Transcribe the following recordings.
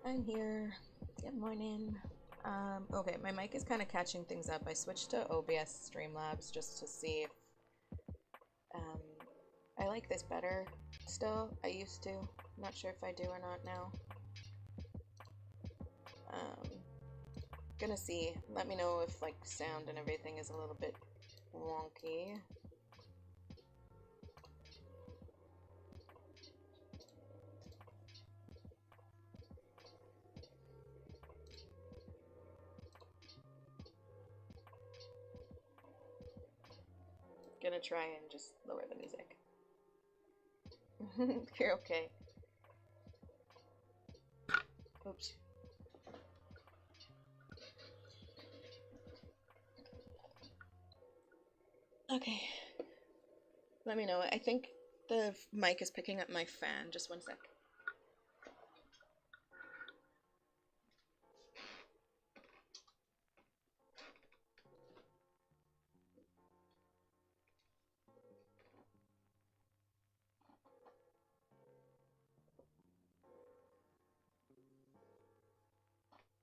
I'm here. Good morning. Okay, my mic is kind of catching things up. I switched to OBS Streamlabs just to see if um, I like this better still. I used to. Not sure if I do or not now. Um, Gonna see. Let me know if like sound and everything is a little bit wonky. Gonna try and just lower the music. You're okay. Oops. Okay. Let me know. I think the mic is picking up my fan. Just one sec.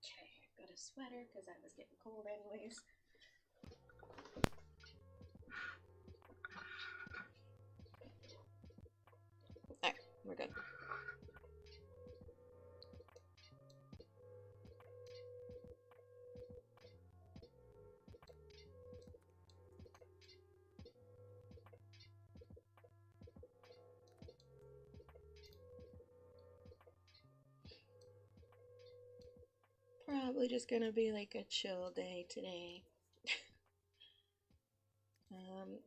Okay, got a sweater because I was getting cold anyways. Alright, we're good. Probably just gonna be like a chill day today.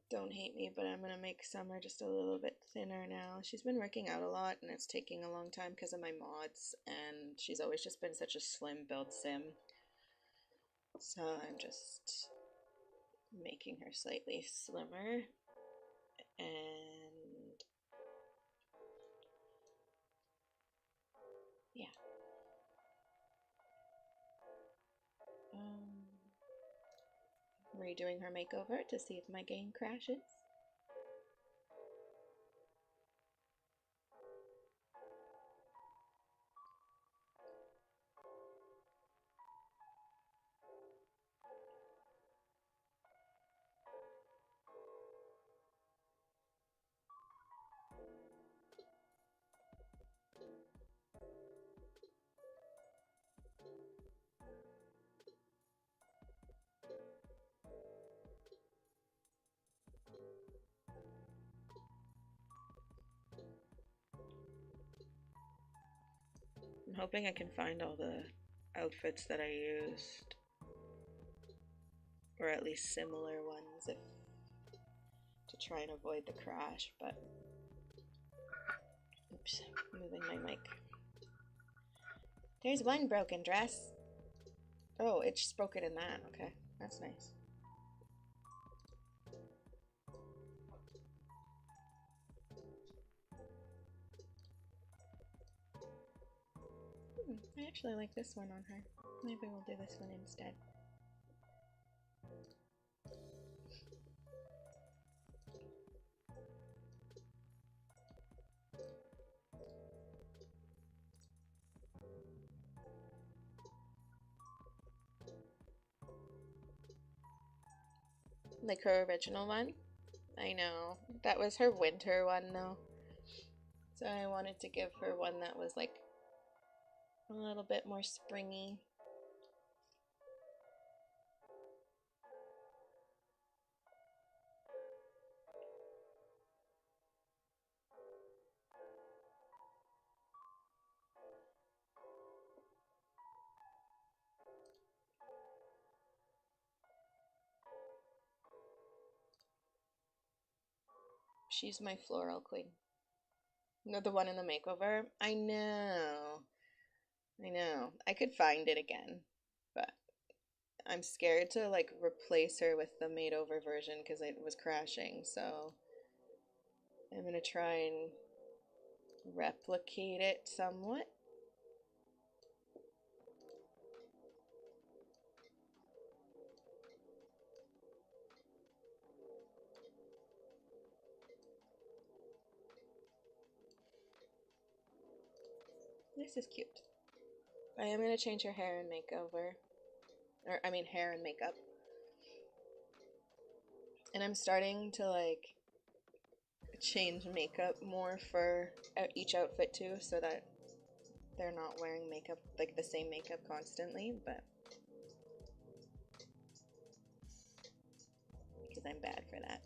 Don't hate me, but I'm gonna make Summer just a little bit thinner now. She's been working out a lot and it's taking a long time because of my mods, and she's always just been such a slim build sim. So I'm just making her slightly slimmer, and yeah. Redoing her makeover to see if my game crashes. I'm hoping I can find all the outfits that I used, or at least similar ones, if to try and avoid the crash, but oops, moving my mic. There's one broken dress. Oh, it just broke it in that. Okay, that's nice. I actually like this one on her. Maybe we'll do this one instead. Like her original one? I know. That was her winter one though. So I wanted to give her one that was like a little bit more springy. She's my floral queen. No, the one in the makeover? I know. I know. I could find it again, but I'm scared to like replace her with the made over version because it was crashing. So I'm gonna try and replicate it somewhat. This is cute. I am gonna change her hair and makeover. Or, I mean, hair and makeup. And I'm starting to, like, change makeup more for each outfit too, so that they're not wearing makeup, like the same makeup constantly, but because I'm bad for that.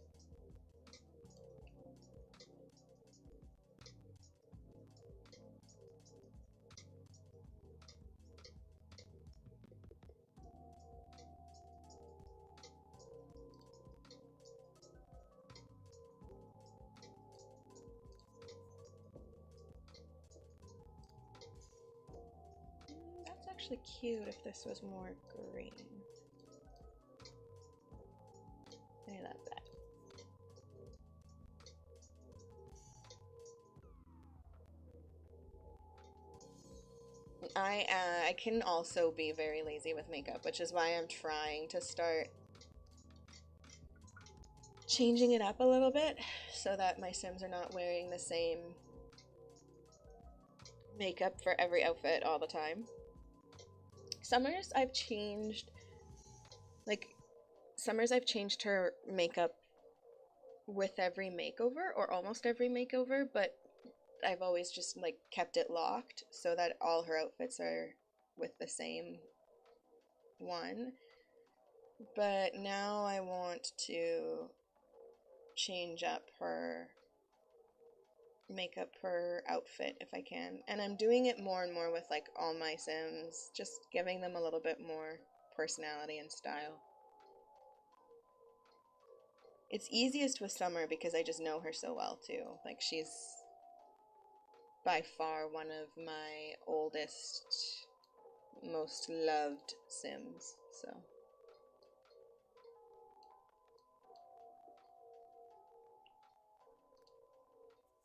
That's actually cute if this was more green. I love that. I can also be very lazy with makeup, which is why I'm trying to start changing it up a little bit so that my Sims are not wearing the same makeup for every outfit all the time. Summers I've changed, like, Summers I've changed her makeup with every makeover or almost every makeover, but I've always just like kept it locked so that all her outfits are with the same one. But now I want to change up her makeup per outfit if I can. And I'm doing it more and more with like all my Sims, just giving them a little bit more personality and style. It's easiest with Summer because I just know her so well too. Like she's by far one of my oldest, most loved Sims, so.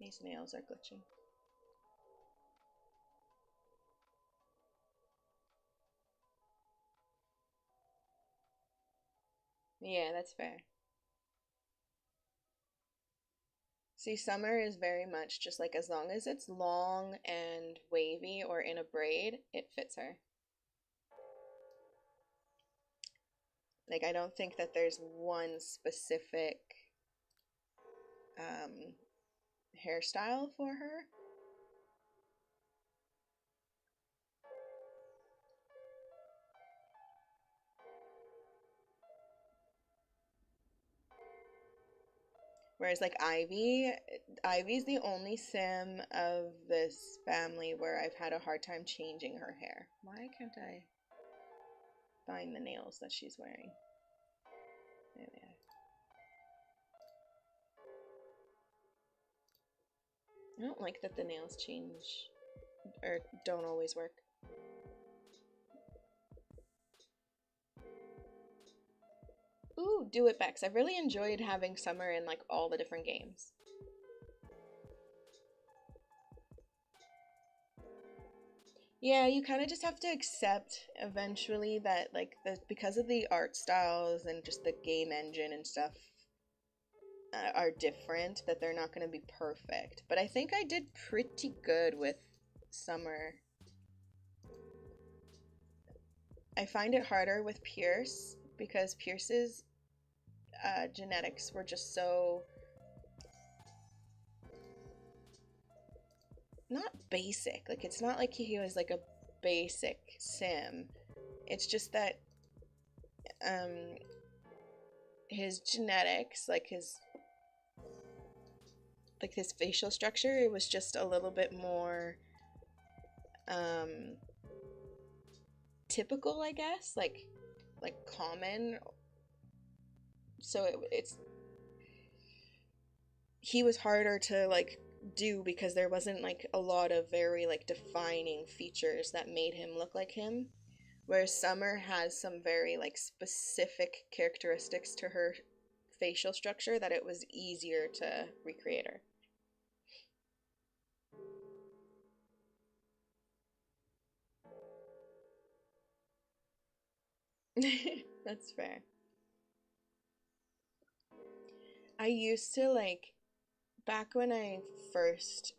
These nails are glitching. Yeah, that's fair. See, Summer is very much just like as long as it's long and wavy or in a braid, it fits her. Like, I don't think that there's one specific um, hairstyle for her. Whereas like Ivy's the only Sim of this family where I've had a hard time changing her hair. Why can't I find the nails that she's wearing? There they are. I don't like that the nails change or don't always work. Ooh, do it, Bex. I've really enjoyed having Summer in like all the different games. Yeah, you kind of just have to accept eventually that like because of the art styles and just the game engine and stuff are different, that they're not going to be perfect. But I think I did pretty good with Summer. I find it harder with Pierce because Pierce's genetics were just so not basic. Like it's not like he was like a basic Sim. It's just that um his genetics, like his facial structure, it was just a little bit more um typical, I guess, like common. So it's he was harder to like do because there wasn't like a lot of very like defining features that made him look like him. Whereas Summer has some very like specific characteristics to her facial structure that it was easier to recreate her. That's fair. I used to like back when I first,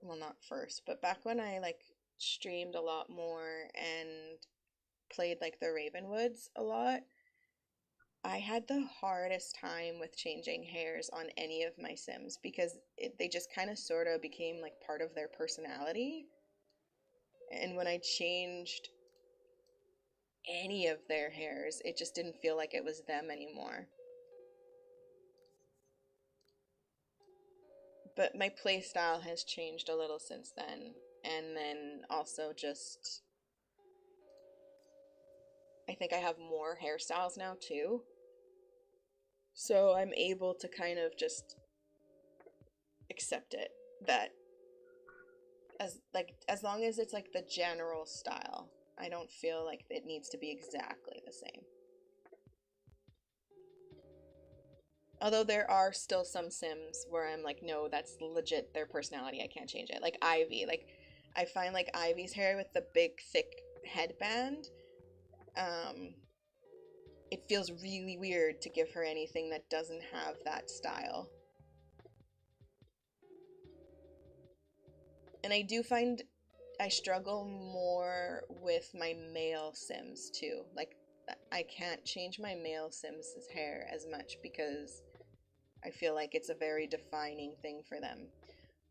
well not first, but back when I like streamed a lot more and played like the Ravenwoods a lot, I had the hardest time with changing hairs on any of my Sims because they just kind of sort of became like part of their personality. And when I changed any of their hairs, it just didn't feel like it was them anymore. But my play style has changed a little since then. And then also just, I think I have more hairstyles now too. So I'm able to kind of just accept it that as long as it's like the general style, I don't feel like it needs to be exactly the same. Although there are still some Sims where I'm like, no, that's legit their personality. I can't change it. Like Ivy. Like I find like Ivy's hair with the big thick headband, um, it feels really weird to give her anything that doesn't have that style. And I do find I struggle more with my male Sims too. Like I can't change my male Sims' hair as much because I feel like it's a very defining thing for them.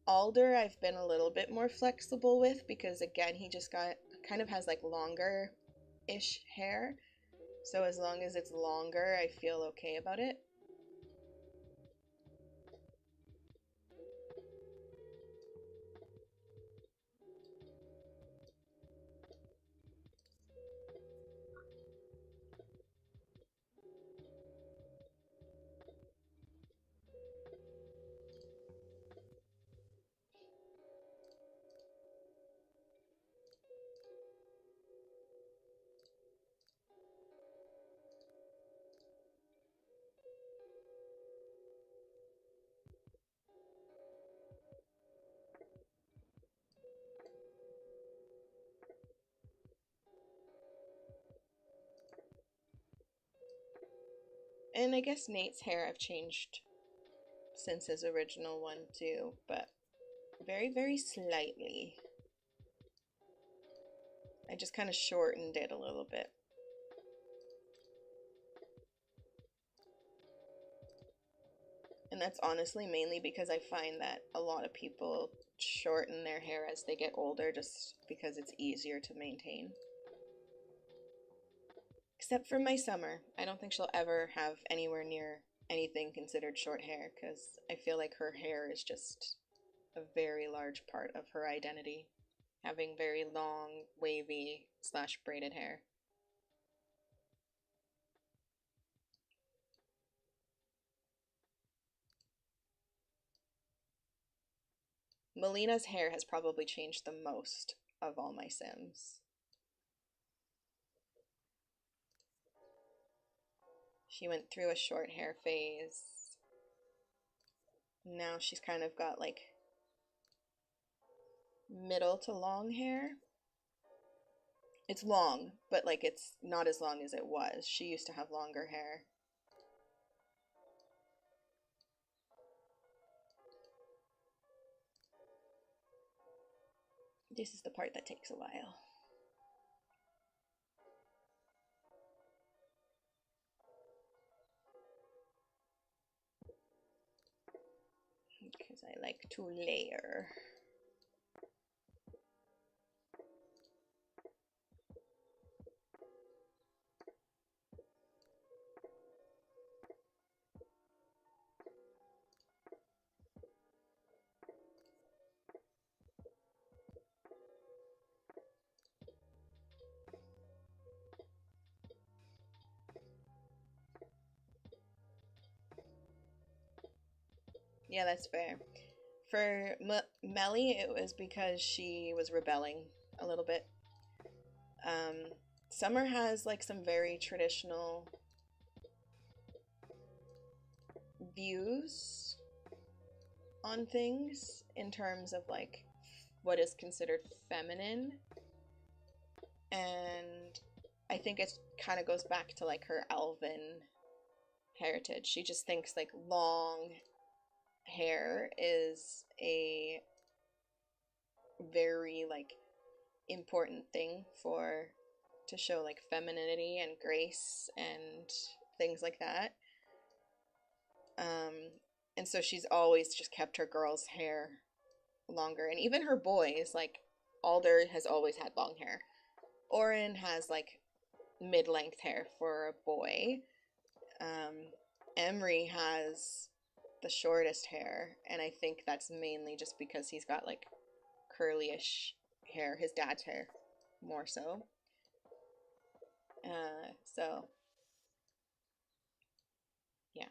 Alder, I've been a little bit more flexible with because again, he just got kind of has like longer ish hair. So as long as it's longer, I feel okay about it. And I guess Nate's hair I've changed since his original one too, but very, very slightly. I just kind of shortened it a little bit. And that's honestly mainly because I find that a lot of people shorten their hair as they get older just because it's easier to maintain. Except for my Summer. I don't think she'll ever have anywhere near anything considered short hair because I feel like her hair is just a very large part of her identity. Having very long, wavy slash braided hair. Melina's hair has probably changed the most of all my Sims. She went through a short hair phase. Now she's kind of got like middle to long hair. It's long, but like it's not as long as it was. She used to have longer hair. This is the part that takes a while. Because I like to layer. Yeah, that's fair. For Melly, it was because she was rebelling a little bit. Um, Summer has like some very traditional views on things in terms of like what is considered feminine. And I think it kind of goes back to like her elven heritage. She just thinks like long hair is a very like important thing for to show like femininity and grace and things like that. Um, and so she's always just kept her girls' hair longer, and even her boys, like Alder has always had long hair. Orin has like mid-length hair for a boy. Emery has the shortest hair, and I think that's mainly just because he's got like curly-ish hair, his dad's hair more so. So yeah.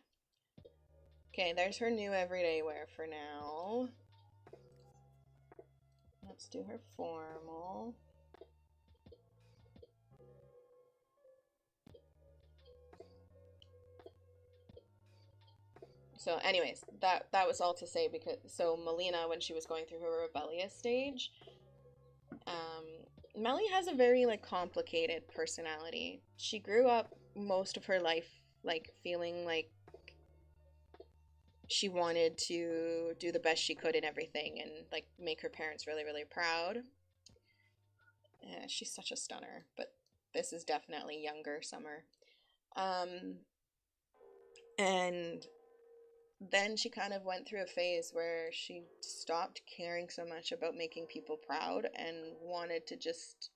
Okay, there's her new everyday wear for now. Let's do her formal. So anyways, that was all to say, because so Melina, when she was going through her rebellious stage, Melly has a very like complicated personality. She grew up most of her life like feeling like she wanted to do the best she could in everything and like make her parents really, really proud. She's such a stunner, but this is definitely younger Summer. And then she kind of went through a phase where she stopped caring so much about making people proud and wanted to just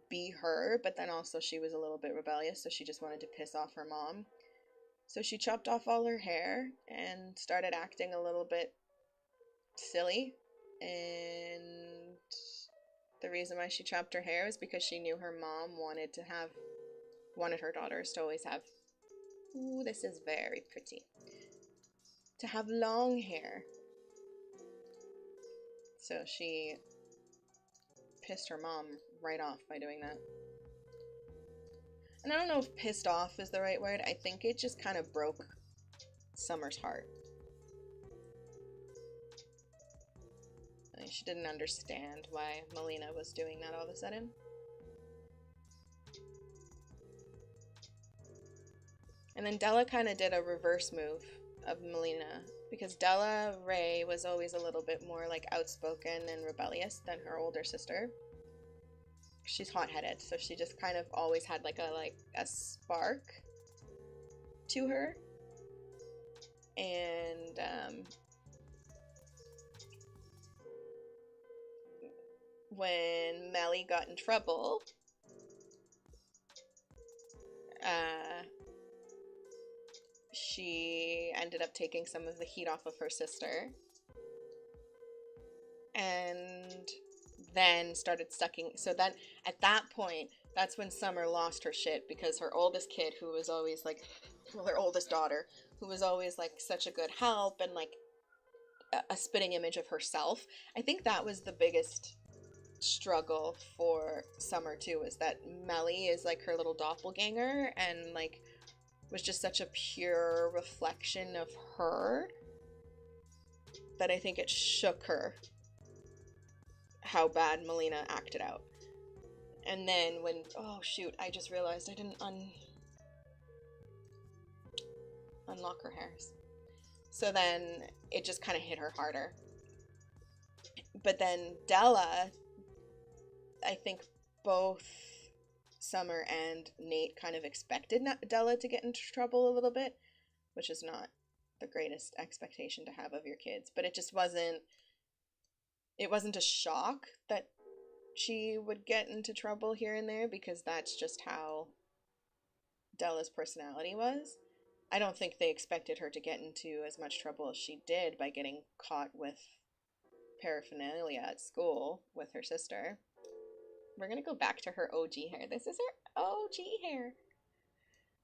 be her, but then also she was a little bit rebellious, so she just wanted to piss off her mom. So she chopped off all her hair and started acting a little bit silly. And the reason why she chopped her hair is because she knew her mom wanted her daughters to always have, ooh, this is very pretty, to have long hair. So she pissed her mom right off by doing that. And I don't know if pissed off is the right word. I think it just kind of broke Summer's heart. She didn't understand why Melina was doing that all of a sudden. And then Della kind of did a reverse move of Melina, because Della Ray was always a little bit more like outspoken and rebellious than her older sister. She's hot-headed, so she just kind of always had like a spark to her. And when Melly got in trouble, she ended up taking some of the heat off of her sister, and then started sucking. So then at that point, that's when Summer lost her shit, because her oldest kid, who was always like, well, her oldest daughter, who was always like such a good help and like a spitting image of herself, I think that was the biggest struggle for Summer too, is that Melly is like her little doppelganger and like was just such a pure reflection of her that I think it shook her how bad Melina acted out. And then when, oh shoot, I just realized I didn't unlock her hairs. So then it just kind of hit her harder. But then Della, I think both Summer and Nate kind of expected Della to get into trouble a little bit, which is not the greatest expectation to have of your kids, but it just wasn't a shock that she would get into trouble here and there, because that's just how Della's personality was. I don't think they expected her to get into as much trouble as she did by getting caught with paraphernalia at school with her sister. We're gonna go back to her OG hair. This is her OG hair.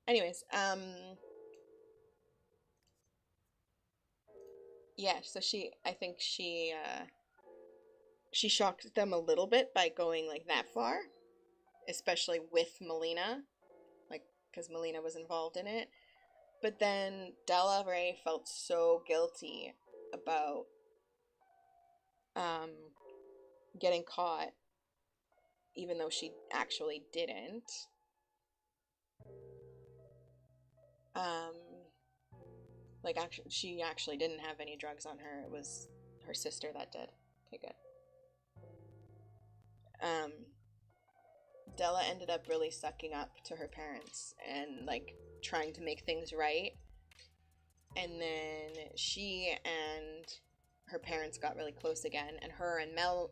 Anyways, yeah, so I think she shocked them a little bit by going like that far, especially with Melina, like, because Melina was involved in it. But then Della Ray felt so guilty about getting caught, even though she actually didn't. Like, actually, she actually didn't have any drugs on her. It was her sister that did. Okay, good. Della ended up really sucking up to her parents and like trying to make things right. And then she and her parents got really close again, and her and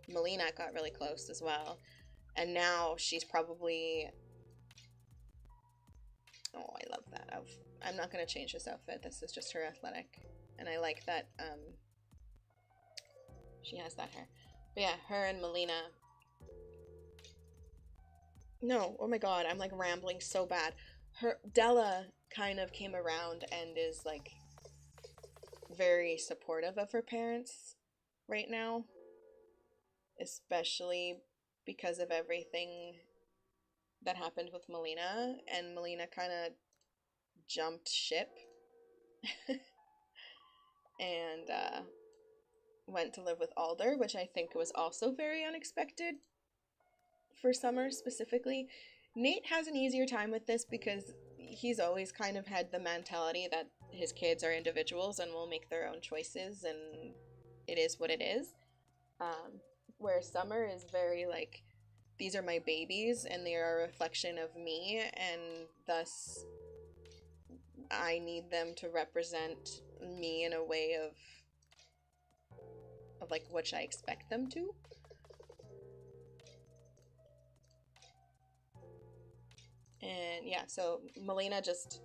Melina got really close as well. And now she's probably, oh, I love that. I'm not going to change this outfit. This is just her athletic. And I like that she has that hair. But yeah, her and Melina. No, oh my god, I'm like rambling so bad. Della kind of came around and is like very supportive of her parents right now, especially because of everything that happened with Melina, and Melina kind of jumped ship and went to live with Alder, which I think was also very unexpected for Summer specifically. Nate has an easier time with this because he's always kind of had the mentality that his kids are individuals and will make their own choices, and it is what it is. Where Summer is very like, these are my babies and they are a reflection of me, and thus I need them to represent me in a way of like which I expect them to. And yeah, so Melina just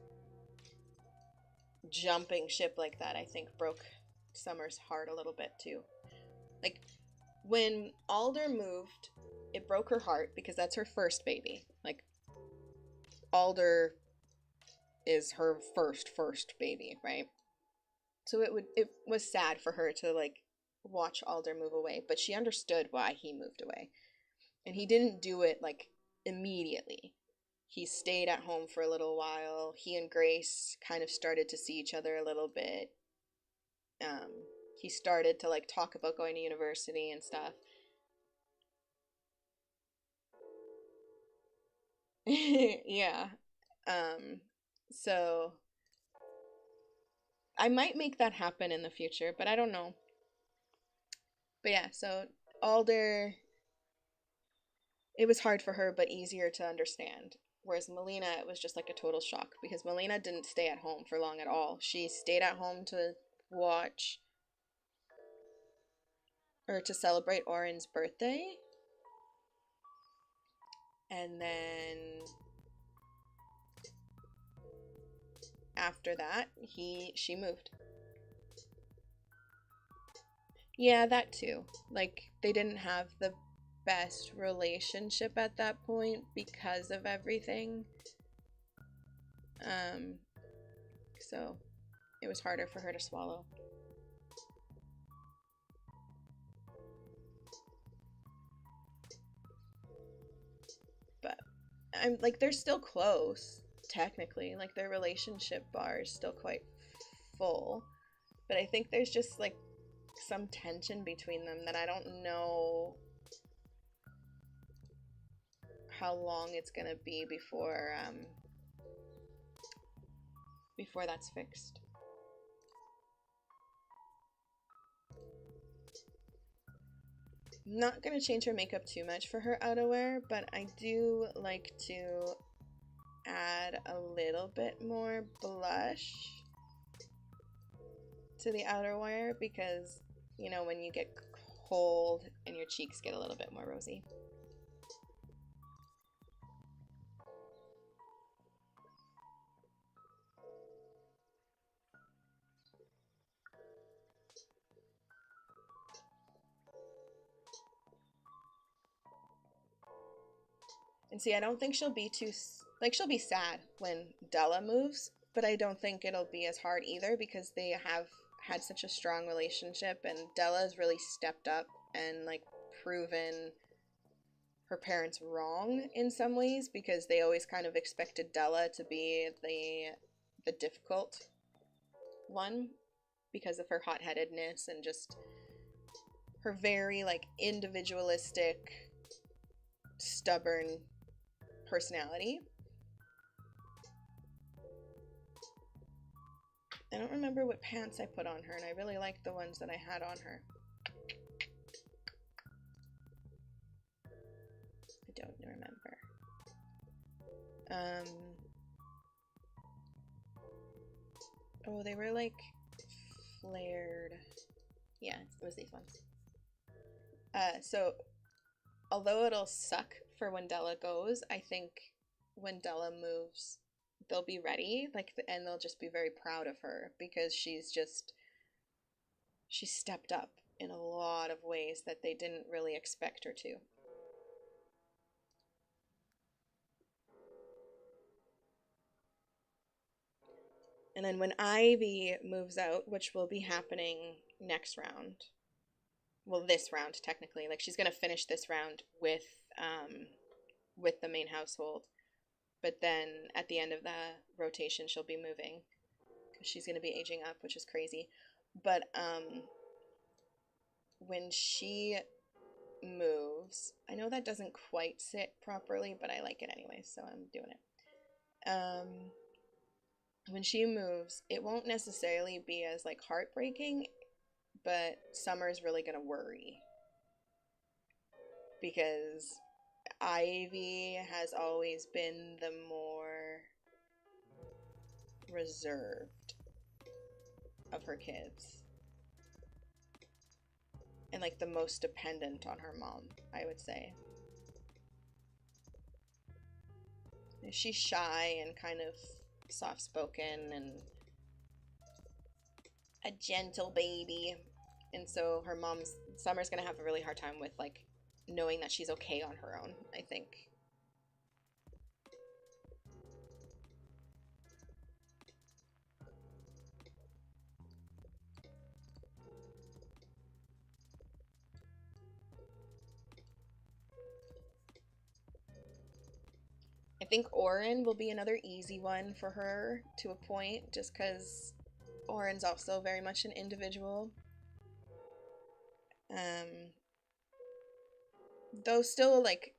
jumping ship like that, I think, broke Summer's heart a little bit too. Like, when Alder moved, it broke her heart because that's her first baby. Like, Alder is her first baby, right? So it was sad for her to like watch Alder move away, but she understood why he moved away. And he didn't do it like immediately. He stayed at home for a little while. He and Grace kind of started to see each other a little bit. He started to like talk about going to university and stuff. Yeah. So I might make that happen in the future, but I don't know. But yeah, so Alder, it was hard for her, but easier to understand. Whereas Melina, it was just like a total shock because Melina didn't stay at home for long at all. She stayed at home to watch or to celebrate Oren's birthday. And then after that, she moved. Yeah, that too. Like, they didn't have the best relationship at that point because of everything. So it was harder for her to swallow. But I'm like, they're still close, technically. Like, their relationship bar is still quite full. But I think there's just like some tension between them that I don't know how long it's gonna be before that's fixed. Not gonna change her makeup too much for her outerwear, but I do like to add a little bit more blush to the outerwear because, you know, when you get cold and your cheeks get a little bit more rosy. And see, I don't think she'll be too, like, she'll be sad when Della moves, but I don't think it'll be as hard either because they have had such a strong relationship, and Della's really stepped up and, like, proven her parents wrong in some ways because they always kind of expected Della to be the difficult one because of her hot-headedness and just her very, like, individualistic, stubborn personality. I don't remember what pants I put on her, and I really liked the ones that I had on her. I don't remember. Um, oh, they were like flared. Yeah, it was these ones. So although it'll suck for when Della goes, I think when Della moves, they'll be ready, like, and they'll just be very proud of her because she's stepped up in a lot of ways that they didn't really expect her to. And then when Ivy moves out, which will be happening next round, well, this round technically, like she's gonna finish this round with the main household, but then at the end of the rotation, she'll be moving because she's gonna be aging up, which is crazy. But when she moves, I know that doesn't quite sit properly, but I like it anyway, so I'm doing it. When she moves, it won't necessarily be as like heartbreaking, but Summer's really gonna worry because Ivy has always been the more reserved of her kids and like the most dependent on her mom, I would say. She's shy and kind of soft-spoken and a gentle baby, and so her mom's Summer's gonna have a really hard time with like knowing that she's okay on her own, I think. I think Oren will be another easy one for her to a point, just because Oren's also very much an individual. Though still like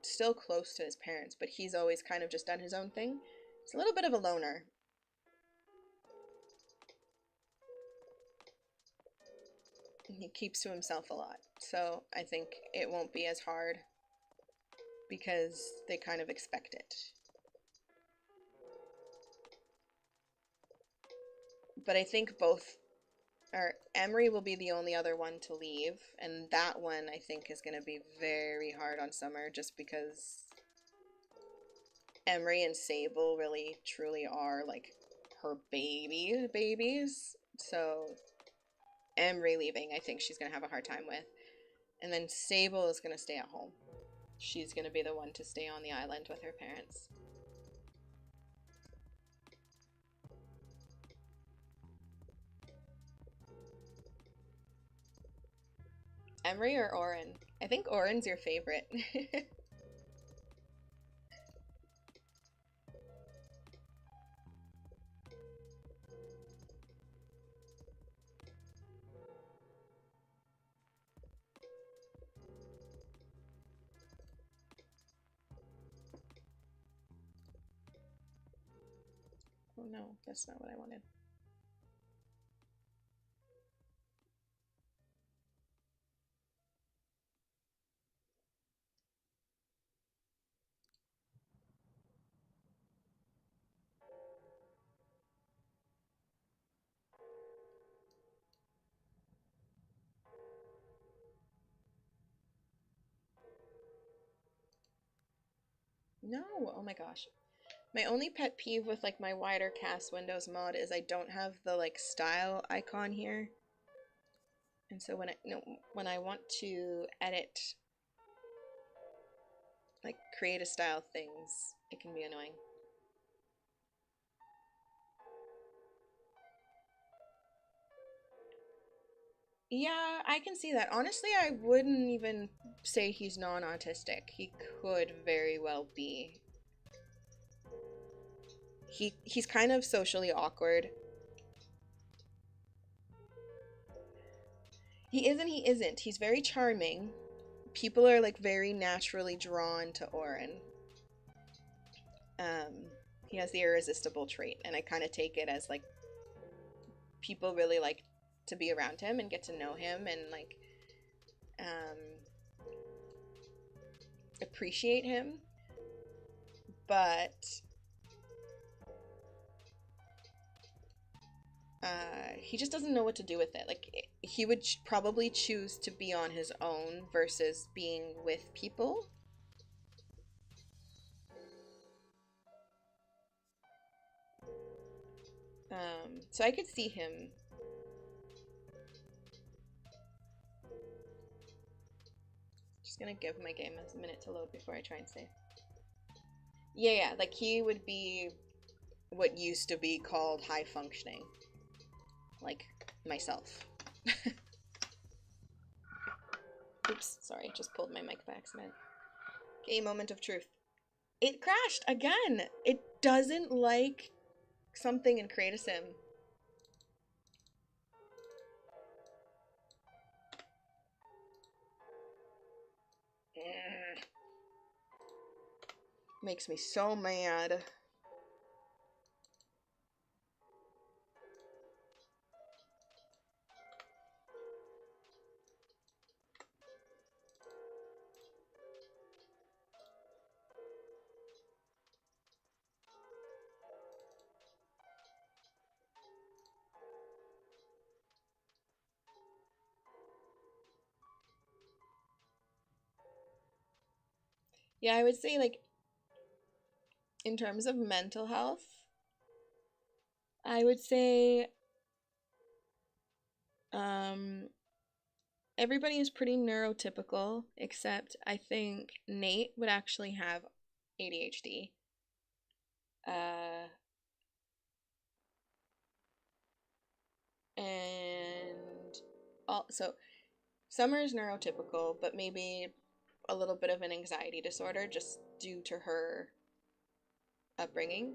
still close to his parents, but he's always kind of just done his own thing. He's a little bit of a loner. He keeps to himself a lot, so I think it won't be as hard because they kind of expect it. But I think both, or Emery will be the only other one to leave, and that one I think is going to be very hard on Summer just because Emery and Sable really truly are like her babies. So Emery leaving, I think she's going to have a hard time with. And then Sable is going to stay at home. She's going to be the one to stay on the island with her parents. Emery or Oren? I think Oren's your favorite. Oh no, that's not what I wanted. No, oh my gosh. My only pet peeve with like my wider cast Windows mod is I don't have the like style icon here. And so when I want to edit, like create a style things, it can be annoying. Yeah, I can see that. Honestly, I wouldn't even say he's non-autistic. He could very well be. He's kind of socially awkward. He is and he isn't. He's very charming. People are like very naturally drawn to Oren. He has the irresistible trait, and I kind of take it as like people really like to be around him and get to know him and like appreciate him. but he just doesn't know what to do with it. Like, he would probably choose to be on his own versus being with people. So I could see him. Just gonna give my game a minute to load before I try and save. Yeah, like he would be what used to be called high functioning. Like myself. Oops, sorry, just pulled my mic by accident. Okay, moment of truth. It crashed again! It doesn't like something in Create a Sim. Makes me so mad. Yeah, I would say, like, in terms of mental health, I would say everybody is pretty neurotypical, except I think Nate would actually have ADHD. And also, Summer is neurotypical, but maybe a little bit of an anxiety disorder just due to her upbringing.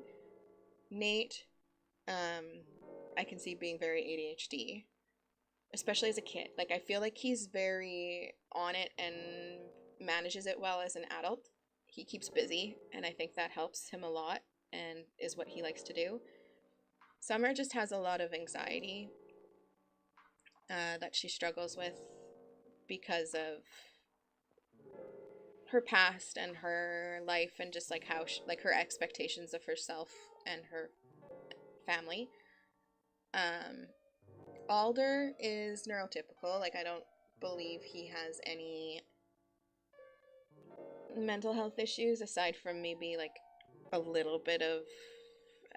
Nate, I can see being very ADHD, especially as a kid. Like, I feel like he's very on it and manages it well as an adult. He keeps busy, and I think that helps him a lot and is what he likes to do. Summer just has a lot of anxiety that she struggles with because of her past and her life, and just like how like her expectations of herself and her family. Alder is neurotypical. Like, I don't believe he has any mental health issues aside from maybe like a little bit of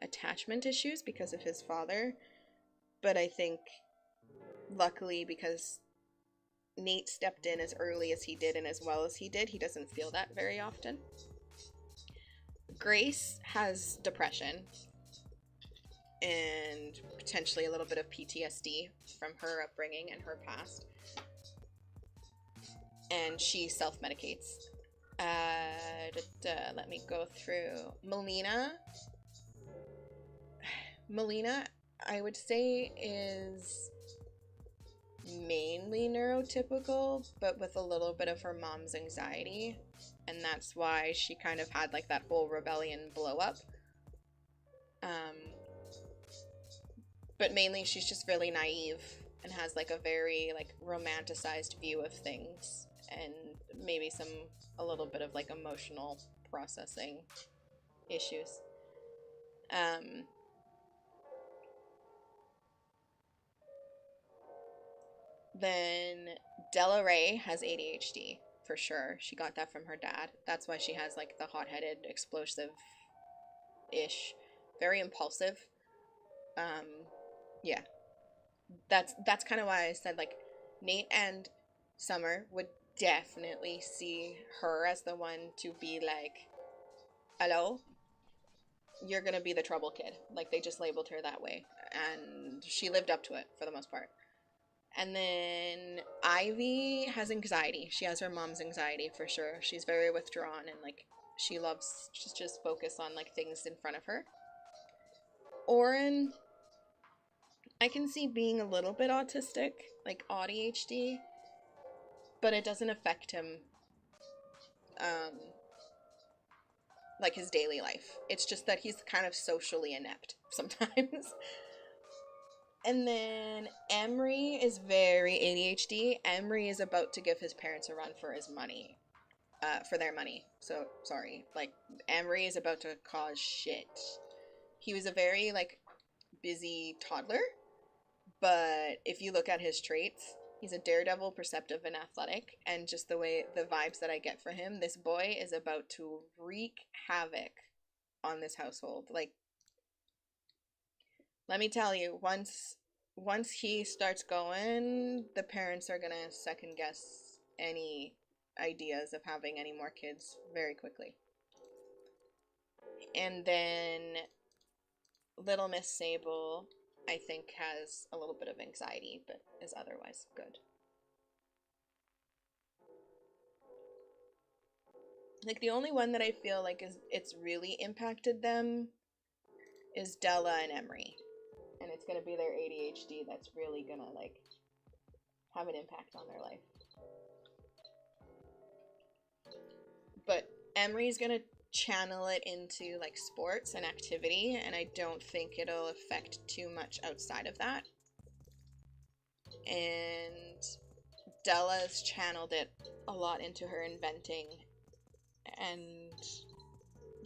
attachment issues because of his father. But I think luckily, because Nate stepped in as early as he did and as well as he did, he doesn't feel that very often. Grace has depression and potentially a little bit of PTSD from her upbringing and her past. And she self-medicates. Let me go through. Melina, I would say, is mainly neurotypical, but with a little bit of her mom's anxiety. And that's why she kind of had like that whole rebellion blow up. But mainly she's just really naive and has like a very like romanticized view of things, and maybe a little bit of like emotional processing issues. Then Della Ray has ADHD for sure. She got that from her dad. That's why she has like the hot-headed, explosive-ish, very impulsive. Yeah. That's kind of why I said like Nate and Summer would definitely see her as the one to be like, hello, you're gonna be the trouble kid. Like, they just labeled her that way, and she lived up to it for the most part. And then Ivy has anxiety. She has her mom's anxiety for sure. She's very withdrawn, and like she loves to just focus on like things in front of her. Oren, I can see being a little bit autistic, like ADHD, but it doesn't affect him like his daily life. It's just that he's kind of socially inept sometimes. And then Emery is very ADHD. Emery is about to give his parents a run for his money. for their money. So sorry, like Emery is about to cause shit. He was a very like busy toddler, but if you look at his traits, he's a daredevil, perceptive, and athletic. And just the way the vibes that I get for him, this boy is about to wreak havoc on this household. Like, let me tell you, once he starts going, the parents are gonna second guess any ideas of having any more kids very quickly. And then Little Miss Sable, I think, has a little bit of anxiety, but is otherwise good. Like the only one that I feel like it's really impacted them is Della and Emery. And it's gonna be their ADHD that's really gonna like have an impact on their life. But Emery's gonna channel it into like sports and activity, and I don't think it'll affect too much outside of that. And Della's channeled it a lot into her inventing and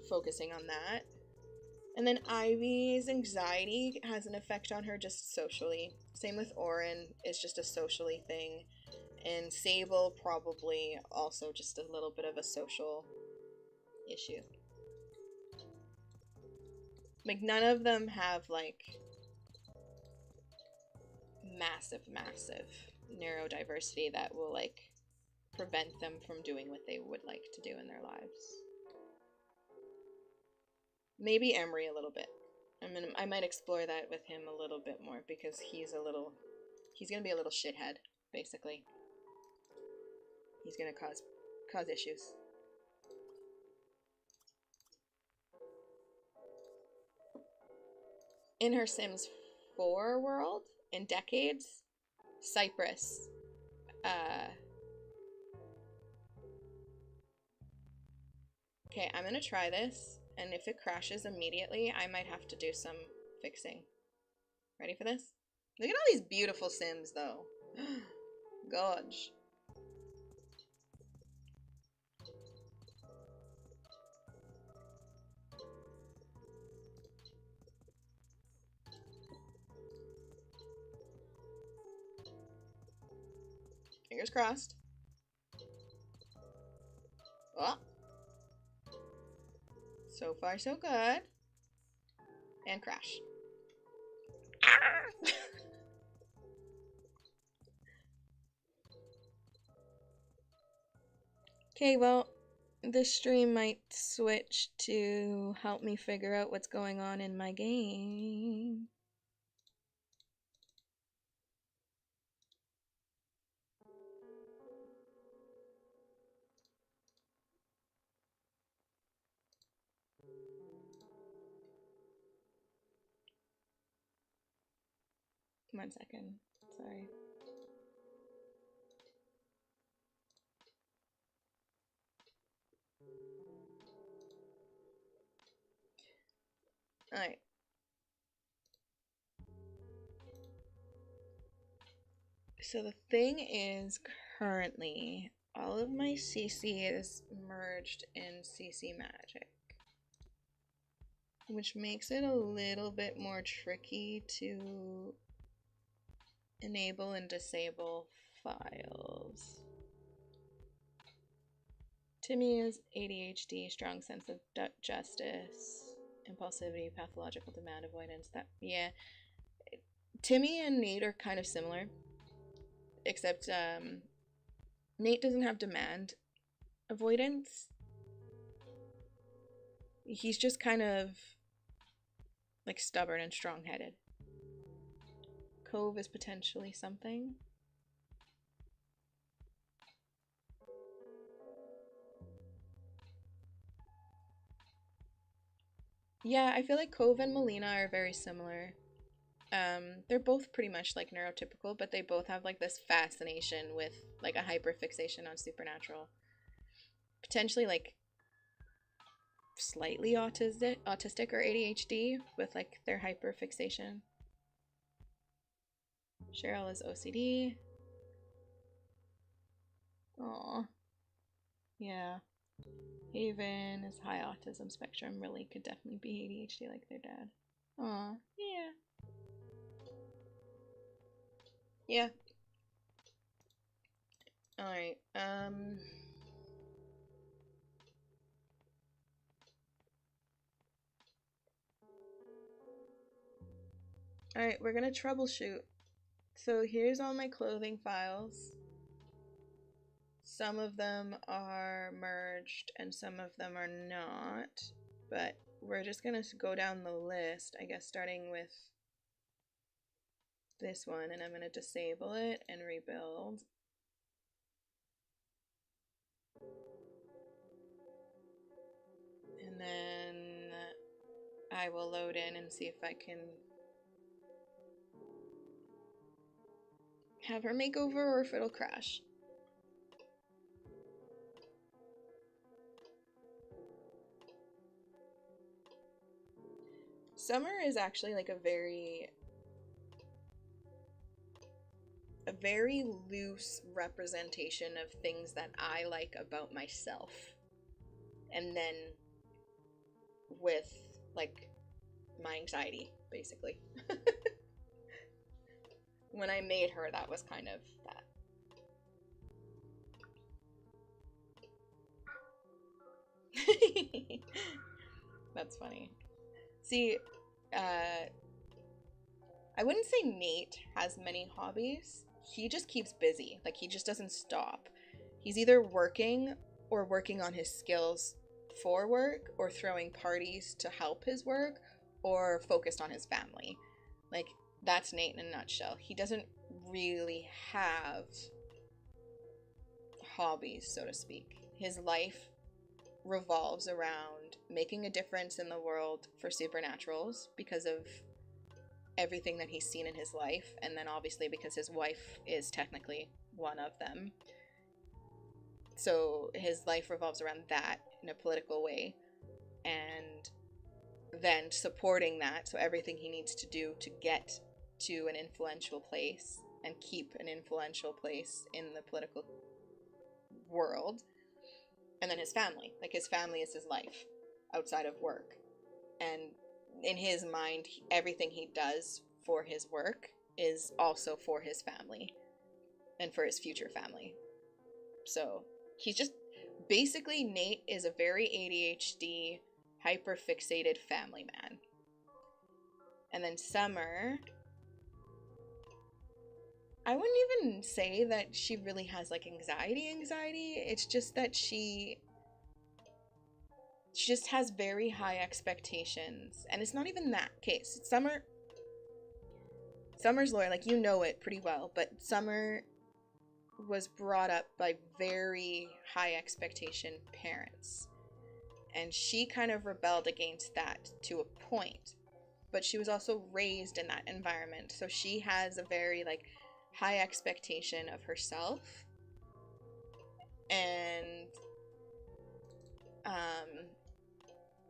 focusing on that. And then Ivy's anxiety has an effect on her just socially. Same with Oren, it's just a socially thing. And Sable probably also just a little bit of a social issue. Like none of them have like massive neurodiversity that will like prevent them from doing what they would like to do in their lives. Maybe Emery a little bit. I might explore that with him a little bit more because he's gonna be a little shithead, basically. He's gonna cause issues. In her Sims 4 world, in Decades, Cypress, okay, I'm gonna try this, and if it crashes immediately, I might have to do some fixing. Ready for this? Look at all these beautiful Sims, though. Gosh. Fingers crossed. Oh. So far, so good. And crash. Okay, well, this stream might switch to help me figure out what's going on in my game. One second. Sorry. Alright. So the thing is, currently, all of my CC is merged in CC Magic, which makes it a little bit more tricky to enable and disable files. Timmy is ADHD, strong sense of justice, impulsivity, pathological demand avoidance. That, yeah. Timmy and Nate are kind of similar, except Nate doesn't have demand avoidance. He's just kind of like stubborn and strong-headed. Cove is potentially something. Yeah, I feel like Cove and Melina are very similar. They're both pretty much like neurotypical, but they both have like this fascination with like a hyperfixation on supernatural. Potentially like slightly autistic or ADHD with like their hyperfixation. Cheryl is OCD. Aww. Yeah. Haven is high autism spectrum. Really could definitely be ADHD like their dad. Aw, yeah. Yeah. Alright, Alright, we're gonna troubleshoot. So here's all my clothing files. Some of them are merged and some of them are not, but we're just gonna go down the list, I guess, starting with this one, and I'm gonna disable it and rebuild. And then I will load in and see if I can have her makeover or if it'll crash. Summer is actually like a very loose representation of things that I like about myself. And then with like my anxiety, basically. When I made her, that was kind of that. That's funny. See, I wouldn't say Nate has many hobbies. He just keeps busy. Like, he just doesn't stop. He's either working or working on his skills for work or throwing parties to help his work or focused on his family. Like, that's Nate in a nutshell. He doesn't really have hobbies, so to speak. His life revolves around making a difference in the world for supernaturals because of everything that he's seen in his life, and then obviously because his wife is technically one of them. So his life revolves around that in a political way, and then supporting that, so everything he needs to do to get to an influential place and keep an influential place in the political world. And then his family, like his family is his life outside of work, and in his mind everything he does for his work is also for his family and for his future family. So he's just basically, Nate is a very ADHD hyper fixated family man. And then Summer, I wouldn't even say that she really has like anxiety. It's just that she just has very high expectations, and it's not even that case. Summer's lawyer, like, you know it pretty well, but Summer was brought up by very high expectation parents, and she kind of rebelled against that to a point, but she was also raised in that environment, so she has a very like high expectation of herself, and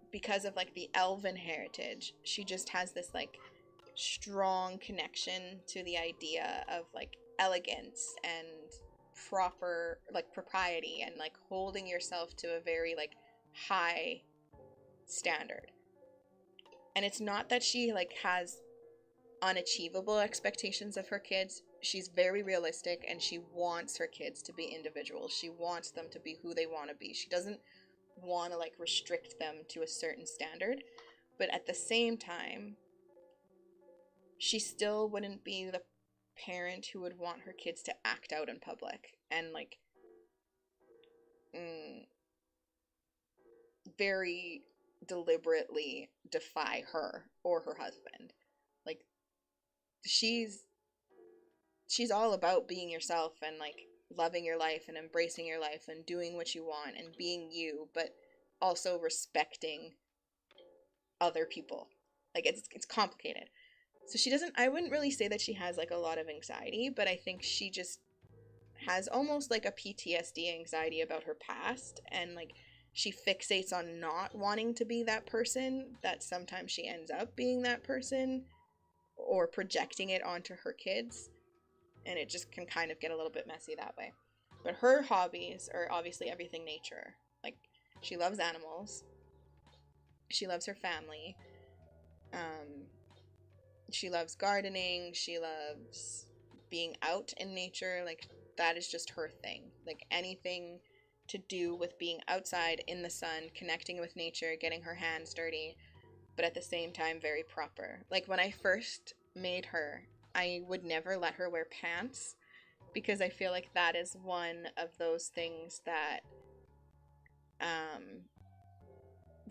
because of like the elven heritage, she just has this like strong connection to the idea of like elegance and proper like propriety and like holding yourself to a very like high standard. And it's not that she like has unachievable expectations of her kids. She's very realistic, and she wants her kids to be individuals. She wants them to be who they want to be. She doesn't want to like restrict them to a certain standard, but at the same time she still wouldn't be the parent who would want her kids to act out in public and like very deliberately defy her or her husband. Like, she's all about being yourself and like loving your life and embracing your life and doing what you want and being you, but also respecting other people. Like, it's complicated. So she doesn't, I wouldn't really say that she has like a lot of anxiety, but I think she just has almost like a PTSD anxiety about her past, and like she fixates on not wanting to be that person, that sometimes she ends up being that person or projecting it onto her kids, and it just can kind of get a little bit messy that way. But her hobbies are obviously everything nature. Like, she loves animals. She loves her family. Um, she loves gardening. She loves being out in nature. Like, that is just her thing. Like, anything to do with being outside in the sun, connecting with nature, getting her hands dirty, but at the same time, very proper. Like, when I first made her, I would never let her wear pants because I feel like that is one of those things that um,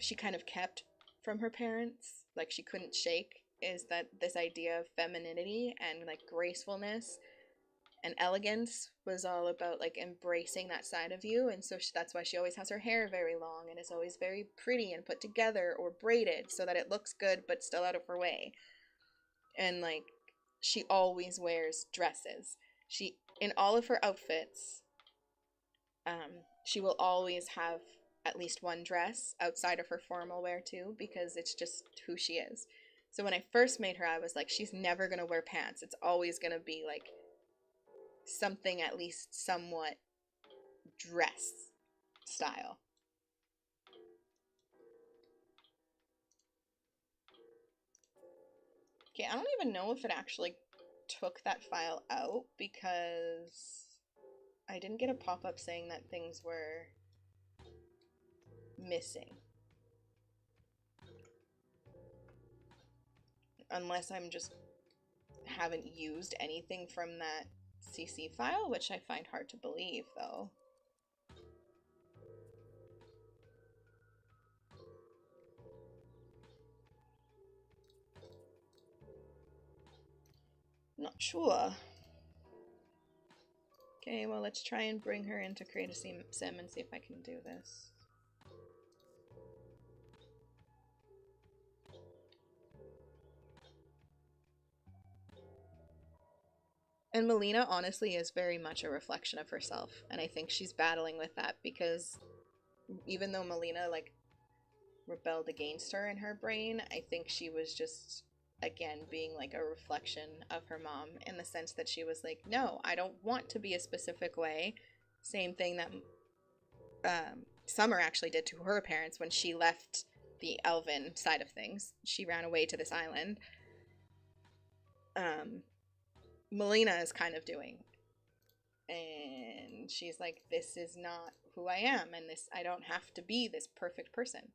she kind of kept from her parents. Like, she couldn't shake, is that this idea of femininity and like gracefulness and elegance was all about like embracing that side of you. And so that's why she always has her hair very long and is always very pretty and put together or braided so that it looks good but still out of her way. And like, she always wears dresses. She, in all of her outfits, she will always have at least one dress outside of her formal wear too, because it's just who she is. So when I first made her, I was like, she's never gonna wear pants. It's always gonna be like something at least somewhat dress style. Okay, I don't even know if it actually took that file out because I didn't get a pop-up saying that things were missing. Unless I'm just haven't used anything from that CC file, which I find hard to believe though. Not sure. Okay, well, let's try and bring her in to create a sim and see if I can do this. And Melina honestly is very much a reflection of herself, and I think she's battling with that because even though Melina like rebelled against her in her brain, I think she was just again being like a reflection of her mom in the sense that she was like, no, I don't want to be a specific way. Same thing that Summer actually did to her parents when she left the elven side of things. She ran away to this island. Melina is kind of doing, and she's like, this is not who I am, and this, I don't have to be this perfect person.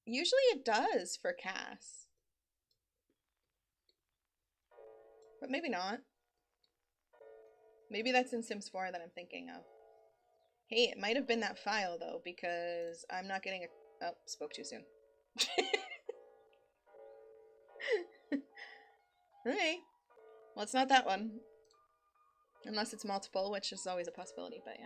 Usually it does for Cass, but maybe not. Maybe that's in Sims 4 that I'm thinking of. Hey, it might have been that file though, because I'm not getting a... Oh, spoke too soon. Okay. Well, it's not that one. Unless it's multiple, which is always a possibility, but yeah.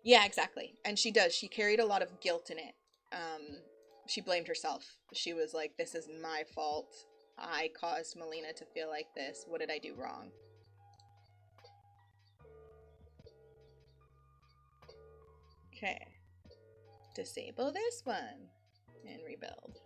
Yeah, exactly. And she does. She carried a lot of guilt in it. She blamed herself. She was like, this is my fault. I caused Melina to feel like this. What did I do wrong? Okay. Disable this one and rebuild.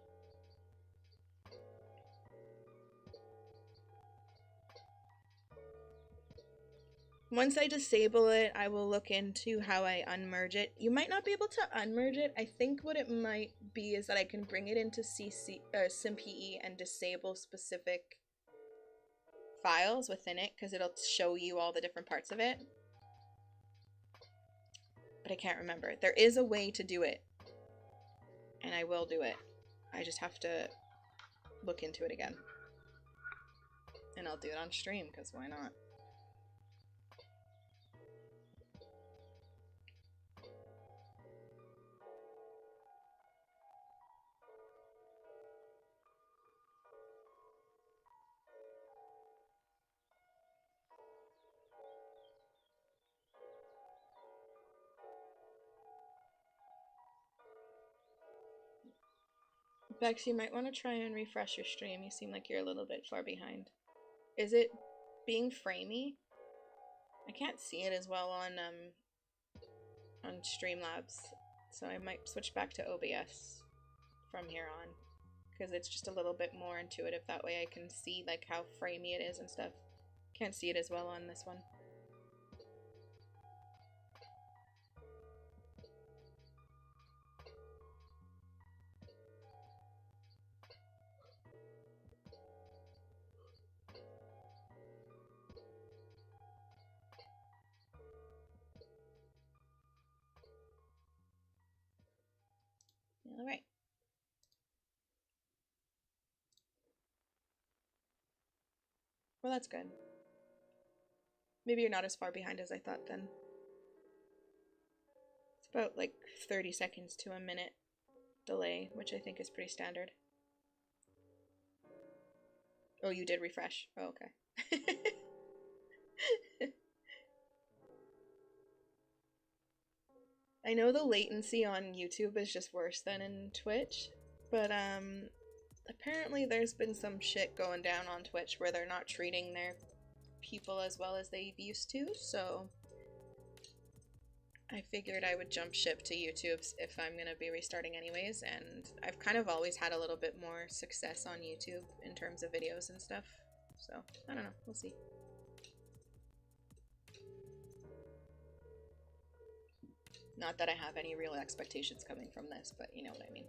Once I disable it, I will look into how I unmerge it. You might not be able to unmerge it. I think what it might be is that I can bring it into SimPE and disable specific files within it because it'll show you all the different parts of it. But I can't remember. There is a way to do it, and I will do it. I just have to look into it again. And I'll do it on stream because why not? Bex, you might want to try and refresh your stream. You seem like you're a little bit far behind. Is it being framey? I can't see it as well on Streamlabs. So I might switch back to OBS from here on, because it's just a little bit more intuitive. That way I can see like how framey it is and stuff. Can't see it as well on this one. All right. Well, that's good. Maybe you're not as far behind as I thought then. It's about like 30 seconds to a minute delay, which I think is pretty standard. Oh, you did refresh. Oh, okay. I know the latency on YouTube is just worse than in Twitch, but apparently there's been some shit going down on Twitch where they're not treating their people as well as they used to, so I figured I would jump ship to YouTube if I'm gonna be restarting anyways, and I've kind of always had a little bit more success on YouTube in terms of videos and stuff, so I don't know, we'll see. Not that I have any real expectations coming from this, but you know what I mean.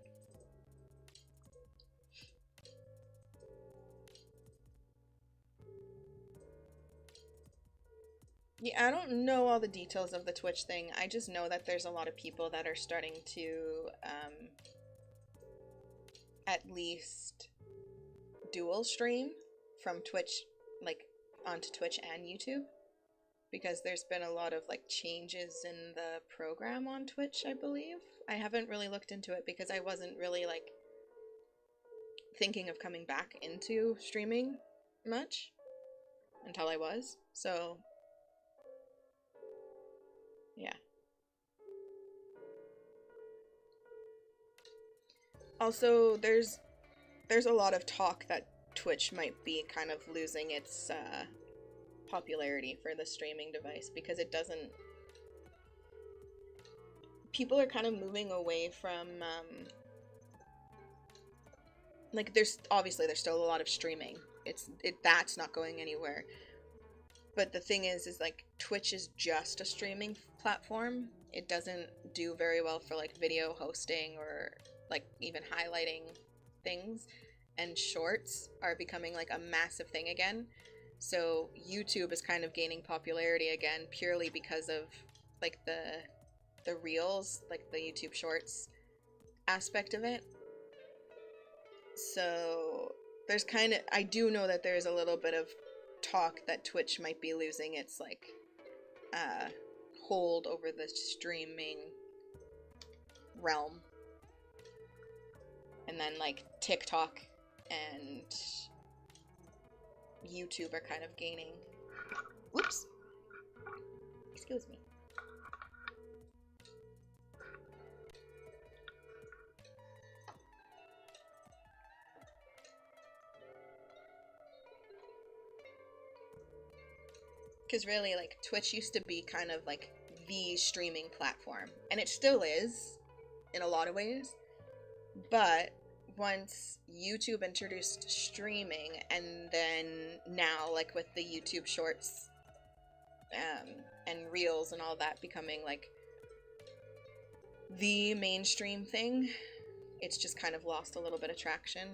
Yeah, I don't know all the details of the Twitch thing. I just know that there's a lot of people that are starting to at least dual stream from Twitch, like onto Twitch and YouTube, because there's been a lot of like changes in the program on Twitch, I believe. I haven't really looked into it because I wasn't really like thinking of coming back into streaming much until I was, so yeah. Also, there's a lot of talk that Twitch might be kind of losing its popularity for the streaming device because it doesn't. People are kind of moving away from like there's still a lot of streaming. That's not going anywhere. But the thing is like Twitch is just a streaming platform. It doesn't do very well for like video hosting or like even highlighting things, and shorts are becoming like a massive thing again. So YouTube is kind of gaining popularity again purely because of like the reels, like the YouTube shorts aspect of it. So there's kind of, I do know that there's a little bit of talk that Twitch might be losing its like hold over the streaming realm, and then like TikTok and YouTube are kind of gaining. Whoops, excuse me. Because really, like, Twitch used to be kind of like the streaming platform, and it still is in a lot of ways. But once YouTube introduced streaming, and then now, like, with the YouTube shorts and reels and all that becoming like the mainstream thing, it's just kind of lost a little bit of traction.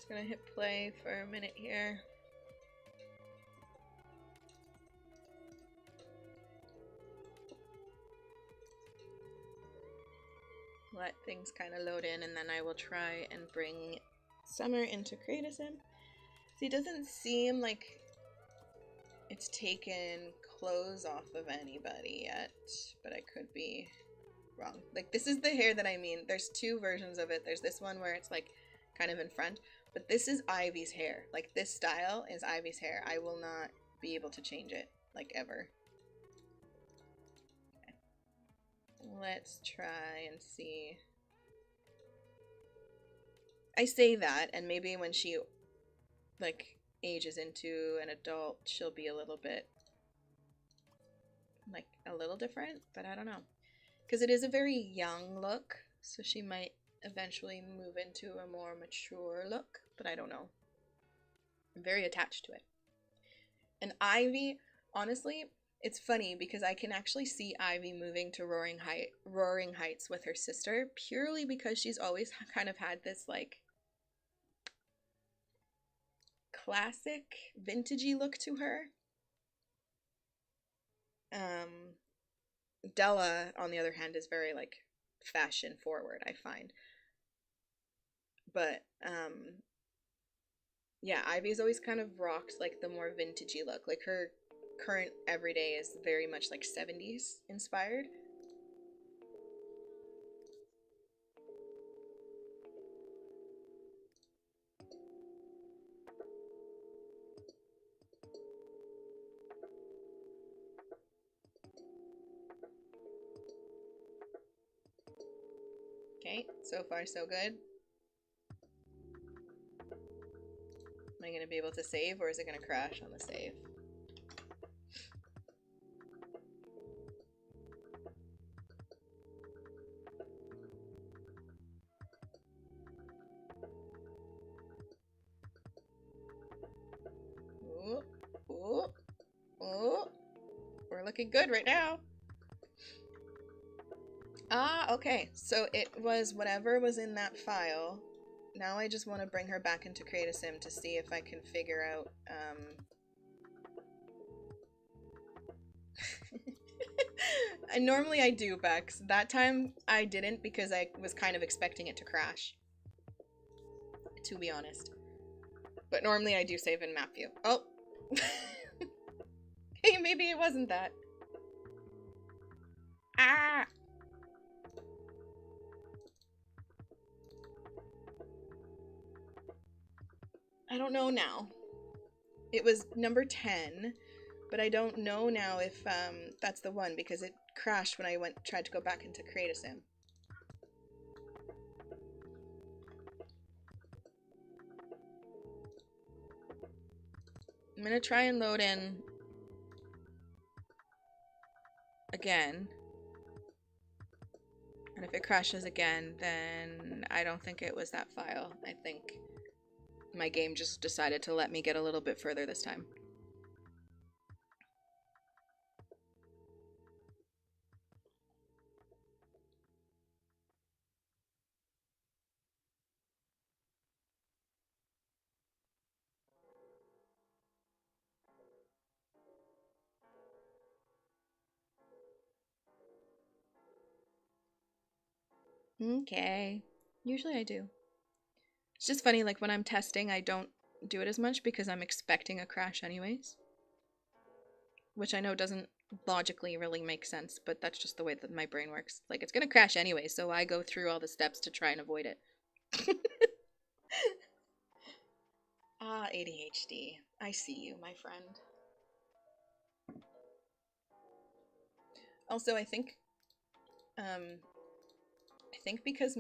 Gonna hit play for a minute here. Let things kind of load in, and then I will try and bring Summer into Create a Sim. See, it doesn't seem like it's taken clothes off of anybody yet, but I could be wrong. Like, this is the hair that I mean. There's two versions of it. There's this one where it's like kind of in front, But this is Ivy's hair. Like, this style is Ivy's hair. I will not be able to change it, like, ever. Okay. Let's try and see. I say that, and maybe when she, like, ages into an adult, she'll be a little bit, like, a little different, but I don't know. Because it is a very young look, so she might eventually move into a more mature look, but I don't know. I'm very attached to it. And Ivy, honestly, it's funny because I can actually see Ivy moving to Roaring Heights with her sister purely because she's always kind of had this, like, classic, vintagey look to her. Della, on the other hand, is very, like, fashion forward, I find. But, yeah, Ivy's always kind of rocked, like, the more vintagey look. Like, her current everyday is very much, like, 70s inspired. Okay, so far so good. Am I going to be able to save, or is it going to crash on the save? Ooh, ooh, ooh. We're looking good right now. Ah, okay. So it was whatever was in that file. Now I just want to bring her back into Create a Sim to see if I can figure out, and normally I do, Bex. That time I didn't because I was kind of expecting it to crash, to be honest. But normally I do save in map view. Oh! Hey, maybe it wasn't that. Ah! I don't know now. It was number 10, but I don't know now if that's the one because it crashed when I tried to go back into Create a Sim. I'm gonna try and load in again. And if it crashes again, then I don't think it was that file. I think my game just decided to let me get a little bit further this time. Okay. Usually I do. It's just funny, like when I'm testing, I don't do it as much because I'm expecting a crash anyways. Which I know doesn't logically really make sense, but that's just the way that my brain works. Like, it's gonna crash anyway, so I go through all the steps to try and avoid it. Ah, ADHD. I see you, my friend. Also, I think because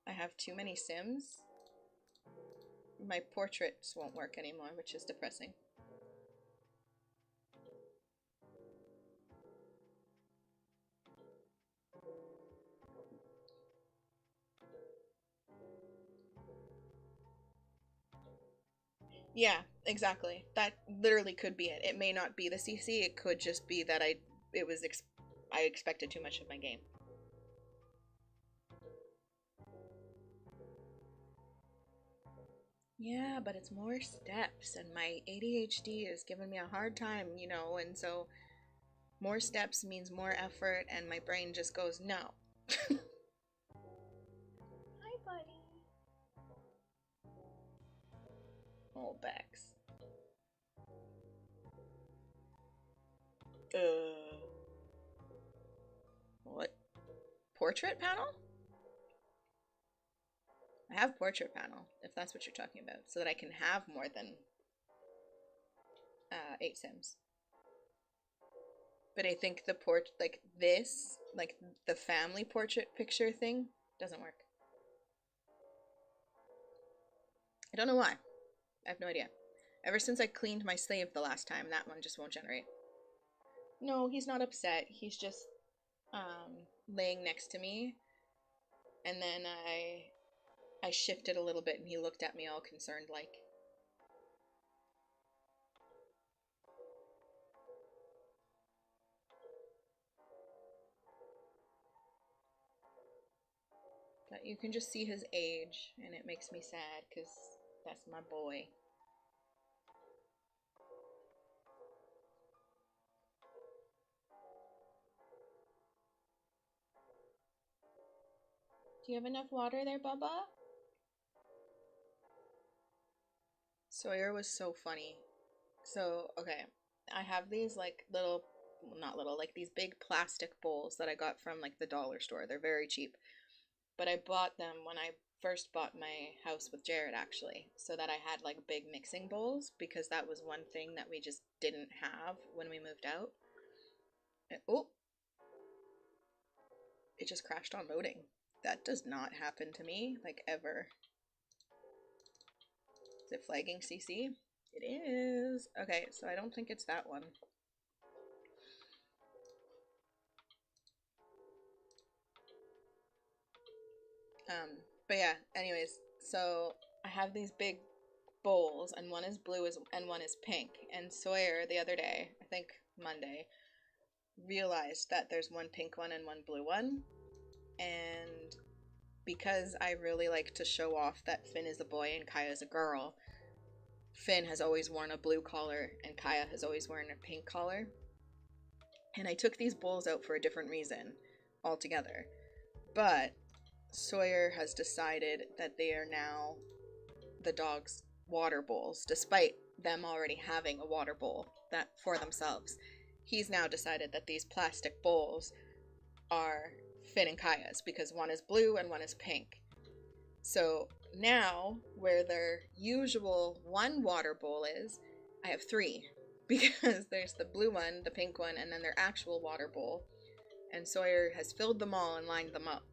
I have too many Sims, my portraits won't work anymore, which is depressing. Yeah, exactly. That literally could be it. It may not be the CC. It could just be that I expected too much of my game. Yeah, but it's more steps, and my ADHD is giving me a hard time, you know, and so more steps means more effort, and my brain just goes, no. Hi, buddy. Oh, Bex. What? Portrait panel? I have portrait panel, if that's what you're talking about, so that I can have more than 8 Sims. But I think the like this, like the family portrait picture thing, doesn't work. I don't know why. I have no idea. Ever since I cleaned my slave the last time, that one just won't generate. No, he's not upset. He's just laying next to me, and then I shifted a little bit, and he looked at me all concerned like. But you can just see his age, and it makes me sad, because that's my boy. Do you have enough water there, Bubba? Sawyer was so funny. So, okay, I have these like little, well, not little, like these big plastic bowls that I got from like the dollar store. They're very cheap. But I bought them when I first bought my house with Jared, actually, so that I had like big mixing bowls, because that was one thing that we just didn't have when we moved out. And, oh, it just crashed on loading. That does not happen to me, like, ever. Is it flagging CC? It is. Okay, so I don't think it's that one. But yeah, anyways, so I have these big bowls, and one is blue and one is pink. And Sawyer, the other day, I think Monday, realized that there's one pink one and one blue one. And because I really like to show off that Finn is a boy and Kaya is a girl, Finn has always worn a blue collar and Kaya has always worn a pink collar. And I took these bowls out for a different reason altogether. But Sawyer has decided that they are now the dog's water bowls, despite them already having a water bowl that for themselves. He's now decided that these plastic bowls are Finn and Kaya's, because one is blue and one is pink. So now, where their usual one water bowl is, I have 3, because there's the blue one, the pink one, and then their actual water bowl. And Sawyer has filled them all and lined them up.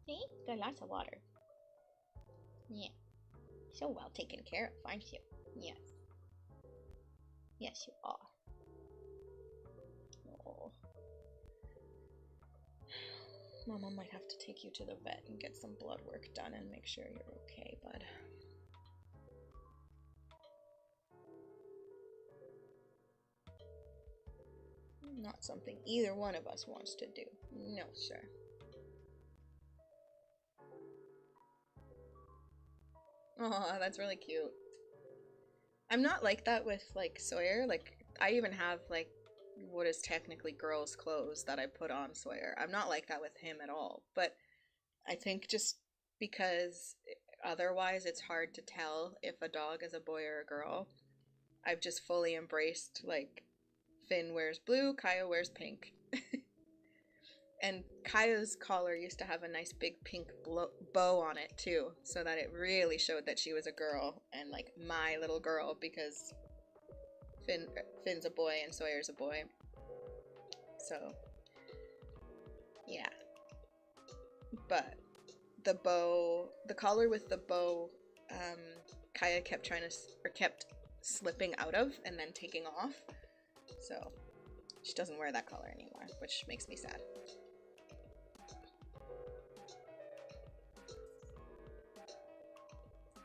See? Got lots of water. Yeah. So well taken care of, aren't you? Yes. Yes, you are. Oh. Mama might have to take you to the vet and get some blood work done and make sure you're okay, bud. Not something either one of us wants to do. No, sir. Oh, that's really cute. I'm not like that with, like, Sawyer. Like, I even have, like, what is technically girls' clothes that I put on Sawyer. I'm not like that with him at all. But I think just because otherwise it's hard to tell if a dog is a boy or a girl, I've just fully embraced, like, Finn wears blue, Kaya wears pink. And Kaya's collar used to have a nice big pink bow on it too, so that it really showed that she was a girl, and like my little girl, because Finn's a boy and Sawyer's a boy. So yeah. But the bow, the collar with the bow, Kaya kept kept slipping out of and then taking off. So she doesn't wear that collar anymore, which makes me sad.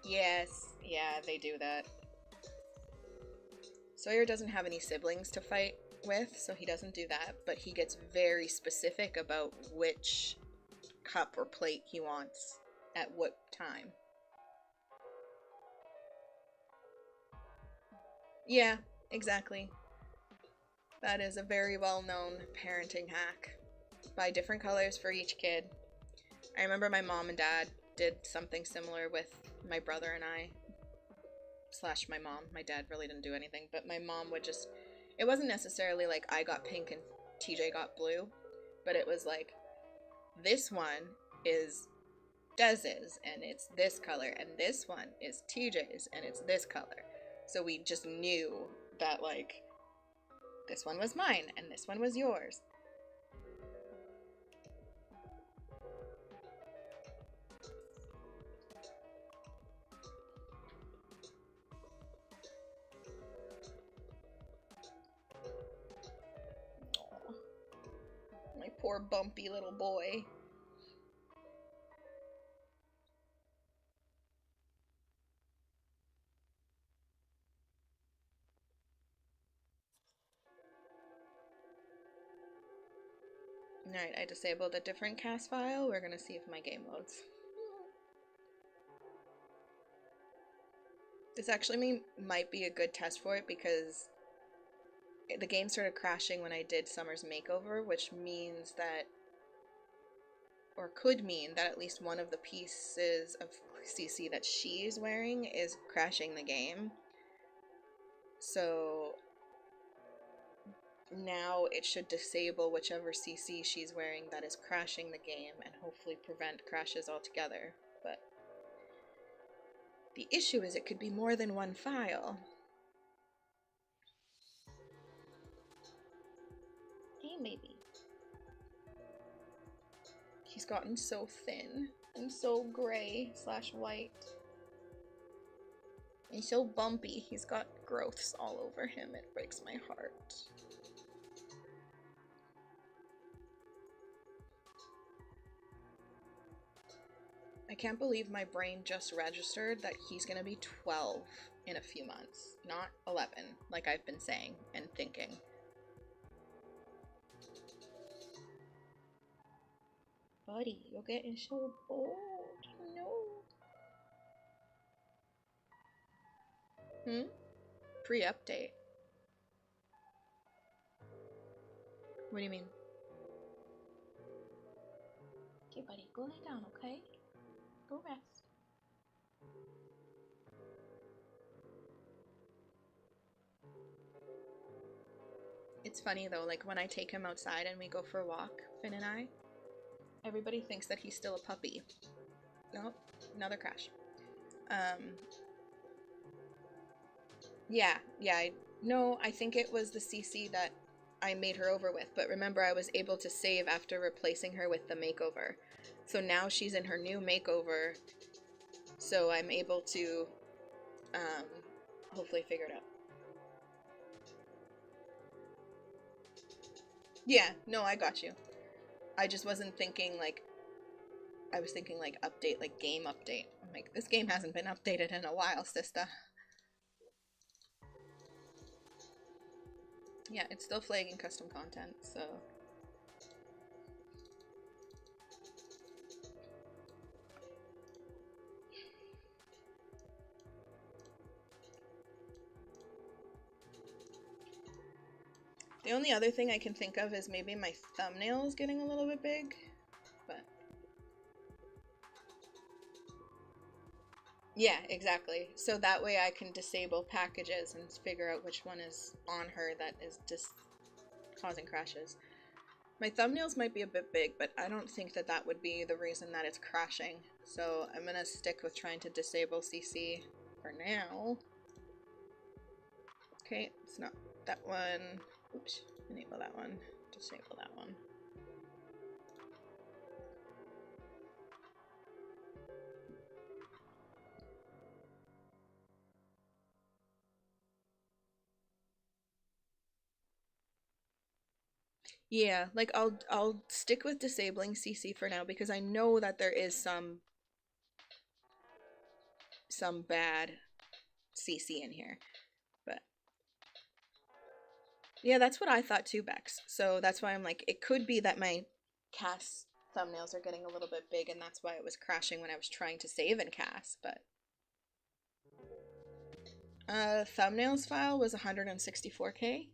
Yes, yeah, they do that. Sawyer doesn't have any siblings to fight with, so he doesn't do that, but he gets very specific about which cup or plate he wants at what time. Yeah, exactly. That is a very well-known parenting hack. Buy different colors for each kid. I remember my mom and dad did something similar with my brother and I, slash my mom. My dad really didn't do anything, but my mom would just, It wasn't necessarily like I got pink and TJ got blue, but it was like, this one is Dez's and it's this color, and this one is TJ's and it's this color. So we just knew that, like, this one was mine and this one was yours. Aww. My poor bumpy little boy. Alright, I disabled a different cast file. We're gonna see if my game loads. This actually might be a good test for it because the game started crashing when I did Summer's makeover, which means that, or could mean that at least one of the pieces of CC that she's wearing is crashing the game. So now it should disable whichever CC she's wearing that is crashing the game and hopefully prevent crashes altogether. But the issue is it could be more than one file. Hey, baby. He's gotten so thin and so gray / white. He's so bumpy. He's got growths all over him. It breaks my heart. I can't believe my brain just registered that he's gonna be 12 in a few months, not 11, like I've been saying and thinking. Buddy, you're getting so old. No. Pre-update. What do you mean? Okay, buddy, go lay down, okay? Go rest. It's funny though, like when I take him outside and we go for a walk, Finn and I, everybody thinks that he's still a puppy. Nope, another crash. Yeah, I think it was the CC that I made her over with, but remember I was able to save after replacing her with the makeover. So now she's in her new makeover, so I'm able to hopefully figure it out. Yeah, no, I got you. I just wasn't thinking like, I was thinking like update, like game update. I'm like, this game hasn't been updated in a while, sister. Yeah, it's still flagging custom content, so... The only other thing I can think of is maybe my thumbnail is getting a little bit big, but... Yeah, exactly. So that way I can disable packages and figure out which one is on her that is just causing crashes. My thumbnails might be a bit big, but I don't think that that would be the reason that it's crashing. So I'm gonna stick with trying to disable CC for now. Okay, it's not that one. Oops, enable that one, disable that one. Yeah, like I'll stick with disabling CC for now because I know that there is some bad CC in here. But yeah, that's what I thought too, Bex. So that's why I'm like, it could be that my cast thumbnails are getting a little bit big and that's why it was crashing when I was trying to save in cast, but thumbnails file was 164K.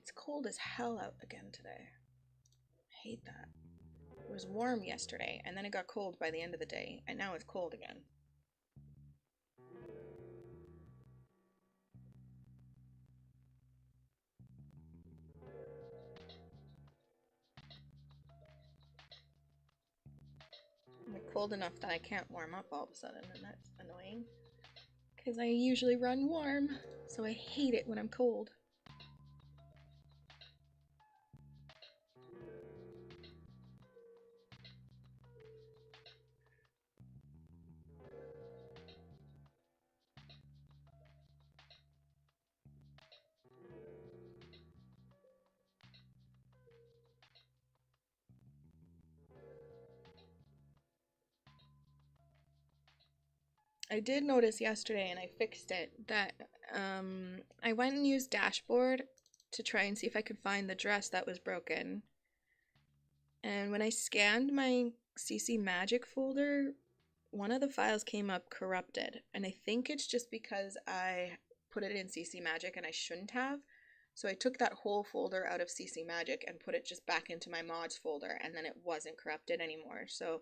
It's cold as hell out again today. I hate that. It was warm yesterday, and then it got cold by the end of the day, and now it's cold again. It's cold enough that I can't warm up all of a sudden, and that's annoying. Because I usually run warm, so I hate it when I'm cold. I did notice yesterday, and I fixed it, that I went and used Dashboard to try and see if I could find the dress that was broken. And when I scanned my CC Magic folder, one of the files came up corrupted. And I think it's just because I put it in CC Magic and I shouldn't have. So I took that whole folder out of CC Magic and put it just back into my mods folder, and then it wasn't corrupted anymore. So,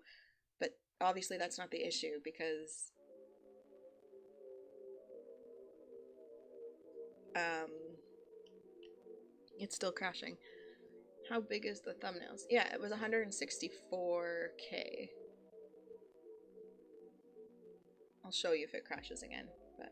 but obviously that's not the issue because it's still crashing. How big is the thumbnails? Yeah, it was 164K. I'll show you if it crashes again, but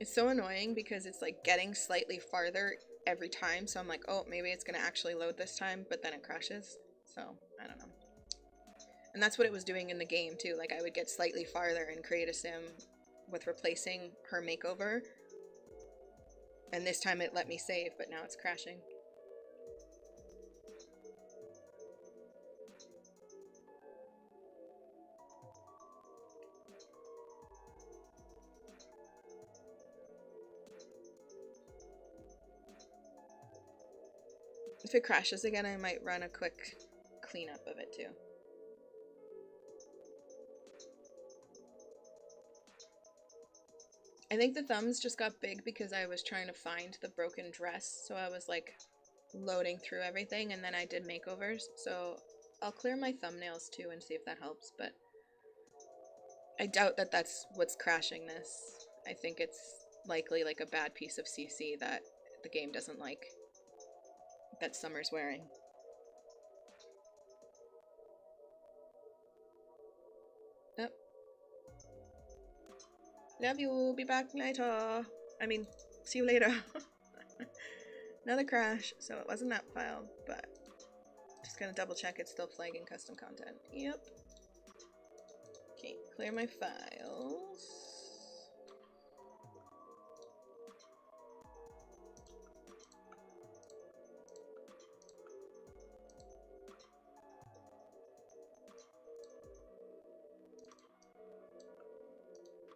it's so annoying because it's like getting slightly farther every time. So I'm like, oh, maybe it's gonna actually load this time, but then it crashes. So I don't know. And that's what it was doing in the game too. Like I would get slightly farther and create a sim with replacing her makeover. And this time it let me save, but now it's crashing. If it crashes again, I might run a quick cleanup of it too. I think the thumbs just got big because I was trying to find the broken dress, so I was like loading through everything, and then I did makeovers. So I'll clear my thumbnails too and see if that helps, but I doubt that that's what's crashing this. I think it's likely like a bad piece of CC that the game doesn't like, that Summer's wearing. Yep. Love you, be back later. I mean, see you later. Another crash, so it wasn't that file, but just gonna double check it's still flagging custom content. Yep. Okay, clear my files.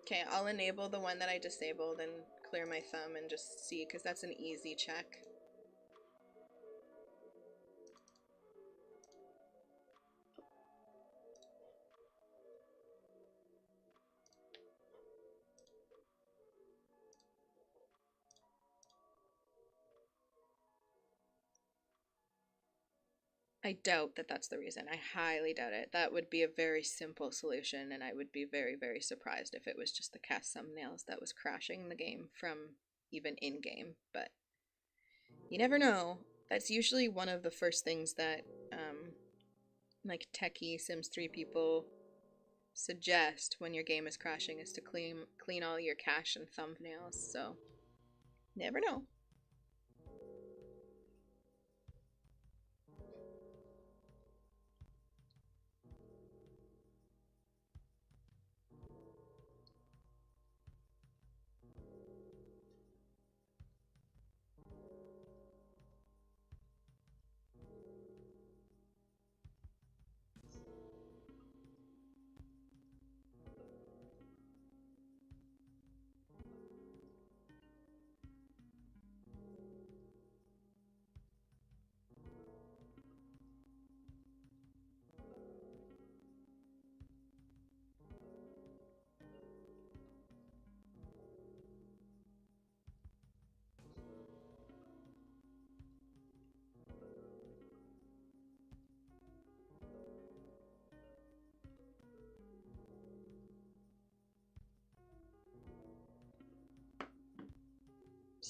Okay, I'll enable the one that I disabled and clear my thumb and just see, because that's an easy check. I doubt that that's the reason. I highly doubt it. That would be a very simple solution, and I would be very, very surprised if it was just the cast thumbnails that was crashing the game from even in-game, but you never know. That's usually one of the first things that like techie Sims 3 people suggest when your game is crashing, is to clean all your cache and thumbnails, so never know.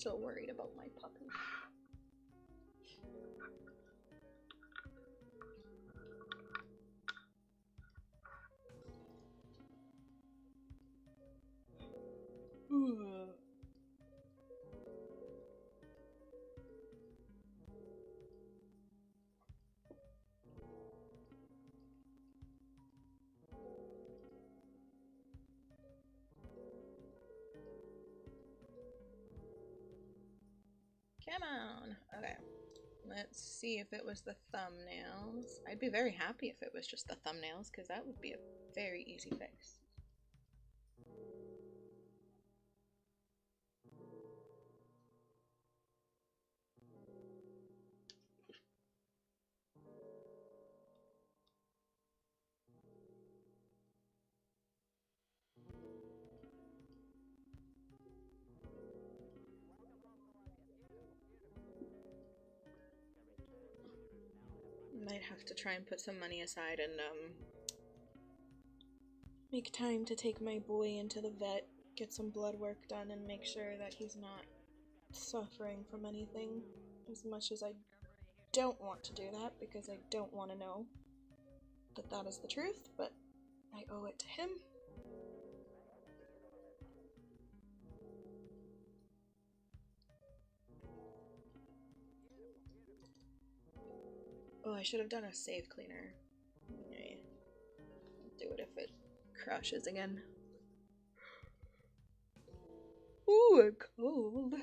so worried about my puppy. Come on. Okay. Let's see if it was the thumbnails. I'd be very happy if it was just the thumbnails, because that would be a very easy fix. Might have to try and put some money aside and make time to take my boy into the vet, get some blood work done, and make sure that he's not suffering from anything. As much as I don't want to do that, because I don't want to know that that is the truth, but I owe it to him. Oh, I should have done a save cleaner. Okay. I'll do it if it crashes again. Ooh, a cold.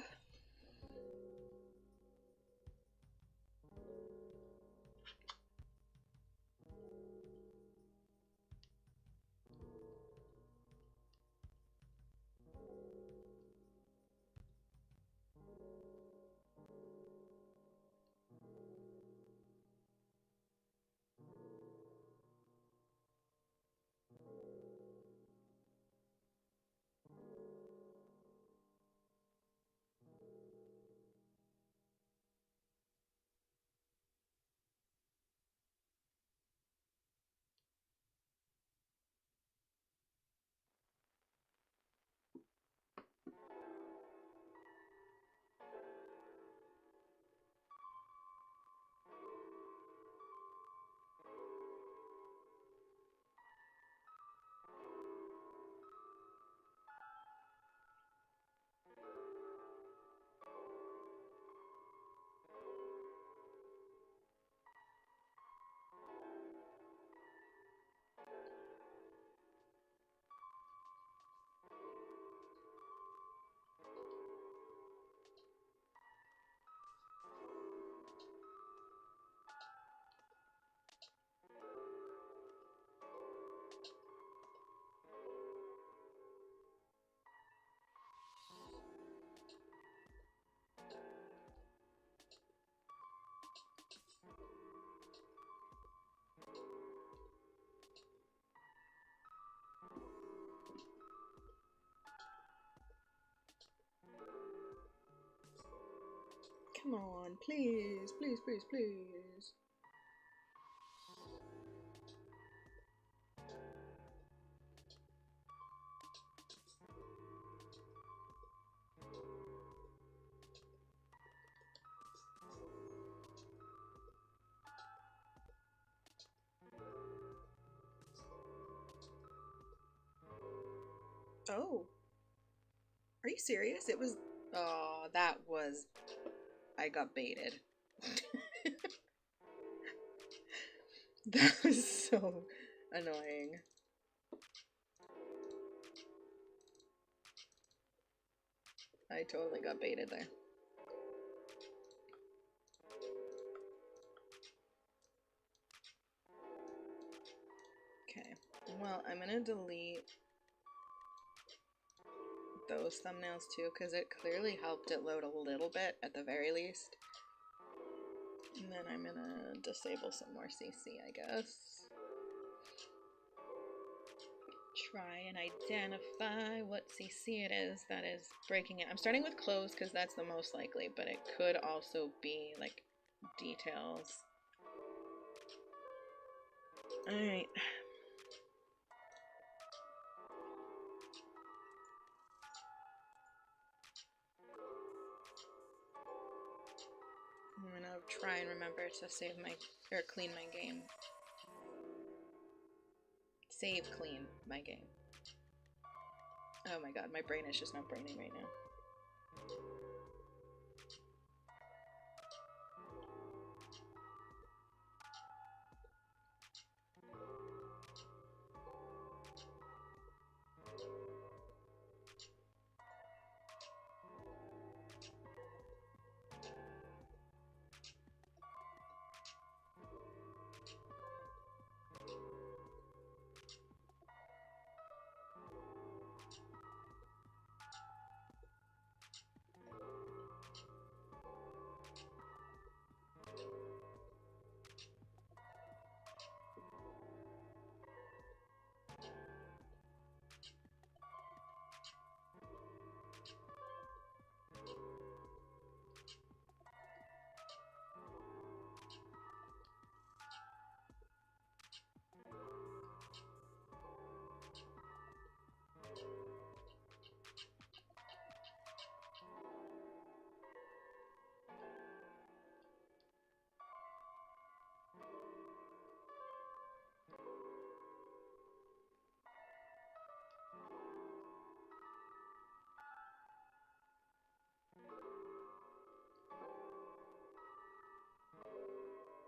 Come on, please, please, please, please. Oh. Are you serious? It was... Oh, that was... I got baited. That was so annoying. I totally got baited there. Okay. Well, I'm gonna delete those thumbnails too, because it clearly helped it load a little bit at the very least. And then I'm gonna disable some more CC, I guess. Try and identify what CC it is that is breaking it. I'm starting with clothes because that's the most likely, but it could also be like details. Alright. remember to save my, or clean my game. Save clean my game. Oh my god, my brain is just not braining right now.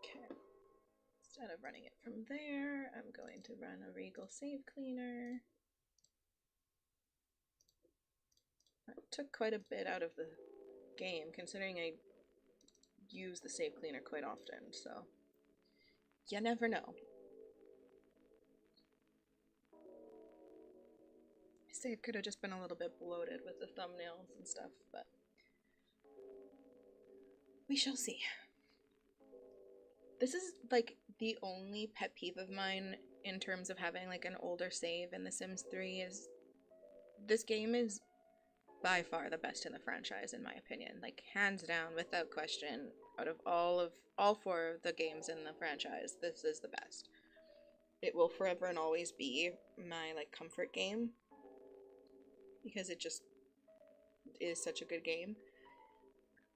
Okay. Instead of running it from there, I'm going to run a Regal Save Cleaner. That took quite a bit out of the game, considering I use the Save Cleaner quite often, so you never know. Save could have just been a little bit bloated with the thumbnails and stuff, but we shall see. This is like the only pet peeve of mine in terms of having like an older save in The Sims 3 is this game is by far the best in the franchise in my opinion. Like hands down, without question, out of all four of the games in the franchise, this is the best. It will forever and always be my like comfort game because it just is such a good game.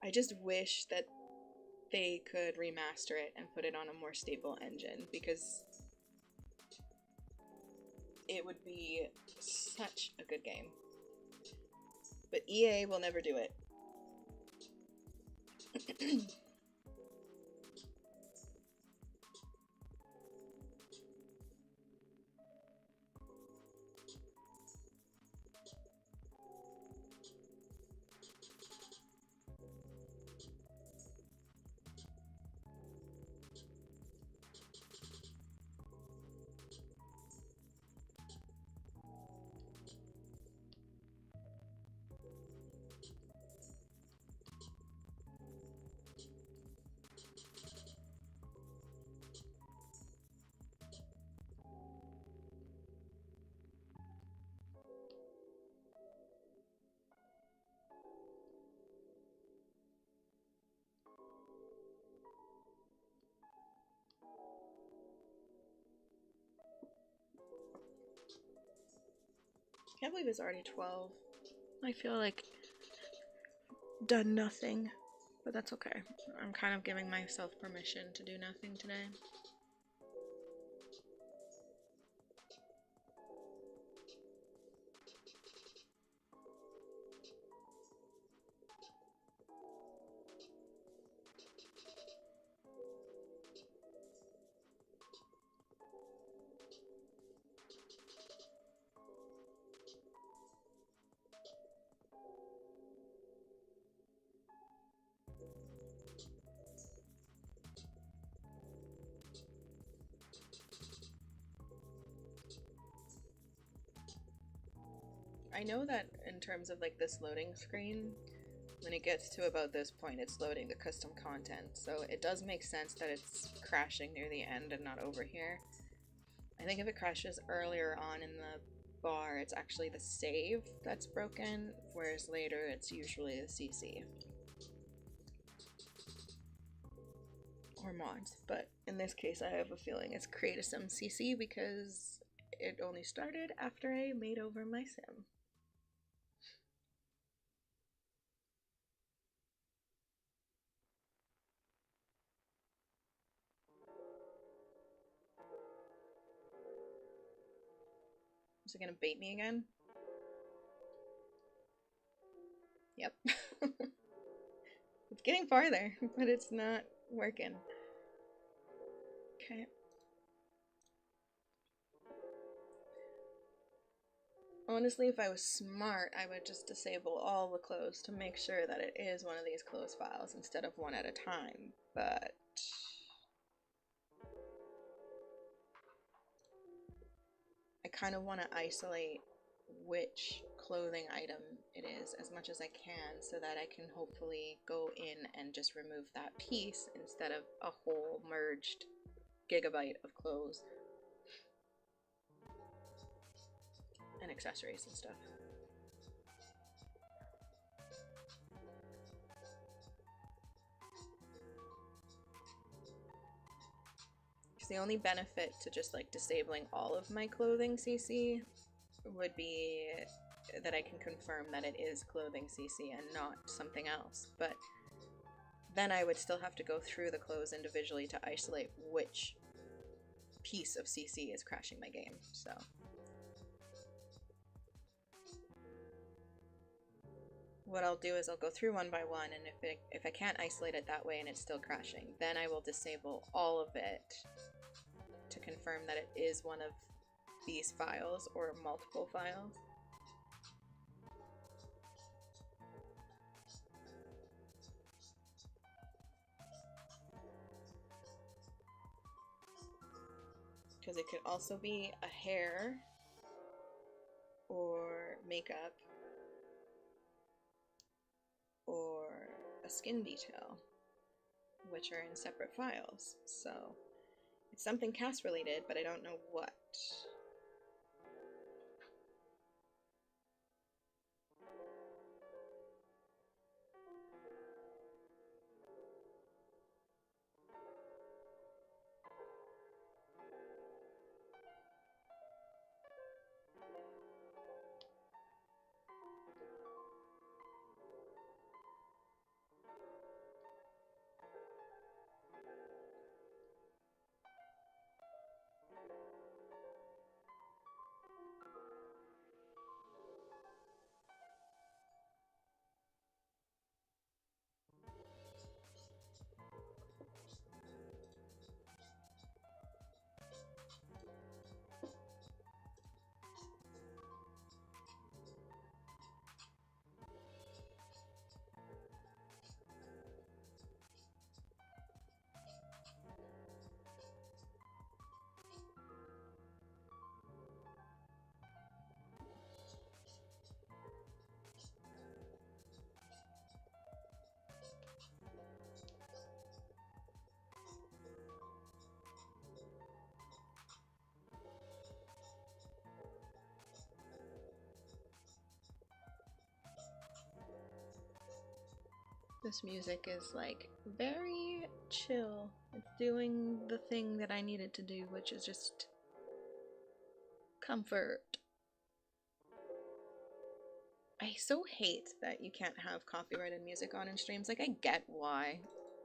I just wish that they could remaster it and put it on a more stable engine because it would be such a good game. But EA will never do it. I can't believe it's already 12. I feel like done nothing, but that's okay. I'm kind of giving myself permission to do nothing today. I know that in terms of like this loading screen, when it gets to about this point, it's loading the custom content. So it does make sense that it's crashing near the end and not over here. I think if it crashes earlier on in the bar, it's actually the save that's broken, whereas later it's usually the CC. Or mods, but in this case I have a feeling it's create a sim CC because it only started after I made over my sim. Is it gonna bait me again? Yep. It's getting farther, but it's not working. Okay. Honestly, if I was smart, I would just disable all the close to make sure that it is one of these close files instead of one at a time, but I kind of want to isolate which clothing item it is as much as I can so that I can hopefully go in and just remove that piece instead of a whole merged gigabyte of clothes and accessories and stuff. Because the only benefit to just like disabling all of my clothing CC would be that I can confirm that it is clothing CC and not something else, but then I would still have to go through the clothes individually to isolate which piece of CC is crashing my game, so. What I'll do is I'll go through one by one, and if I can't isolate it that way and it's still crashing, then I will disable all of it to confirm that it is one of these files or multiple files. Because it could also be a hair or makeup or a skin detail, which are in separate files. So it's something cast related, but I don't know what. This music is like very chill. It's doing the thing that I needed to do, which is just comfort. I so hate that you can't have copyrighted music on in streams. Like, I get why.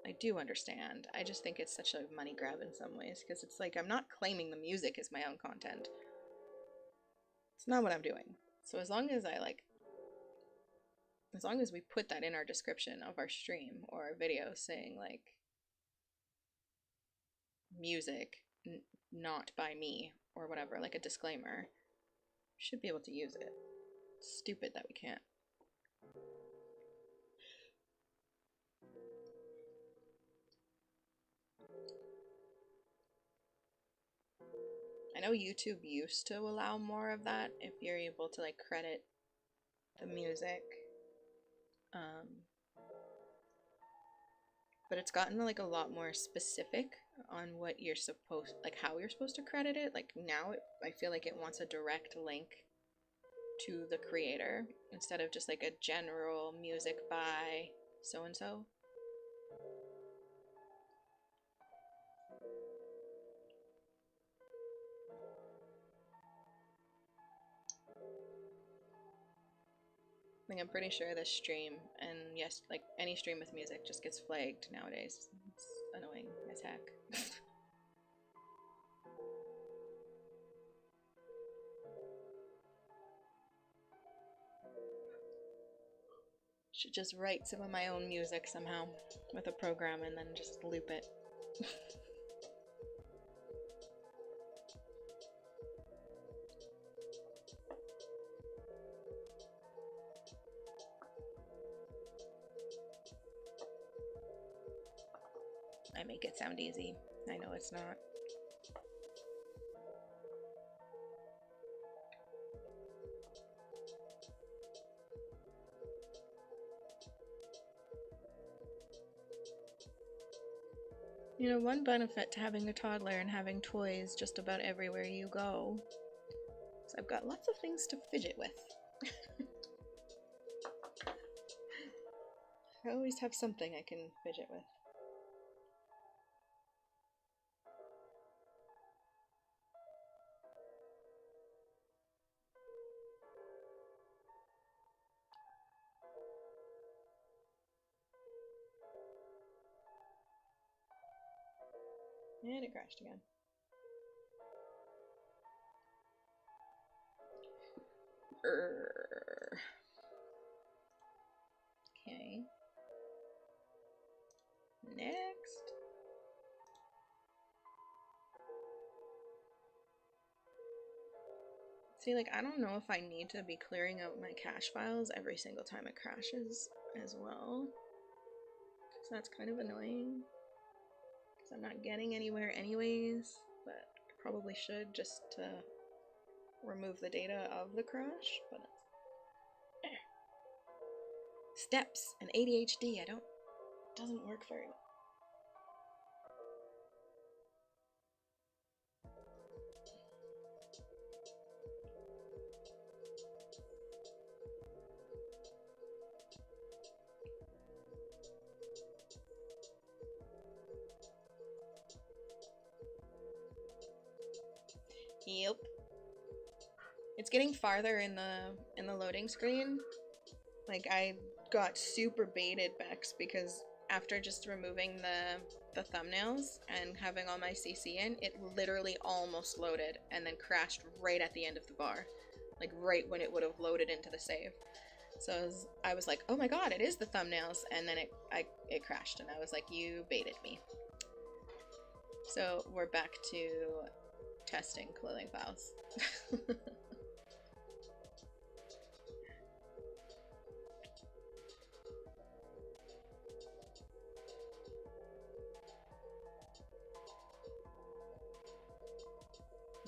I do understand. I just think it's such a money grab in some ways, because it's like I'm not claiming the music as my own content. It's not what I'm doing. So as long as we put that in our description of our stream or our video saying like music not by me or whatever, like a disclaimer, should be able to use it. It's stupid that we can't. I know YouTube used to allow more of that if you're able to like credit the music. But it's gotten like a lot more specific on what you're supposed, like how you're supposed to credit it. Like now I feel like it wants a direct link to the creator instead of just like a general music by so and so. Like I'm pretty sure this stream, and yes, like any stream with music just gets flagged nowadays. It's annoying as heck. Should just write some of my own music somehow with a program and then just loop it. I make it sound easy. I know it's not. You know, one benefit to having a toddler and having toys just about everywhere you go is I've got lots of things to fidget with. I always have something I can fidget with. And it crashed again. Okay. Next. See, like, I don't know if I need to be clearing out my cache files every single time it crashes as well. So that's kind of annoying. Because I'm not getting anywhere anyways, but I probably should just to remove the data of the crash, but steps and ADHD, doesn't work very well. Yep. It's getting farther in the loading screen. Like, I got super baited, Bex, because after just removing the thumbnails and having all my CC in, it literally almost loaded and then crashed right at the end of the bar. Like, right when it would have loaded into the save. So I was like, oh my god, it is the thumbnails, and then it crashed, and I was like, you baited me. So we're back to testing clothing files.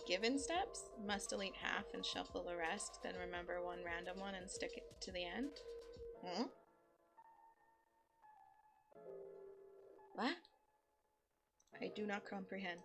Given steps, must delete half and shuffle the rest, then remember one random one and stick it to the end. Hmm? What? I do not comprehend.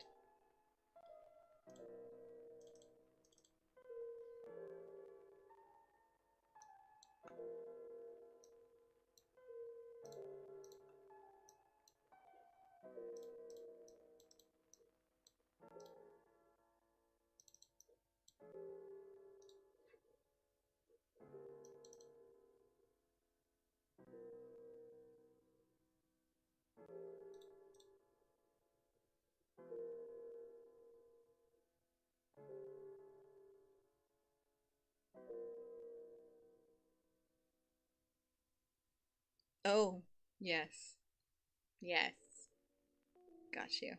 Oh, yes. Yes. Got you.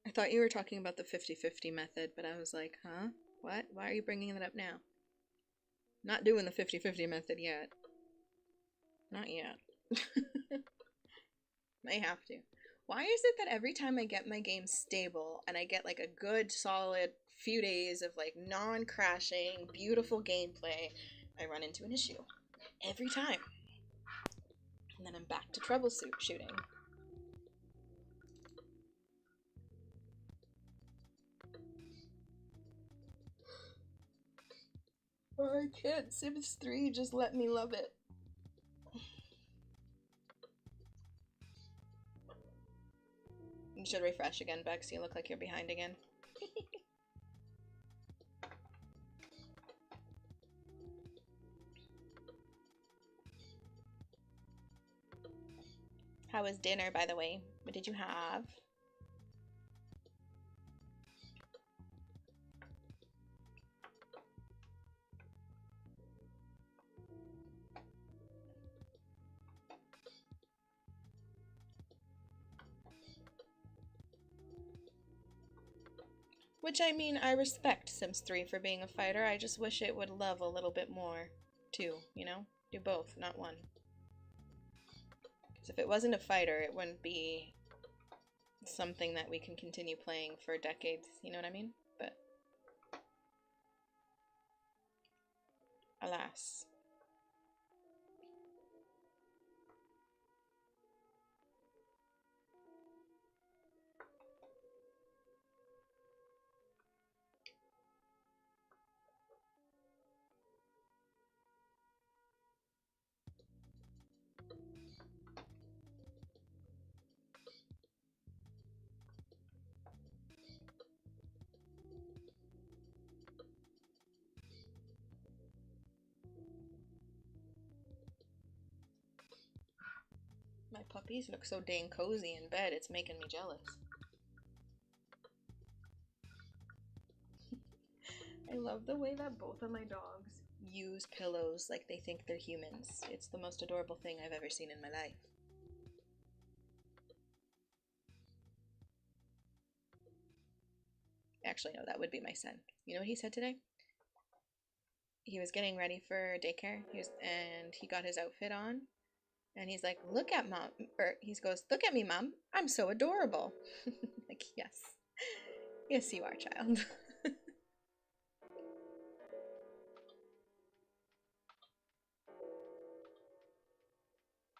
I thought you were talking about the 50-50 method, but I was like, huh? What? Why are you bringing that up now? Not doing the 50-50 method yet. Not yet. May have to. Why is it that every time I get my game stable and I get like a good solid few days of like non-crashing, beautiful gameplay, I run into an issue? Every time. And then I'm back to troubleshooting. I can't. Sims 3 just let me love it. You should refresh again, Bex. You look like you're behind again. How was dinner, by the way? What did you have? Which, I mean, I respect Sims 3 for being a fighter. I just wish it would love a little bit more, too, you know? Do both, not one. Because if it wasn't a fighter, it wouldn't be something that we can continue playing for decades, you know what I mean? But alas. My puppies look so dang cozy in bed, it's making me jealous. I love the way that both of my dogs use pillows like they think they're humans. It's the most adorable thing I've ever seen in my life. Actually, no, that would be my son. You know what he said today? He was getting ready for daycare, and he got his outfit on, and he's like, "Look at mom," or he goes, "Look at me, mom. I'm so adorable." Like, yes, yes, you are, child.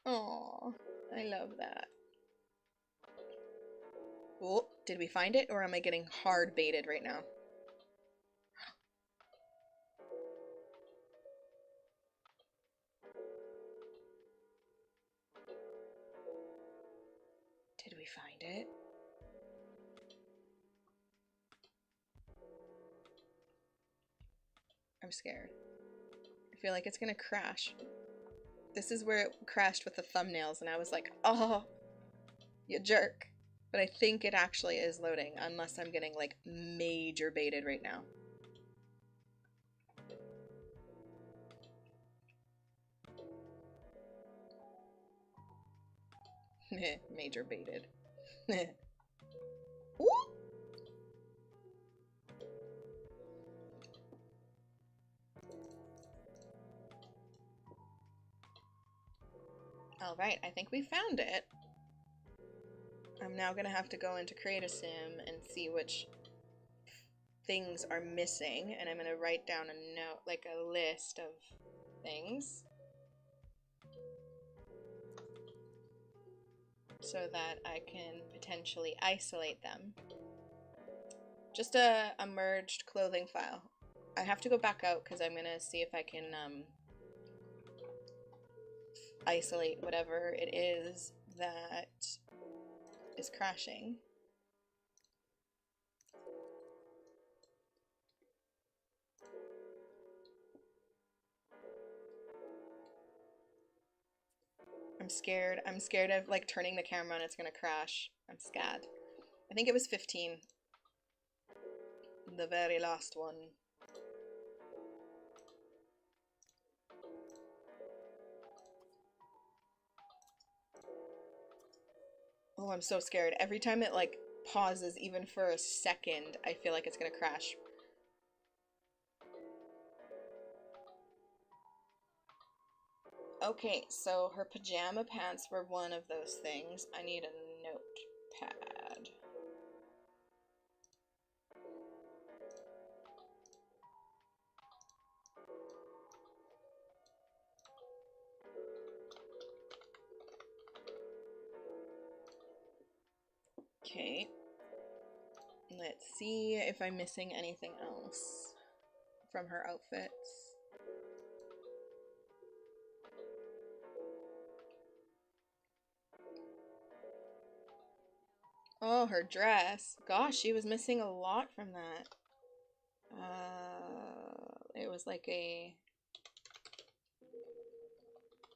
Oh, I love that. Oh, did we find it, or am I getting hard baited right now? Did we find it? I'm scared. I feel like it's gonna crash. This is where it crashed with the thumbnails, and I was like, oh, you jerk. But I think it actually is loading, unless I'm getting, like, major baited right now. Major baited. Ooh! Alright, I think we found it. I'm now gonna have to go into Create a Sim and see which things are missing, and I'm gonna write down a note, like a list of things, so that I can potentially isolate them. Just a merged clothing file. I have to go back out because I'm gonna see if I can isolate whatever it is that is crashing. I'm scared. I'm scared of like turning the camera on, it's gonna crash. I'm scared. I think it was 15. The very last one. Oh, I'm so scared. Every time it like pauses even for a second, I feel like it's gonna crash. Okay, so her pajama pants were one of those things. I need a notepad. Okay. Let's see if I'm missing anything else from her outfits. Oh, her dress. Gosh, she was missing a lot from that. It was like a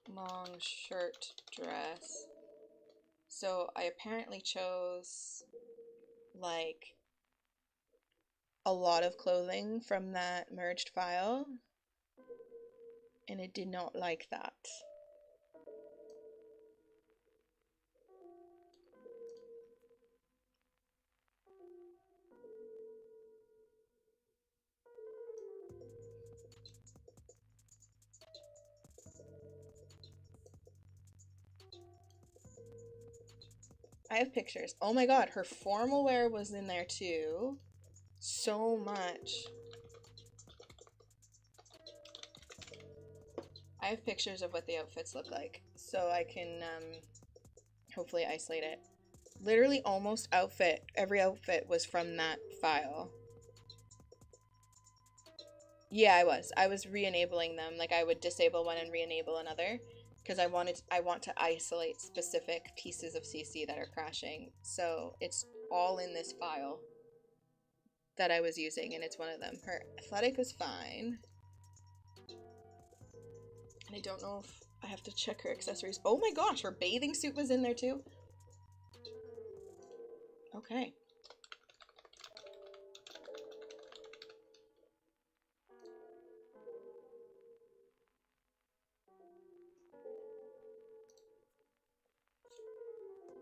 long shirt dress. So I apparently chose like a lot of clothing from that merged file, and it did not like that. I have pictures. Oh my god, her formal wear was in there too. So much. I have pictures of what the outfits look like, so I can hopefully isolate it. Literally almost every outfit was from that file. Yeah, I was re-enabling them. Like I would disable one and re-enable another because I want to isolate specific pieces of CC that are crashing. So it's all in this file that I was using, and it's one of them. Her athletic was fine. And I don't know if I have to check her accessories. Oh my gosh, her bathing suit was in there too. Okay.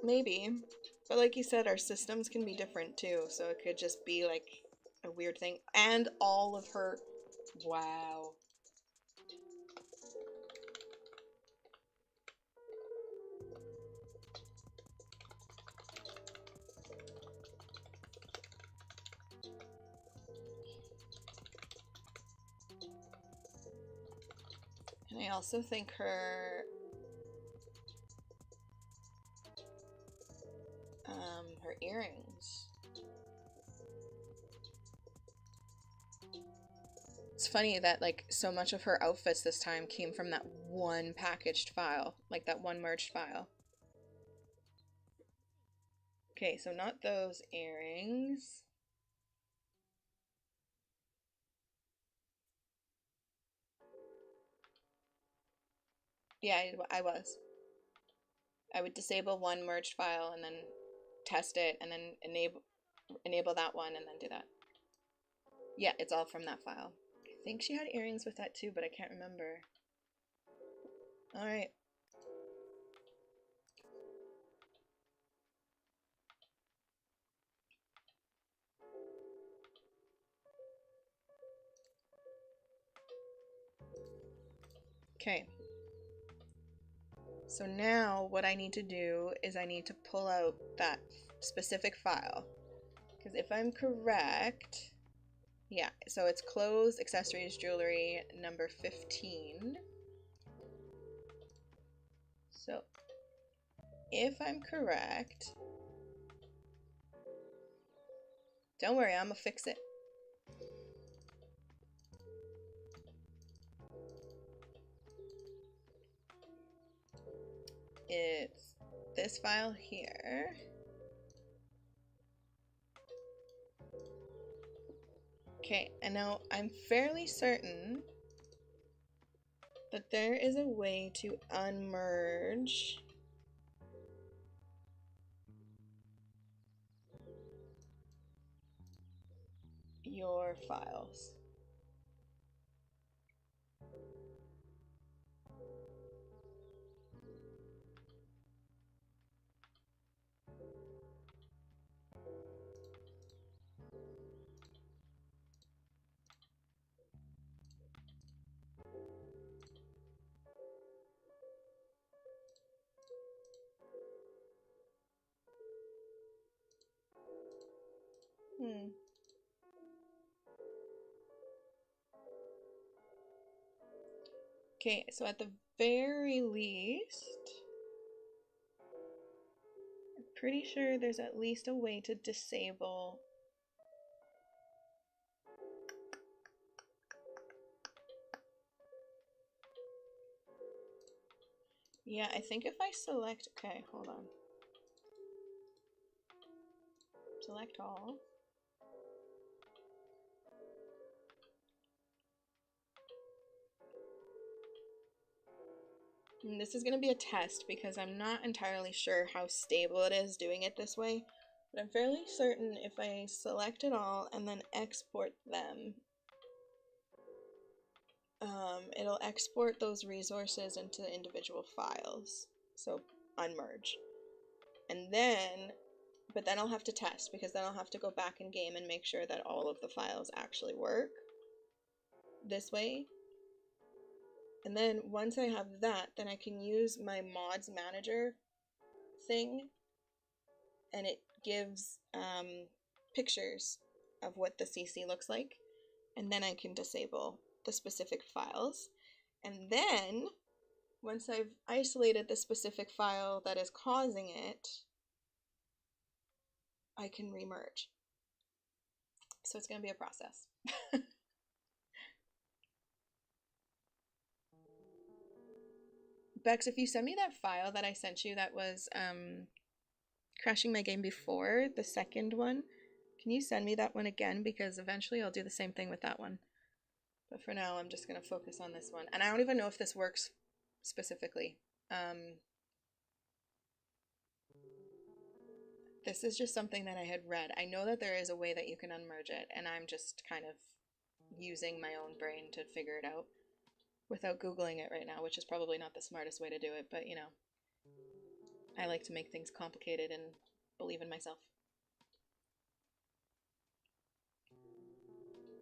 Maybe. But like you said, our systems can be different too, so it could just be like a weird thing. And all of her... Wow. And I also think her earrings. It's funny that like so much of her outfits this time came from that one packaged file, like that one merged file. Okay, so not those earrings. Yeah, I was. I would disable one merged file and then test it and then enable that one and then do that. Yeah, it's all from that file. I think she had earrings with that too, but I can't remember. All right. Okay. So now what I need to do is I need to pull out that specific file. Because if I'm correct, yeah, so it's clothes, accessories, jewelry, number 15. So if I'm correct, don't worry, I'm gonna fix it. It's this file here. Okay, and now I'm fairly certain that there is a way to unmerge your files. Okay, so at the very least, I'm pretty sure there's at least a way to disable. Yeah, I think if I select, okay, hold on. Select all. And this is going to be a test because I'm not entirely sure how stable it is doing it this way. But I'm fairly certain if I select it all and then export them, it'll export those resources into individual files. So unmerge. And then, but then I'll have to test because then I'll have to go back in game and make sure that all of the files actually work this way. And then once I have that, then I can use my mods manager thing and it gives pictures of what the CC looks like, and then I can disable the specific files. And then once I've isolated the specific file that is causing it, I can remerge. So it's going to be a process. Bex, if you send me that file that I sent you that was crashing my game before, the second one, can you send me that one again? Because eventually I'll do the same thing with that one. But for now, I'm just going to focus on this one. And I don't even know if this works specifically. This is just something that I had read. I know that there is a way that you can unmerge it, and I'm just kind of using my own brain to figure it out without Googling it right now, which is probably not the smartest way to do it, but you know, I like to make things complicated and believe in myself.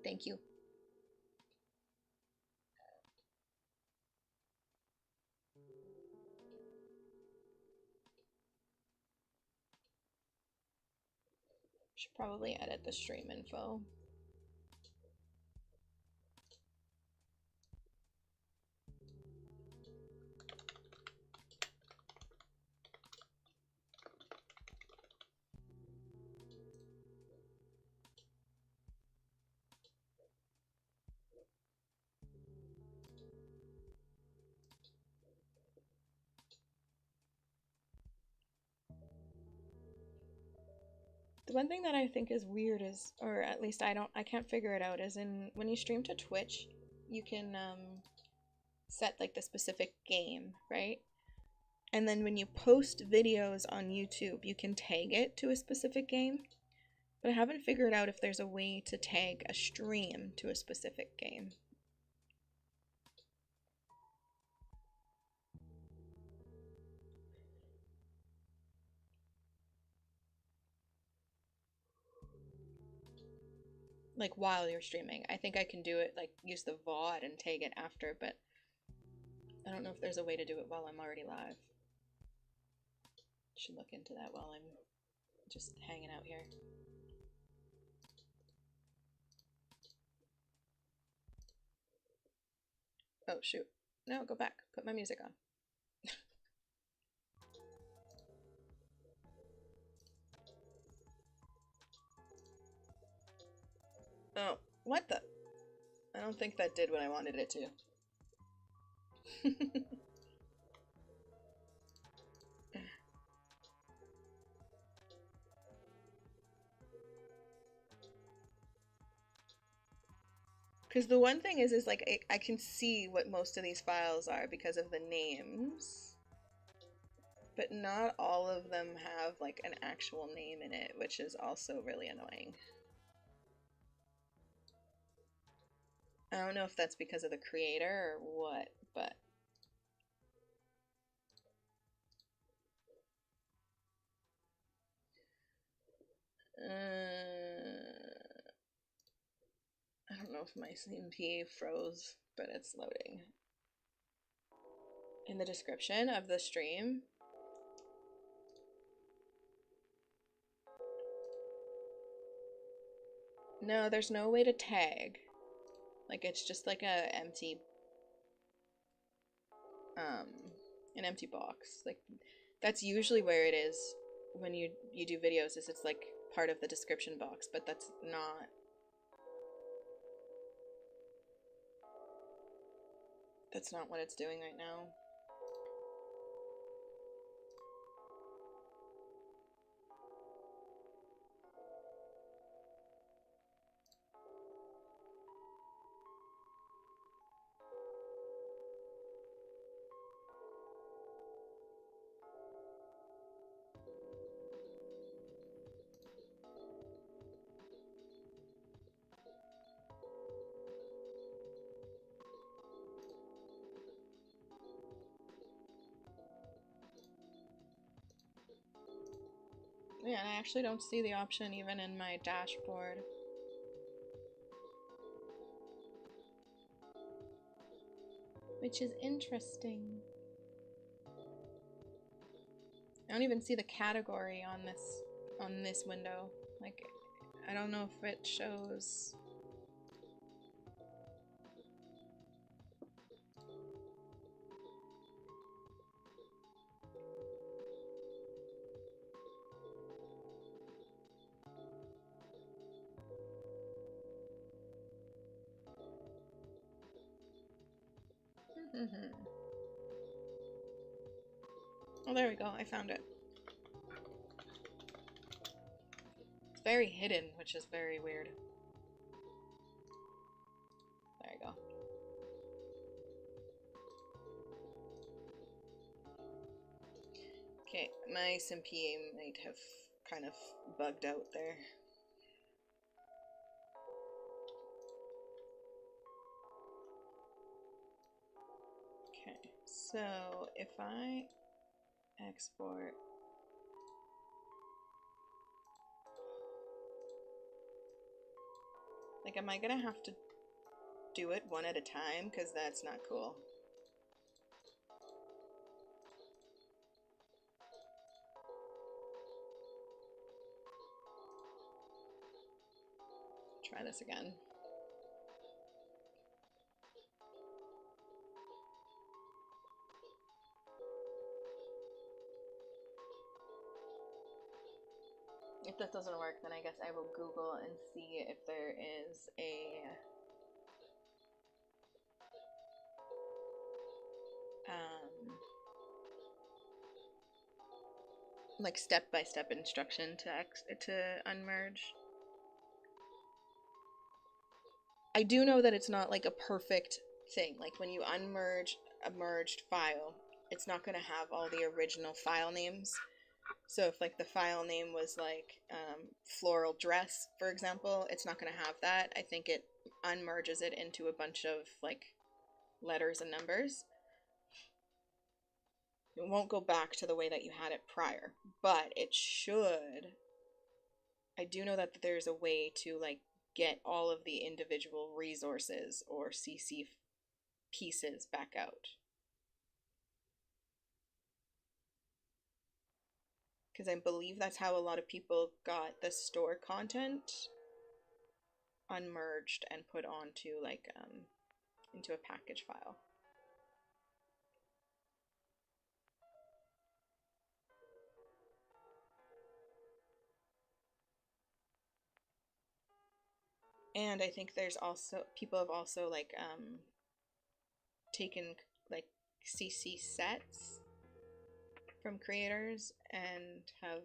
Thank you. Should probably edit the stream info. The one thing that I think is weird is, or at least I can't figure it out, is when you stream to Twitch, you can set like the specific game, right? And then when you post videos on YouTube, you can tag it to a specific game. But I haven't figured out if there's a way to tag a stream to a specific game. Like while you're streaming. I think I can do it, like use the VOD and tag it after, but I don't know if there's a way to do it while I'm already live. Should look into that while I'm just hanging out here. Oh shoot. No, go back. Put my music on. Oh, what the? I don't think that did what I wanted it to. Because the one thing is like I can see what most of these files are because of the names, but not all of them have like an actual name in it, which is also really annoying. I don't know if that's because of the creator or what, but I don't know if my CMP froze, but it's loading. In the description of the stream, no, there's no way to tag. Like it's just like a empty an empty box. Like that's usually where it is when you do videos, is it's like part of the description box, but that's not what it's doing right now. Yeah, and I actually don't see the option even in my dashboard. Which is interesting. I don't even see the category on this on this window. Like, I don't know if it shows. Oh, there we go. I found it. It's very hidden, which is very weird. There you go. Okay, my SMP might have kind of bugged out there. Okay, so if I export like, am I gonna have to do it one at a time? Because that's not cool. Try this again. If this doesn't work, then I guess I will Google and see if there is a like step-by-step instruction to unmerge. I do know that it's not like a perfect thing. Like when you unmerge a merged file, it's not going to have all the original file names. So if like the file name was like floral dress, for example, it's not going to have that. I think it unmerges it into a bunch of like letters and numbers. It won't go back to the way that you had it prior, but it should. I do know that there's a way to like get all of the individual resources or CC pieces back out. Because I believe that's how a lot of people got the store content unmerged and put onto like into a package file. And I think there's also people have also like taken like CC sets from creators and have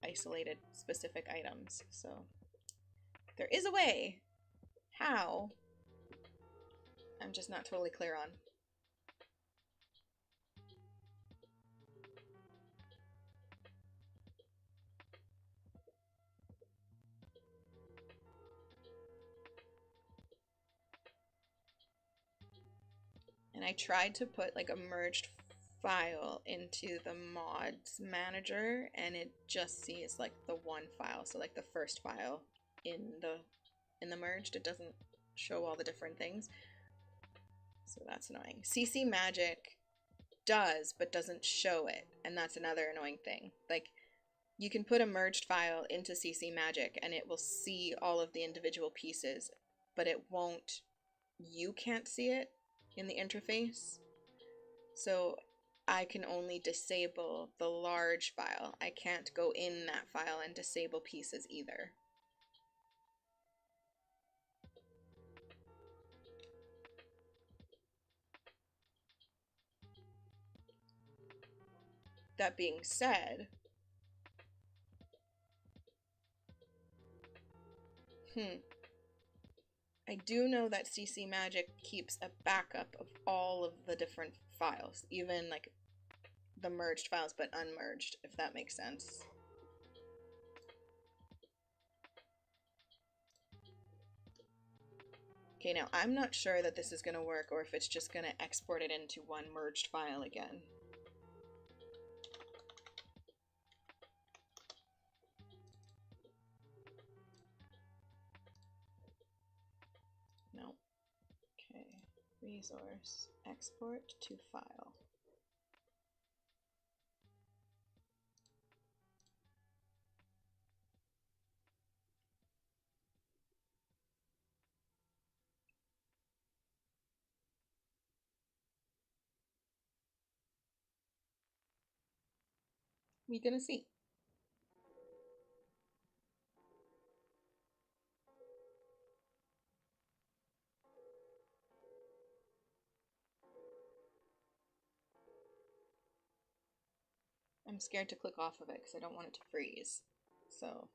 isolated specific items. So there is a way. How? I'm just not totally clear on. And I tried to put like a merged file into the mods manager and it just sees like the one file, so like the first file in the merged. It doesn't show all the different things, so that's annoying. CC Magic does but doesn't show it, and that's another annoying thing. Like you can put a merged file into CC Magic and it will see all of the individual pieces, but it won't, you can't see it in the interface. So I can only disable the large file. I can't go in that file and disable pieces either. That being said, I do know that CC Magic keeps a backup of all of the different files, even like the merged files but unmerged, if that makes sense. Okay, now I'm not sure that this is going to work or if it's just going to export it into one merged file again. No. Okay, resource, export to file. We gonna see. I'm scared to click off of it because I don't want it to freeze. So,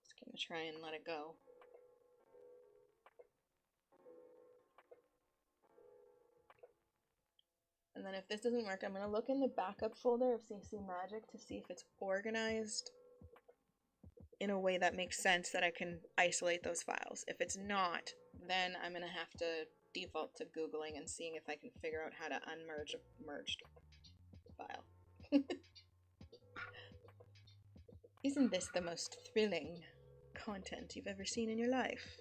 just gonna try and let it go. And then if this doesn't work, I'm gonna look in the backup folder of CC Magic to see if it's organized in a way that makes sense that I can isolate those files. If it's not, then I'm gonna have to default to Googling and seeing if I can figure out how to unmerge a merged file. Isn't this the most thrilling content you've ever seen in your life?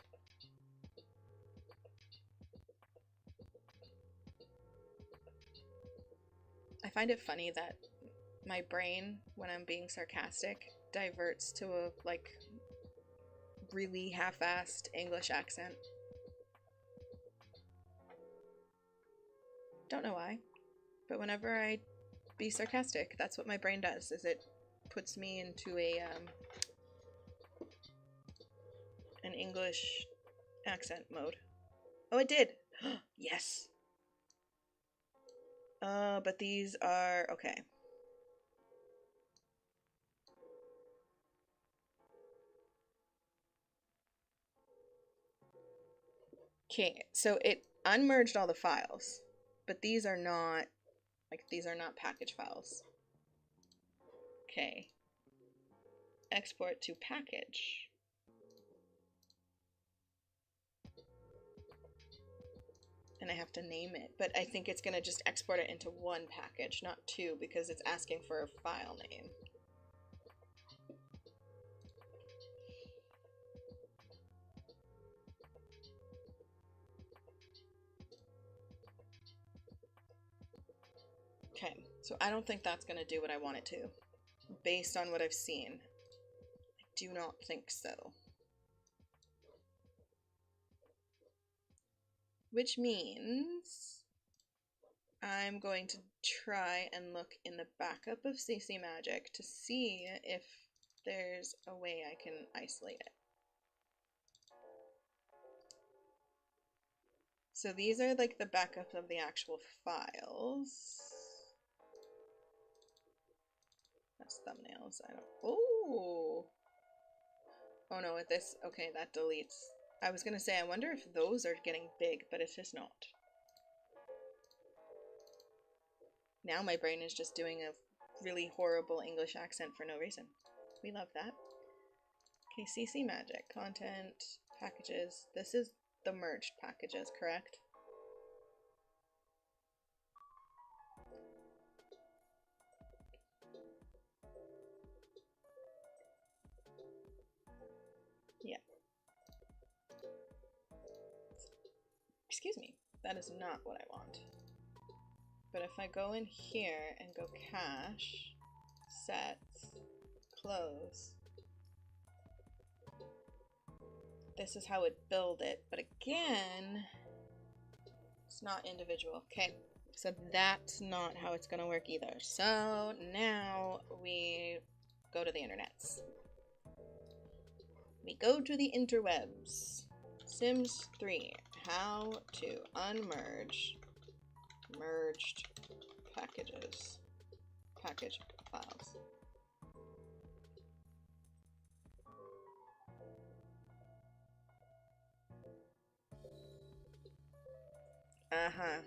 I find it funny that my brain, when I'm being sarcastic, diverts to a, like, really half-assed English accent. Don't know why, but whenever I be sarcastic, that's what my brain does, is it puts me into a, an English accent mode. Oh, it did! Yes! But these are... okay. Okay, so it unmerged all the files, but these are not, like, these are not package files. Okay. Export to package. And I have to name it, but I think it's gonna just export it into one package, not two, because it's asking for a file name. Okay, so I don't think that's gonna do what I want it to, based on what I've seen. I do not think so. Which means I'm going to try and look in the backup of CC Magic to see if there's a way I can isolate it. So these are like the backups of the actual files. That's thumbnails. I don't... oh! Oh no, with this... okay, that deletes. I was gonna say, I wonder if those are getting big, but it's just not. Now my brain is just doing a really horrible English accent for no reason. We love that. Okay, CC Magic, content, packages. This is the merged packages, correct? Yeah. Excuse me, that is not what I want. But if I go in here and go cache, sets, close, this is how it build it. But again, it's not individual. Okay, so that's not how it's gonna work either. So now we go to the internets. We go to the interwebs. Sims 3, how to unmerge merged packages, package files. Uh-huh.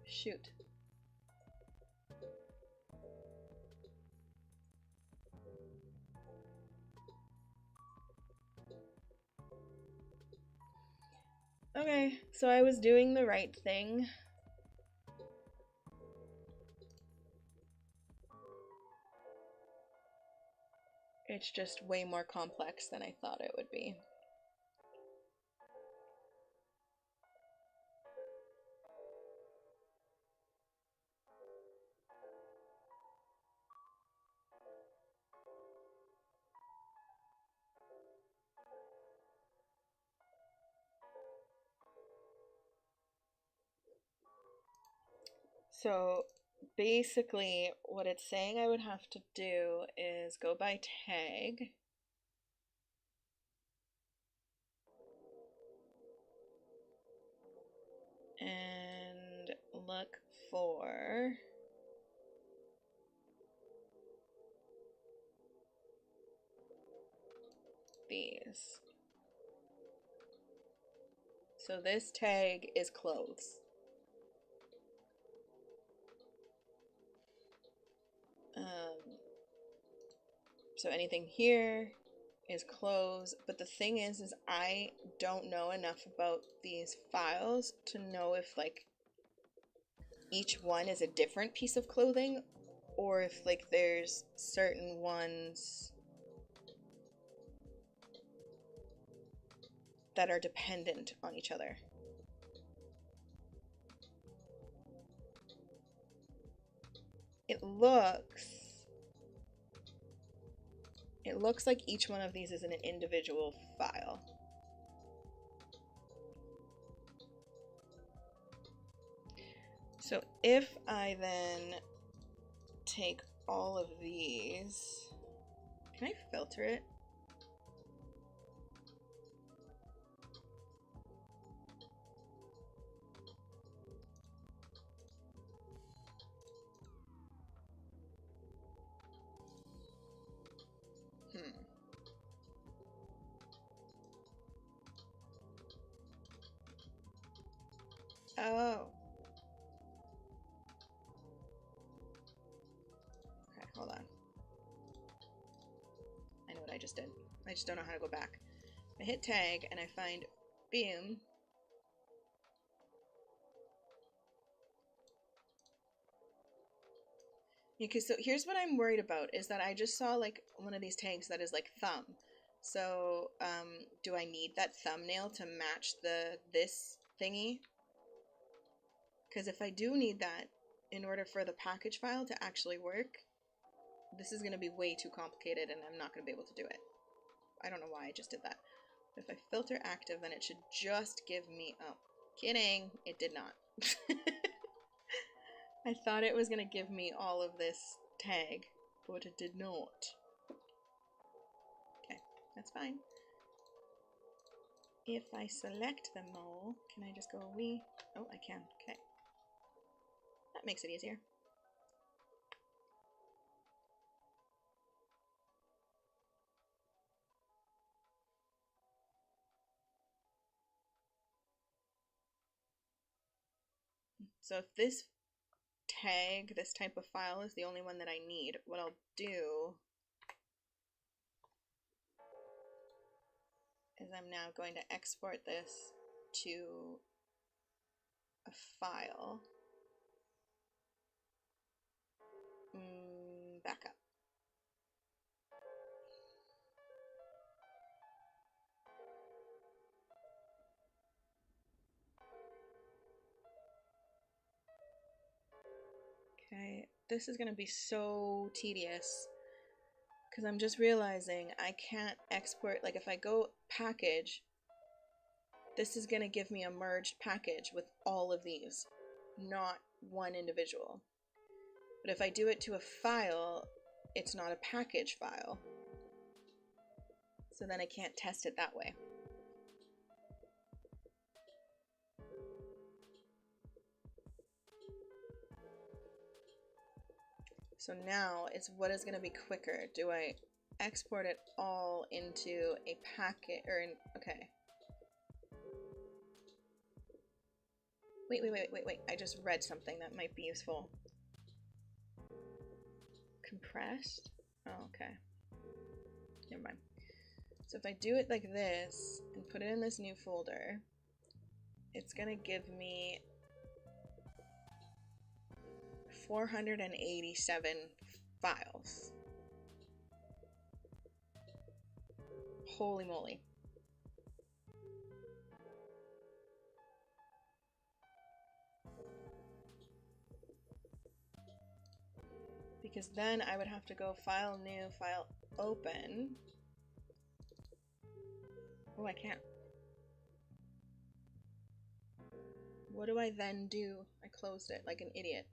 Shoot. Okay, so I was doing the right thing. It's just way more complex than I thought it would be. So basically what it's saying I would have to do is go by tag. And look for these. So this tag is clothes. So anything here is clothes, but the thing is I don't know enough about these files to know if like each one is a different piece of clothing or if like there's certain ones that are dependent on each other. It looks like each one of these is in an individual file. So if I then take all of these, can I filter it? Oh. Okay, hold on. I know what I just did. I just don't know how to go back. I hit tag and I find Beam. Because so here's what I'm worried about is that I just saw like one of these tags that is like thumb. So do I need that thumbnail to match this thingy? Because if I do need that in order for the package file to actually work, this is going to be way too complicated and I'm not going to be able to do it. I don't know why I just did that. But if I filter active, then it should just give me... Oh, kidding. It did not. I thought it was going to give me all of this tag, but it did not. Okay, that's fine. If I select them all, can I just go away? Oh, I can. Okay. That makes it easier. So if this tag, this type of file is the only one that I need, what I'll do is I'm now going to export this to a file. Back up. Okay, this is going to be so tedious because I'm just realizing I can't export, like if I go package, this is going to give me a merged package with all of these, not one individual. But if I do it to a file, it's not a package file. So then I can't test it that way. So now it's what is going to be quicker. Do I export it all into a packet or in, okay. Wait. I just read something that might be useful. Compressed? Oh, okay. Never mind. So if I do it like this and put it in this new folder, it's going to give me 487 files. Holy moly. Because then I would have to go file new, file open. Oh, I can't. What do I then do? I closed it like an idiot.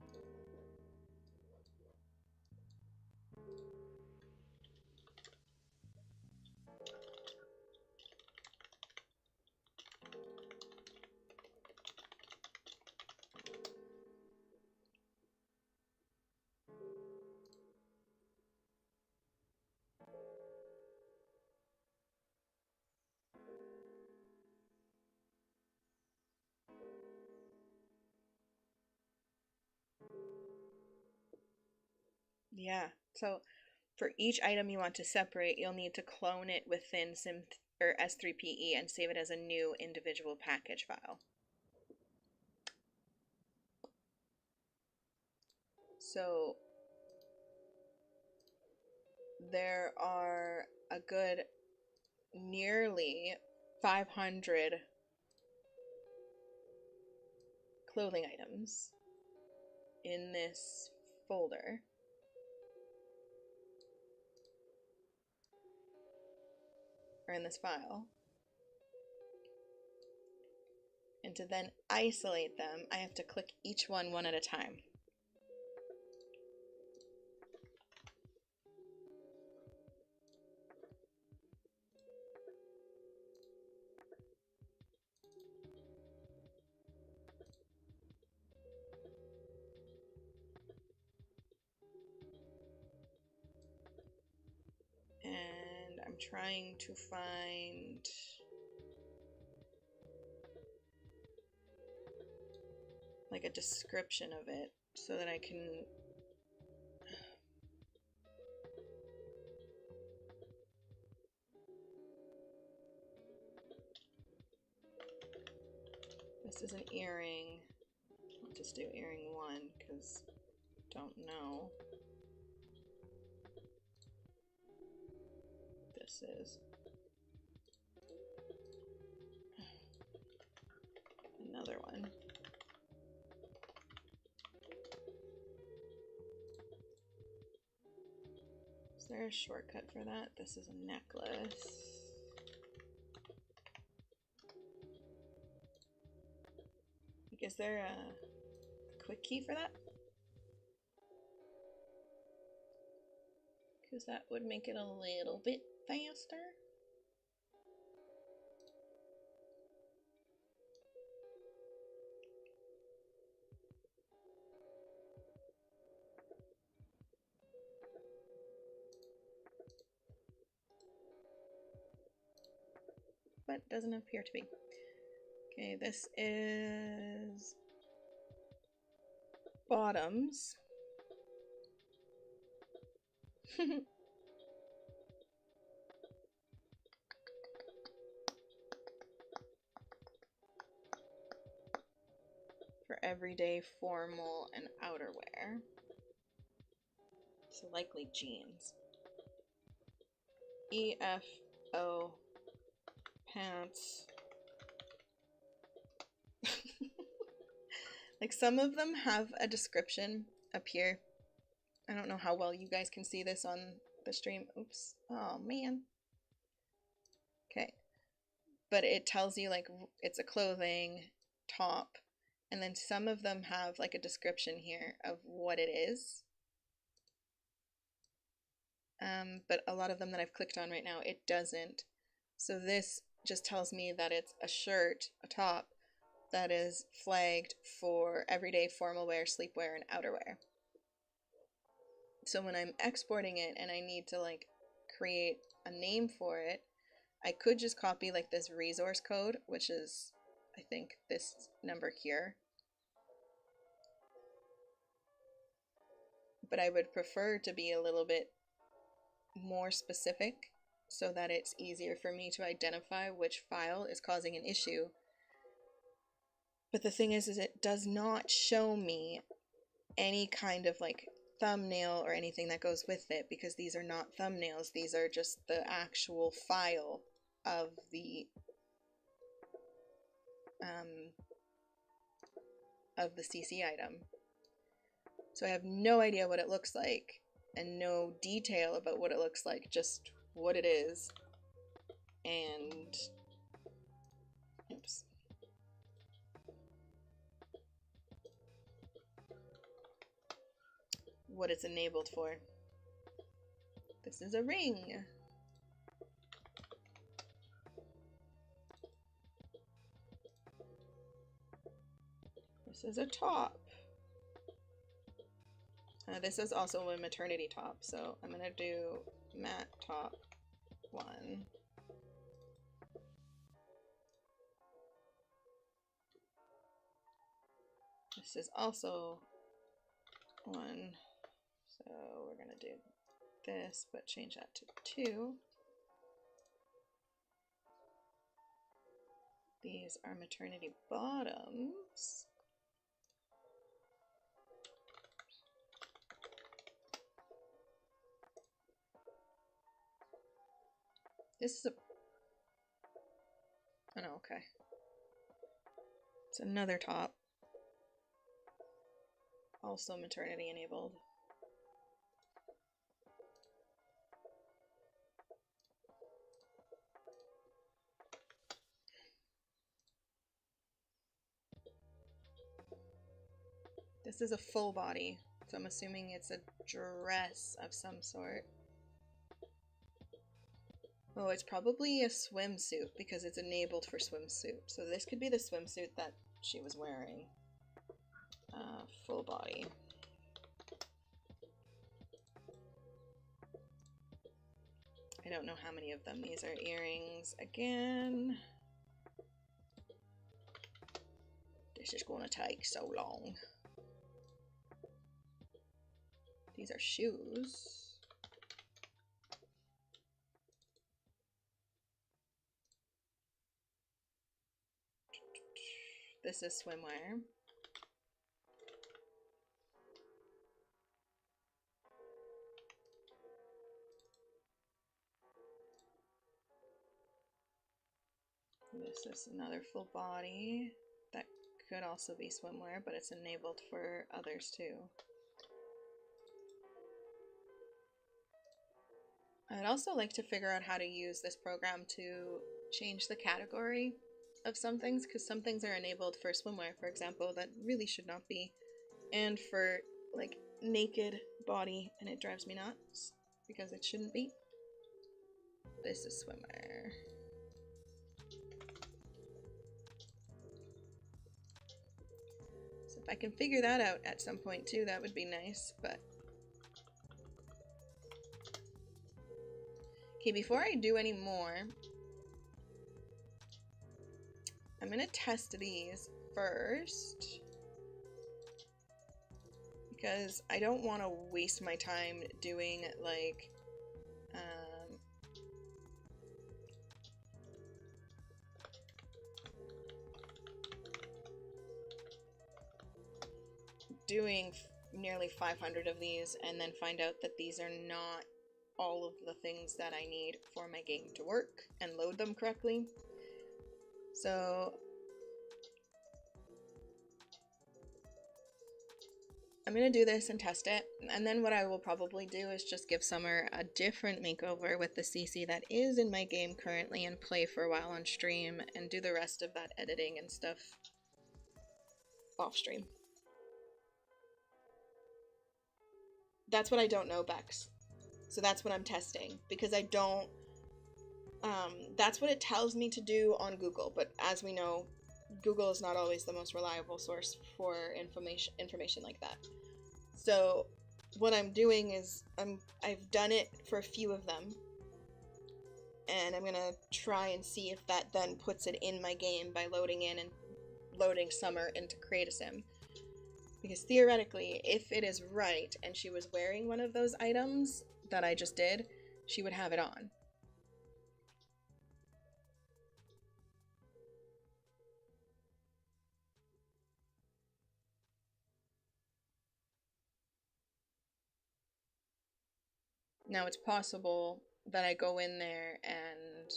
Yeah. So for each item you want to separate, you'll need to clone it within Sim or S3PE and save it as a new individual package file. So there are a good nearly 500 clothing items in this folder. Or in this file. And to then isolate them, I have to click each one at a time. And I'm trying to find like a description of it so that I can this is an earring. I'll just do earring 1 because don't know. This is another one. Is there a shortcut for that? This is a necklace. Is there a quick key for that? Because that would make it a little bit faster. But doesn't appear to be. Okay, this is bottoms. For everyday formal and outerwear. So likely jeans. EFO pants. Like some of them have a description up here. I don't know how well you guys can see this on the stream. Oops. Oh man. Okay. But it tells you like it's a clothing top, and then some of them have like a description here of what it is. But a lot of them that I've clicked on right now, it doesn't. So this just tells me that it's a shirt, a top, that is flagged for everyday formal wear, sleepwear, and outerwear. So when I'm exporting it and I need to like create a name for it, I could just copy like this resource code, which is, I think, this number here. But I would prefer to be a little bit more specific so that it's easier for me to identify which file is causing an issue. But the thing is it does not show me any kind of like thumbnail or anything that goes with it, because these are not thumbnails. These are just the actual file of the CC item. So I have no idea what it looks like and no detail about what it looks like, just what it is. And oops. What it's enabled for. This is a ring. This is a top. This is also a maternity top, so I'm gonna do mat top 1. This is also 1. So we're gonna do this, but change that to 2. These are maternity bottoms. This is a... oh no, okay. It's another top. Also maternity enabled. This is a full body, so I'm assuming it's a dress of some sort. Oh, it's probably a swimsuit because it's enabled for swimsuit. So this could be the swimsuit that she was wearing. Full body. I don't know how many of them. These are earrings again. This is gonna take so long. These are shoes. This is swimwear. This is another full body. That could also be swimwear, but it's enabled for others too. I'd also like to figure out how to use this program to change the category of some things, because some things are enabled for swimwear, for example, that really should not be, and for like naked body, and it drives me nuts because it shouldn't be. This is swimwear. So if I can figure that out at some point too, that would be nice, but... okay, before I do any more, I'm gonna test these first because I don't want to waste my time doing like doing nearly 500 of these and then find out that these are not all of the things that I need for my game to work and load them correctly. So I'm gonna do this and test it, and then what I will probably do is just give Summer a different makeover with the CC that is in my game currently and play for a while on stream and do the rest of that editing and stuff off stream. That's what I don't know, Bex. So that's what I'm testing, because I don't... that's what it tells me to do on Google, but as we know, Google is not always the most reliable source for information like that. So what I'm doing is I've done it for a few of them, and I'm gonna try and see if that then puts it in my game by loading in and loading Summer into Create a Sim. Because theoretically, if it is right and she was wearing one of those items that I just did, she would have it on. Now it's possible that I go in there and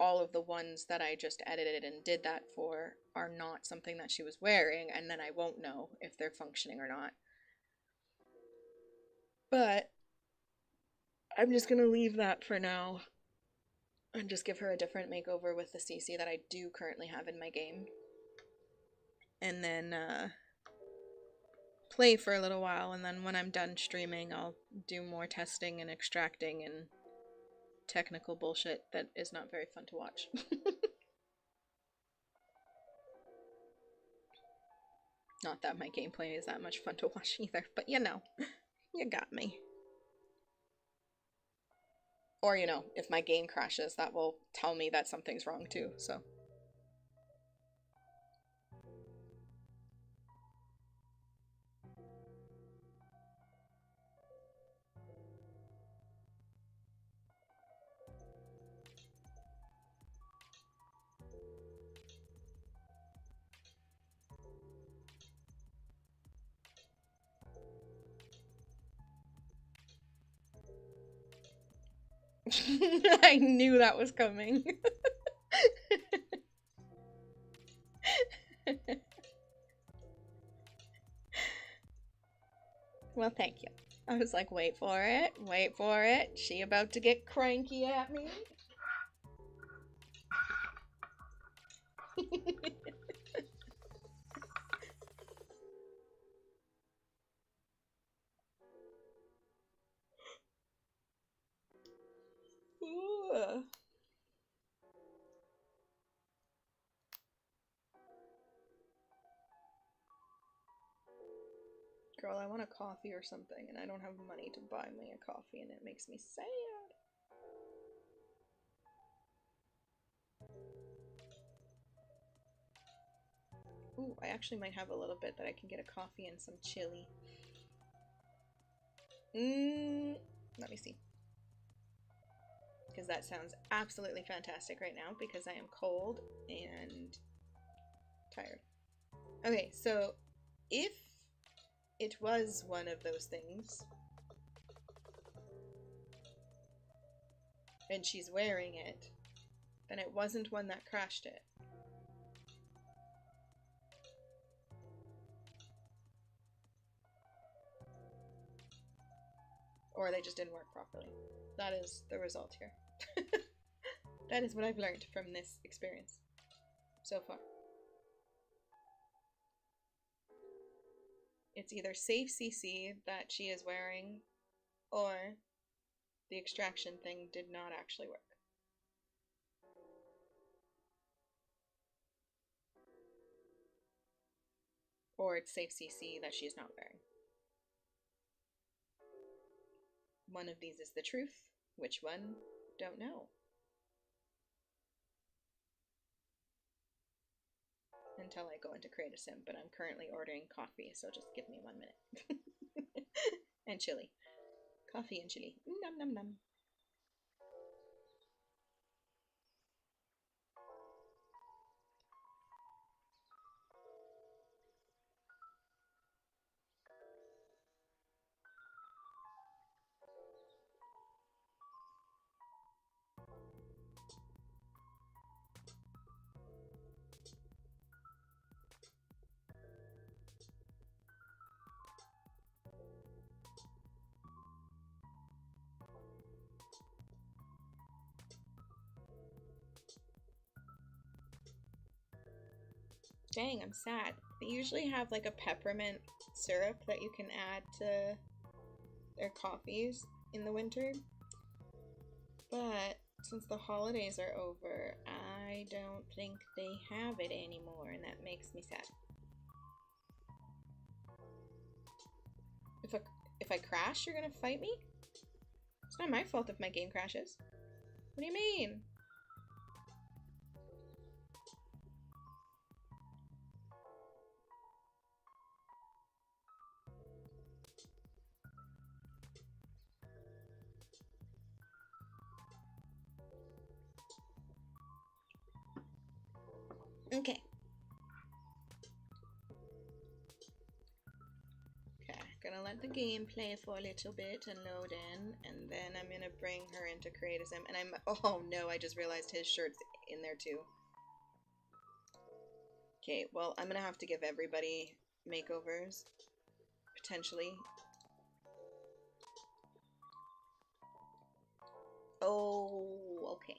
all of the ones that I just edited and did that for are not something that she was wearing, and then I won't know if they're functioning or not. But I'm just gonna leave that for now and just give her a different makeover with the CC that I do currently have in my game. And then play for a little while, and then when I'm done streaming, I'll do more testing and extracting and technical bullshit that is not very fun to watch. Not that my gameplay is that much fun to watch either, but you know, you got me. Or, you know, if my game crashes, that will tell me that something's wrong too, so. I knew that was coming. Well, thank you. I was like, wait for it, wait for it. She about to get cranky at me. Ooh. Girl, I want a coffee or something, and I don't have money to buy me a coffee, and it makes me sad. Ooh, I actually might have a little bit that I can get a coffee and some chili. Let me see. Because that sounds absolutely fantastic right now because I am cold and tired. Okay, so if it was one of those things and she's wearing it, then it wasn't one that crashed it. Or they just didn't work properly. That is the result here. That is what I've learned from this experience so far. It's either safe CC that she is wearing, or the extraction thing did not actually work. Or it's safe CC that she's not wearing. One of these is the truth. Which one? Don't know. Until I go into Create a Sim, but I'm currently ordering coffee, so just give me 1 minute. And chili. Coffee and chili. Nom nom nom. Dang, I'm sad. They usually have like a peppermint syrup that you can add to their coffees in the winter. But since the holidays are over, I don't think they have it anymore, and that makes me sad. If I crash, you're gonna fight me? It's not my fault if my game crashes. What do you mean? Okay. Okay, gonna let the game play for a little bit and load in, and then I'm gonna bring her into Create a Sim, and oh no, I just realized his shirt's in there too. Okay, well, I'm gonna have to give everybody makeovers, potentially. Oh, okay.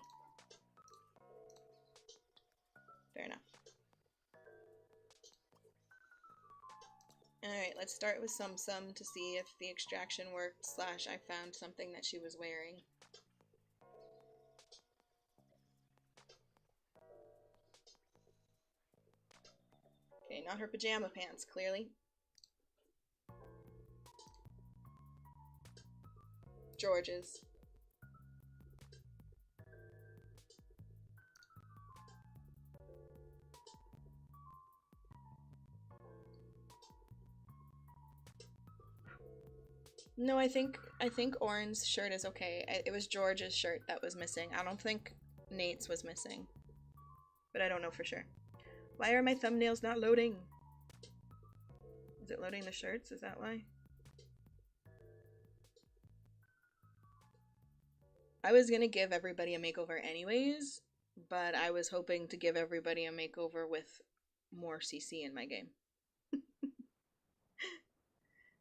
Fair enough. Alright, let's start with Sum Sum to see if the extraction worked, / I found something that she was wearing. Okay, not her pajama pants, clearly. George's. No, I think Oren's shirt is okay. It was George's shirt that was missing. I don't think Nate's was missing. But I don't know for sure. Why are my thumbnails not loading? Is it loading the shirts? Is that why? I was gonna give everybody a makeover anyways, but I was hoping to give everybody a makeover with more CC in my game.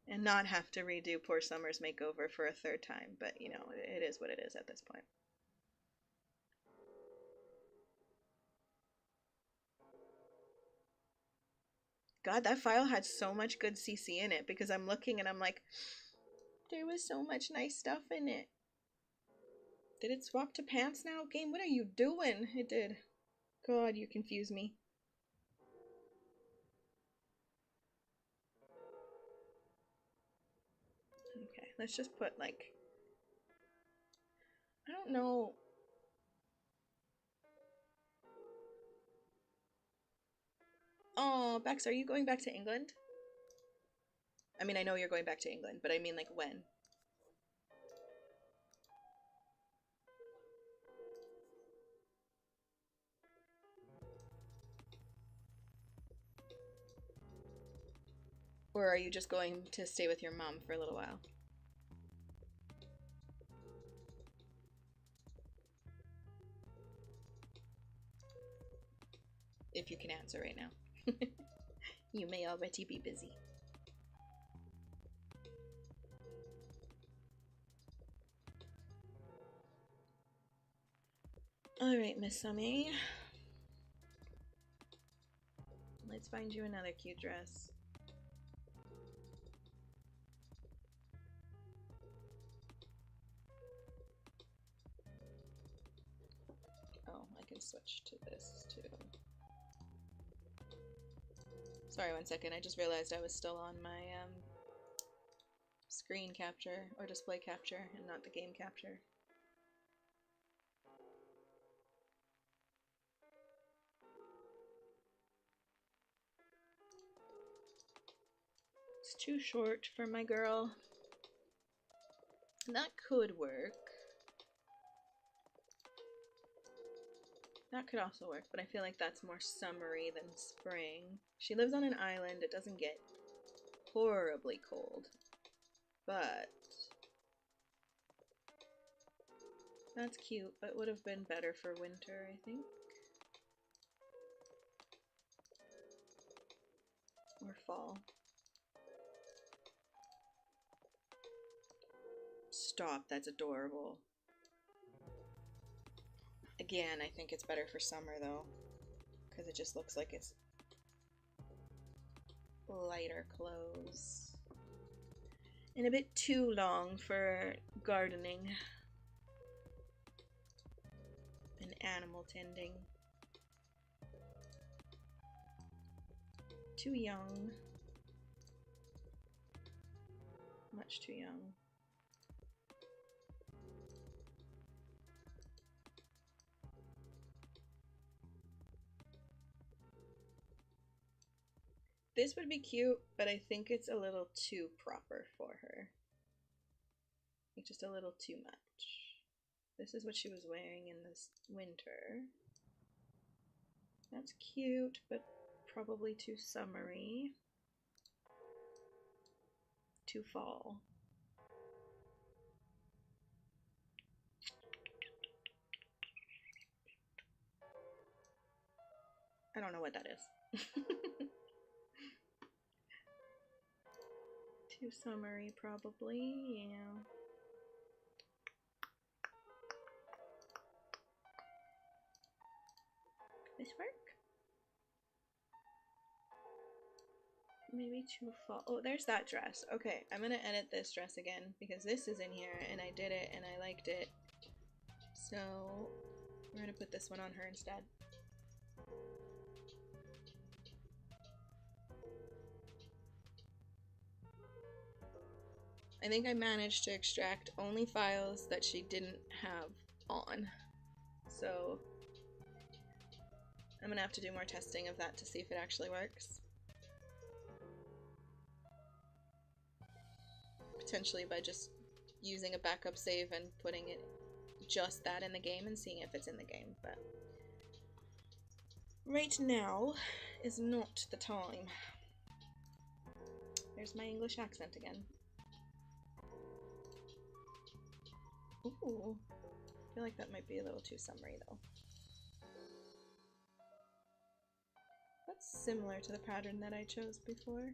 And not have to redo poor Summer's makeover for a third time, but you know, it is what it is at this point. God, that file had so much good CC in it because I'm looking and I'm like, there was so much nice stuff in it. Did it swap to pants now? Game, what are you doing? It did. God, you confuse me. Okay, let's just put like, I don't know. Oh, Bex, are you going back to England? I mean, I know you're going back to England, but I mean like when? Or are you just going to stay with your mom for a little while? If you can answer right now. You may already be busy. Alright, Miss Summy. Let's find you another cute dress. Oh, I can switch to this too. Sorry, 1 second. I just realized I was still on my screen capture or display capture and not the game capture. It's too short for my girl. That could work. That could also work, but I feel like that's more summery than spring. She lives on an island. It doesn't get horribly cold, but that's cute, but would have been better for winter, I think. Or fall. Stop, that's adorable. Again, I think it's better for summer though, because it just looks like it's lighter clothes. And a bit too long for gardening and animal tending. Too young. Much too young. This would be cute, but I think it's a little too proper for her. Like just a little too much. This is what she was wearing in this winter. That's cute, but probably too summery. Too fall. I don't know what that is. Too summery, probably, yeah. Could this work? Maybe too fall. Oh, there's that dress. Okay, I'm gonna edit this dress again because this is in here and I did it and I liked it. So we're gonna put this one on her instead. I think I managed to extract only files that she didn't have on. So I'm gonna have to do more testing of that to see if it actually works. Potentially by just using a backup save and putting it just that in the game and seeing if it's in the game, but right now is not the time. There's my English accent again. Ooh. feel like that might be a little too summery though. That's similar to the pattern that I chose before.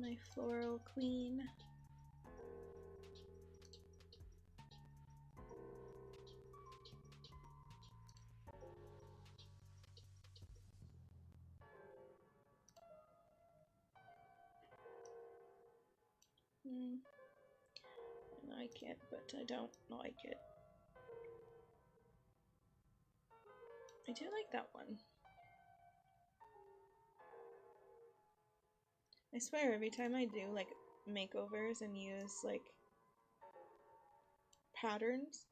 My floral queen. I like it, but I don't like it. I do like that one. I swear, every time I do like makeovers and use like patterns,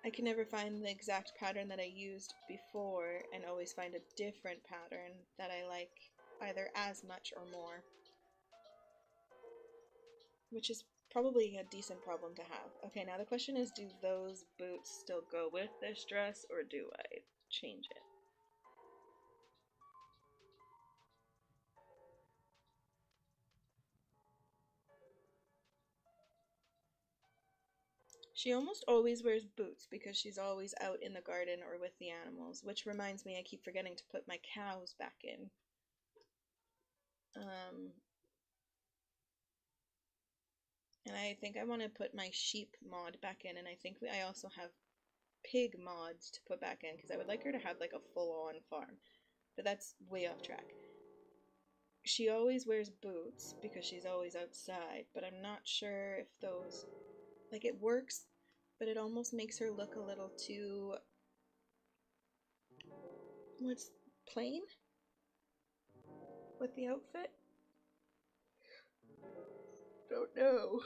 I can never find the exact pattern that I used before and always find a different pattern that I like either as much or more. Which is probably a decent problem to have. Okay, now the question is, do those boots still go with this dress or do I change it? She almost always wears boots because she's always out in the garden or with the animals, which reminds me I keep forgetting to put my cows back in. And I think I want to put my sheep mod back in, and I think I also have pig mods to put back in because I would like her to have like a full-on farm. But that's way off track. She always wears boots because she's always outside, but I'm not sure if those, like, it works, but it almost makes her look a little too, what's, plain with the outfit? Don't know.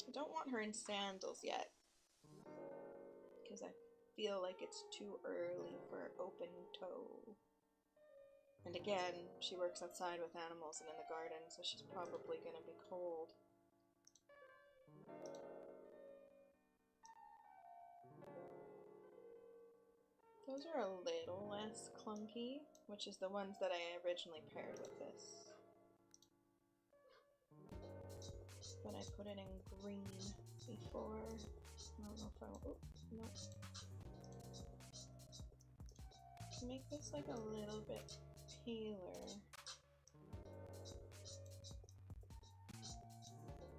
I don't want her in sandals yet because I feel like it's too early for open toe. And again, she works outside with animals and in the garden, so she's probably gonna be cold. Those are a little less clunky, which is the ones that I originally paired with this. But I put it in green before. I don't know if I will. Oh, no. To make this like a little bit paler.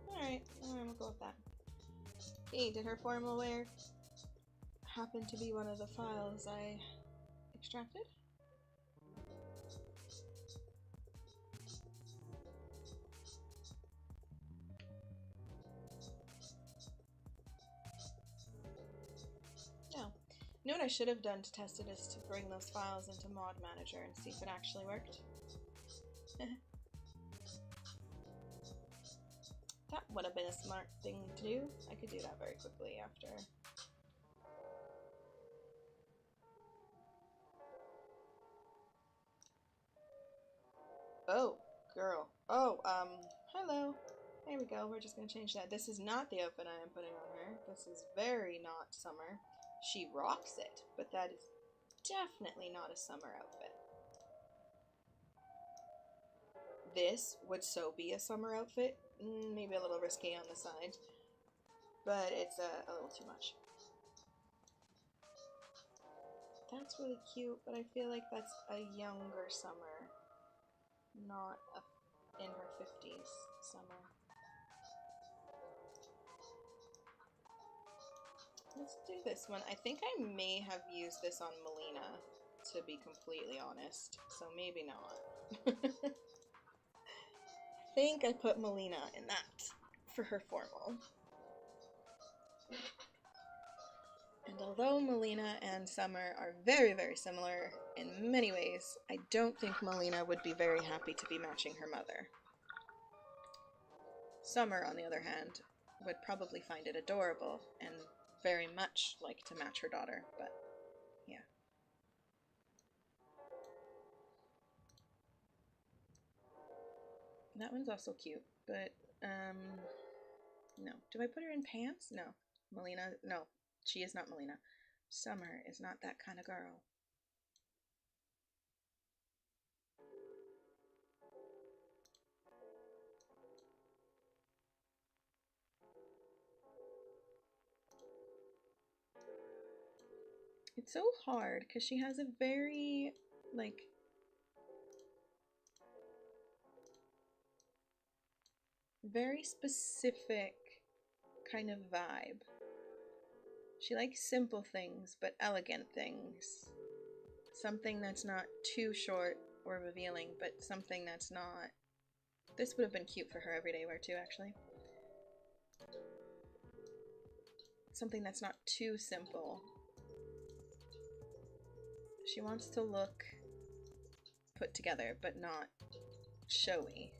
Alright, we'll go with that. Hey, did her formal wear happen to be one of the files I extracted? No. You know what I should have done to test it is to bring those files into Mod Manager and see if it actually worked. That would have been a smart thing to do. I could do that very quickly after. Oh, girl. Oh, hello. There we go. We're just gonna change that. This is not the outfit I am putting on her. This is very not summer. She rocks it, but that is definitely not a summer outfit. This would so be a summer outfit. Maybe a little risque on the side, but it's a little too much. That's really cute, but I feel like that's a younger Summer, not a in her 50s Summer. Let's do this one. I think I may have used this on Melina, to be completely honest, so maybe not. I think I put Melina in that for her formal. And although Melina and Summer are very, very similar in many ways, I don't think Melina would be very happy to be matching her mother. Summer, on the other hand, would probably find it adorable and very much like to match her daughter, but yeah. That one's also cute, but No. Do I put her in pants? No. Melina, no. She is not Melina. Summer is not that kind of girl. It's so hard because she has a very, like, very specific kind of vibe. She likes simple things, but elegant things. Something that's not too short or revealing, but something that's not... This would have been cute for her everyday wear too, actually. Something that's not too simple. She wants to look put together, but not showy.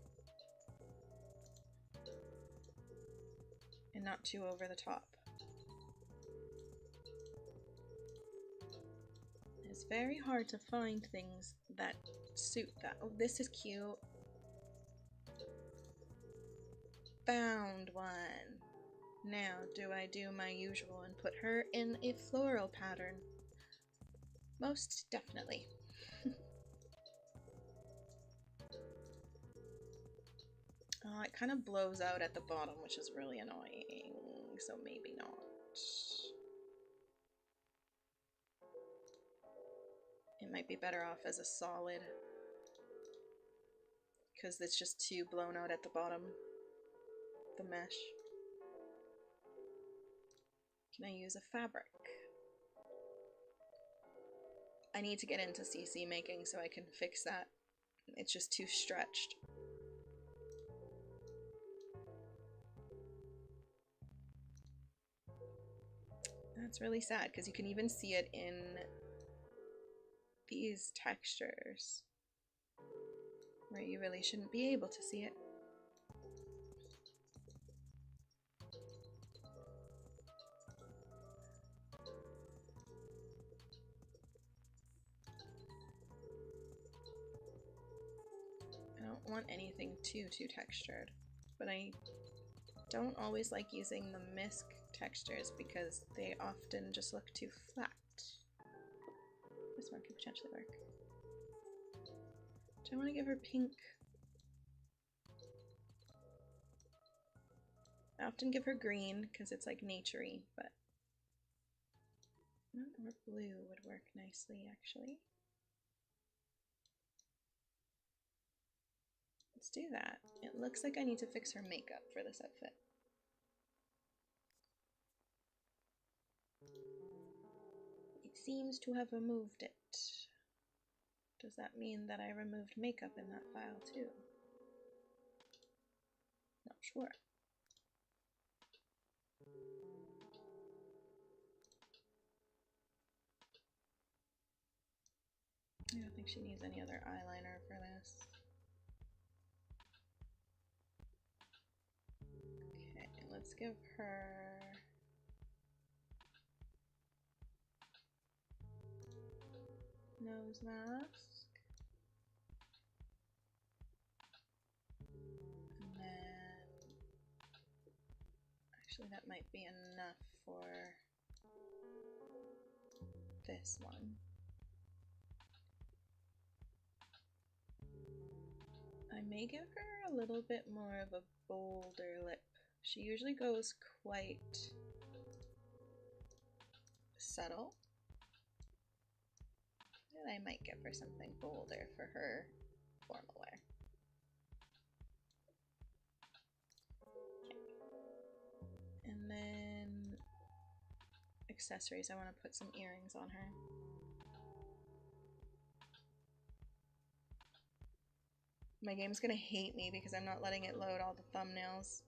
And not too over the top. It's very hard to find things that suit that. Oh, this is cute. Found one. Now, do I do my usual and put her in a floral pattern? Most definitely. It kind of blows out at the bottom, which is really annoying, so maybe not. It might be better off as a solid, because it's just too blown out at the bottom, the mesh. Can I use a fabric? I need to get into CC making so I can fix that. It's just too stretched. That's really sad because you can even see it in these textures where you really shouldn't be able to see it. I don't want anything too textured, but I don't always like using the misc textures because they often just look too flat. This one could potentially work. Do I want to give her pink? I often give her green because it's like naturey, but or blue would work nicely actually. Let's do that. It looks like I need to fix her makeup for this outfit. It seems to have removed it. Does that mean that I removed makeup in that file too? Not sure. I don't think she needs any other eyeliner for this. Okay, let's give her... nose mask. And then... actually that might be enough for this one. I may give her a little bit more of a bolder lip. She usually goes quite subtle. And I might give her something bolder for her formal wear. Okay. And then accessories. I want to put some earrings on her. My game's gonna hate me because I'm not letting it load all the thumbnails.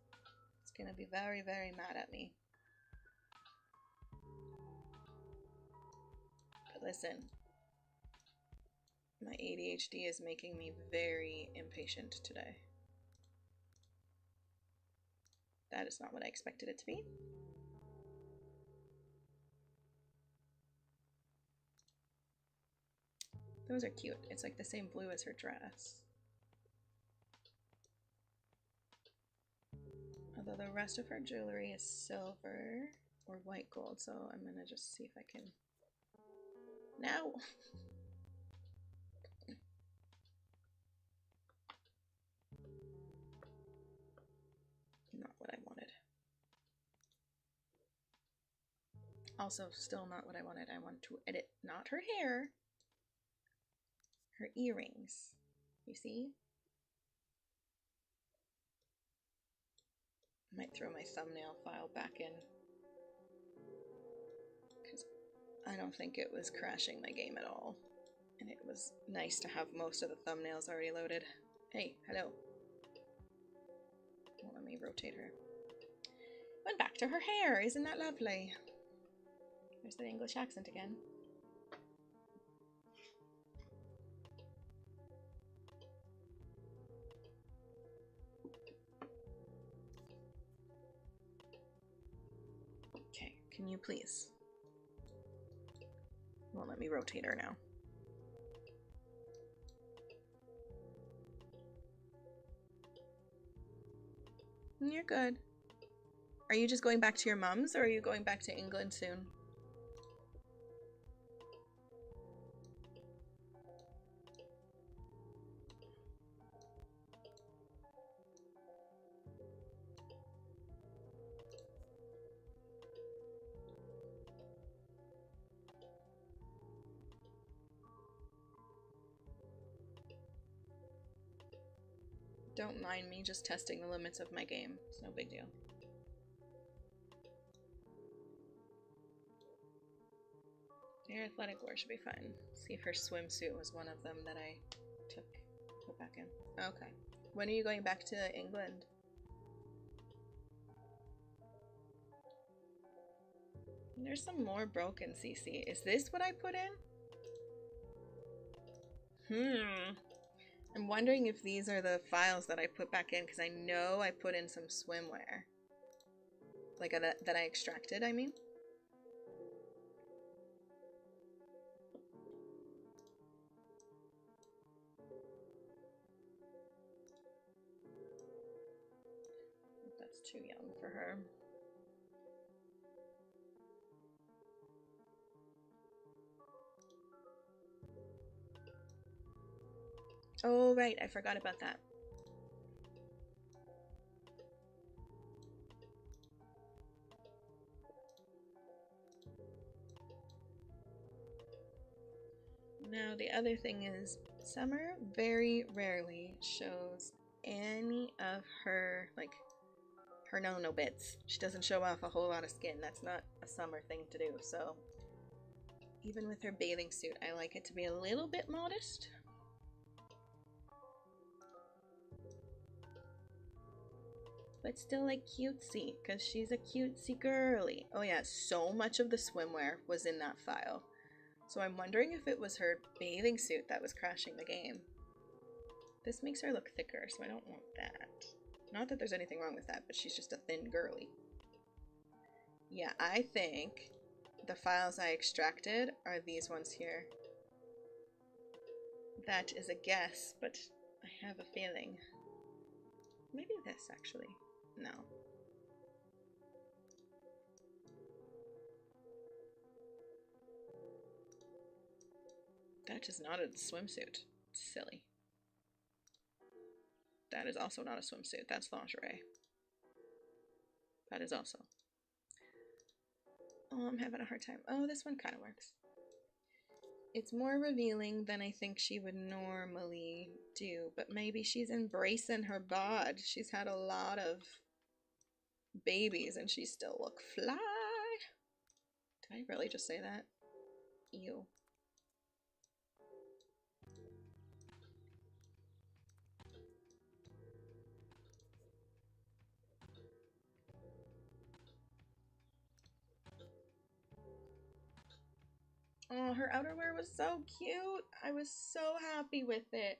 It's gonna be very, very mad at me. But listen, my ADHD is making me very impatient today. That is not what I expected it to be. Those are cute. It's like the same blue as her dress. Although the rest of her jewelry is silver or white gold, so I'm gonna just see if I can. No! Not what I wanted. Also, still not what I wanted. I want to edit not her hair, her earrings. You see? I might throw my thumbnail file back in, because I don't think it was crashing my game at all. And it was nice to have most of the thumbnails already loaded. Hey, hello. Well, let me rotate her. Went back to her hair. Isn't that lovely? There's the English accent again. Okay, can you please? Won't let me rotate her now. You're good. Are you just going back to your mom's, or are you going back to England soon? Don't mind me just testing the limits of my game. It's no big deal. Your athletic wear should be fine. See if her swimsuit was one of them that I put back in. Okay. When are you going back to England? There's some more broken CC. Is this what I put in? I'm wondering if these are the files that I put back in, because I know I put in some swimwear. Like that I extracted, I mean. That's too young for her. Oh, right, I forgot about that. Now, the other thing is, Summer very rarely shows any of her, like, her no-no bits. She doesn't show off a whole lot of skin. That's not a Summer thing to do, so even with her bathing suit, I like it to be a little bit modest. But still like cutesy, because she's a cutesy girly. Oh yeah, so much of the swimwear was in that file. So I'm wondering if it was her bathing suit that was crashing the game. This makes her look thicker, so I don't want that. Not that there's anything wrong with that, but she's just a thin girly. Yeah, I think the files I extracted are these ones here. That is a guess, but I have a feeling. Maybe this, actually. No. That is not a swimsuit. It's silly. That is also not a swimsuit. That's lingerie. That is also. Oh, I'm having a hard time. Oh, this one kind of works. It's more revealing than I think she would normally do, but maybe she's embracing her bod. She's had a lot of babies and she still look fly. Did I really just say that? Ew. Oh, her outerwear was so cute. I was so happy with it.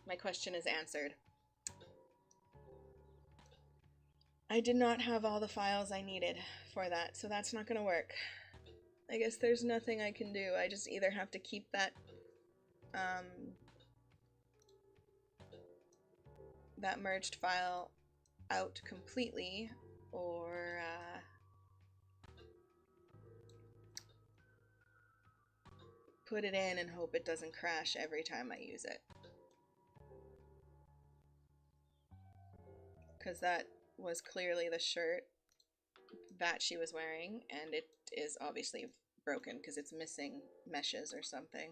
My question is answered. I did not have all the files I needed for that, so that's not gonna work. I guess there's nothing I can do. I just either have to keep that that merged file out completely, or put it in and hope it doesn't crash every time I use it. Because that was clearly the shirt that she was wearing, and it is obviously broken because it's missing meshes or something.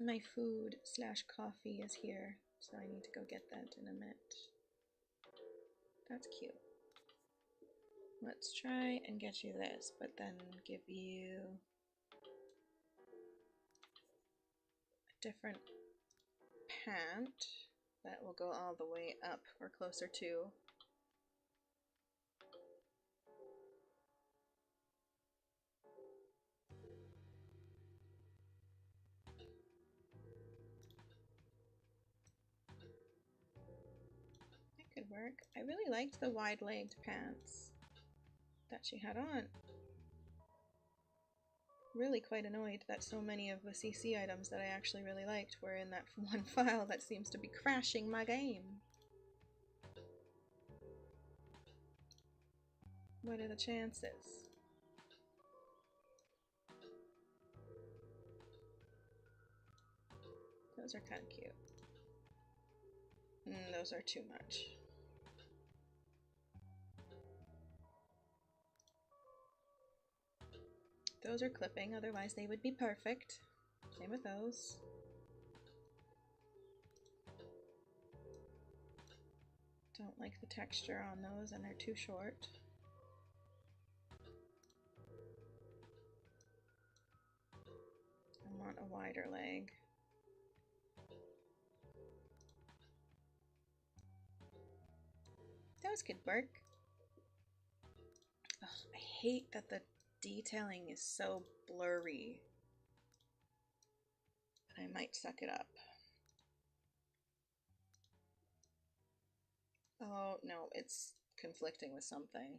My food slash coffee is here, so I need to go get that in a minute. That's cute. Let's try and get you this, but then give you a different pant that will go all the way up or closer to. Could work. I really liked the wide-legged pants that she had on. Really quite annoyed that so many of the CC items that I actually really liked were in that one file that seems to be crashing my game. What are the chances? Those are kind of cute. Those are too much. Those are clipping, otherwise they would be perfect. Same with those. Don't like the texture on those, and they're too short. I want a wider leg. Those could work. Ugh, I hate that the detailing is so blurry. But I might suck it up. Oh, no, it's conflicting with something.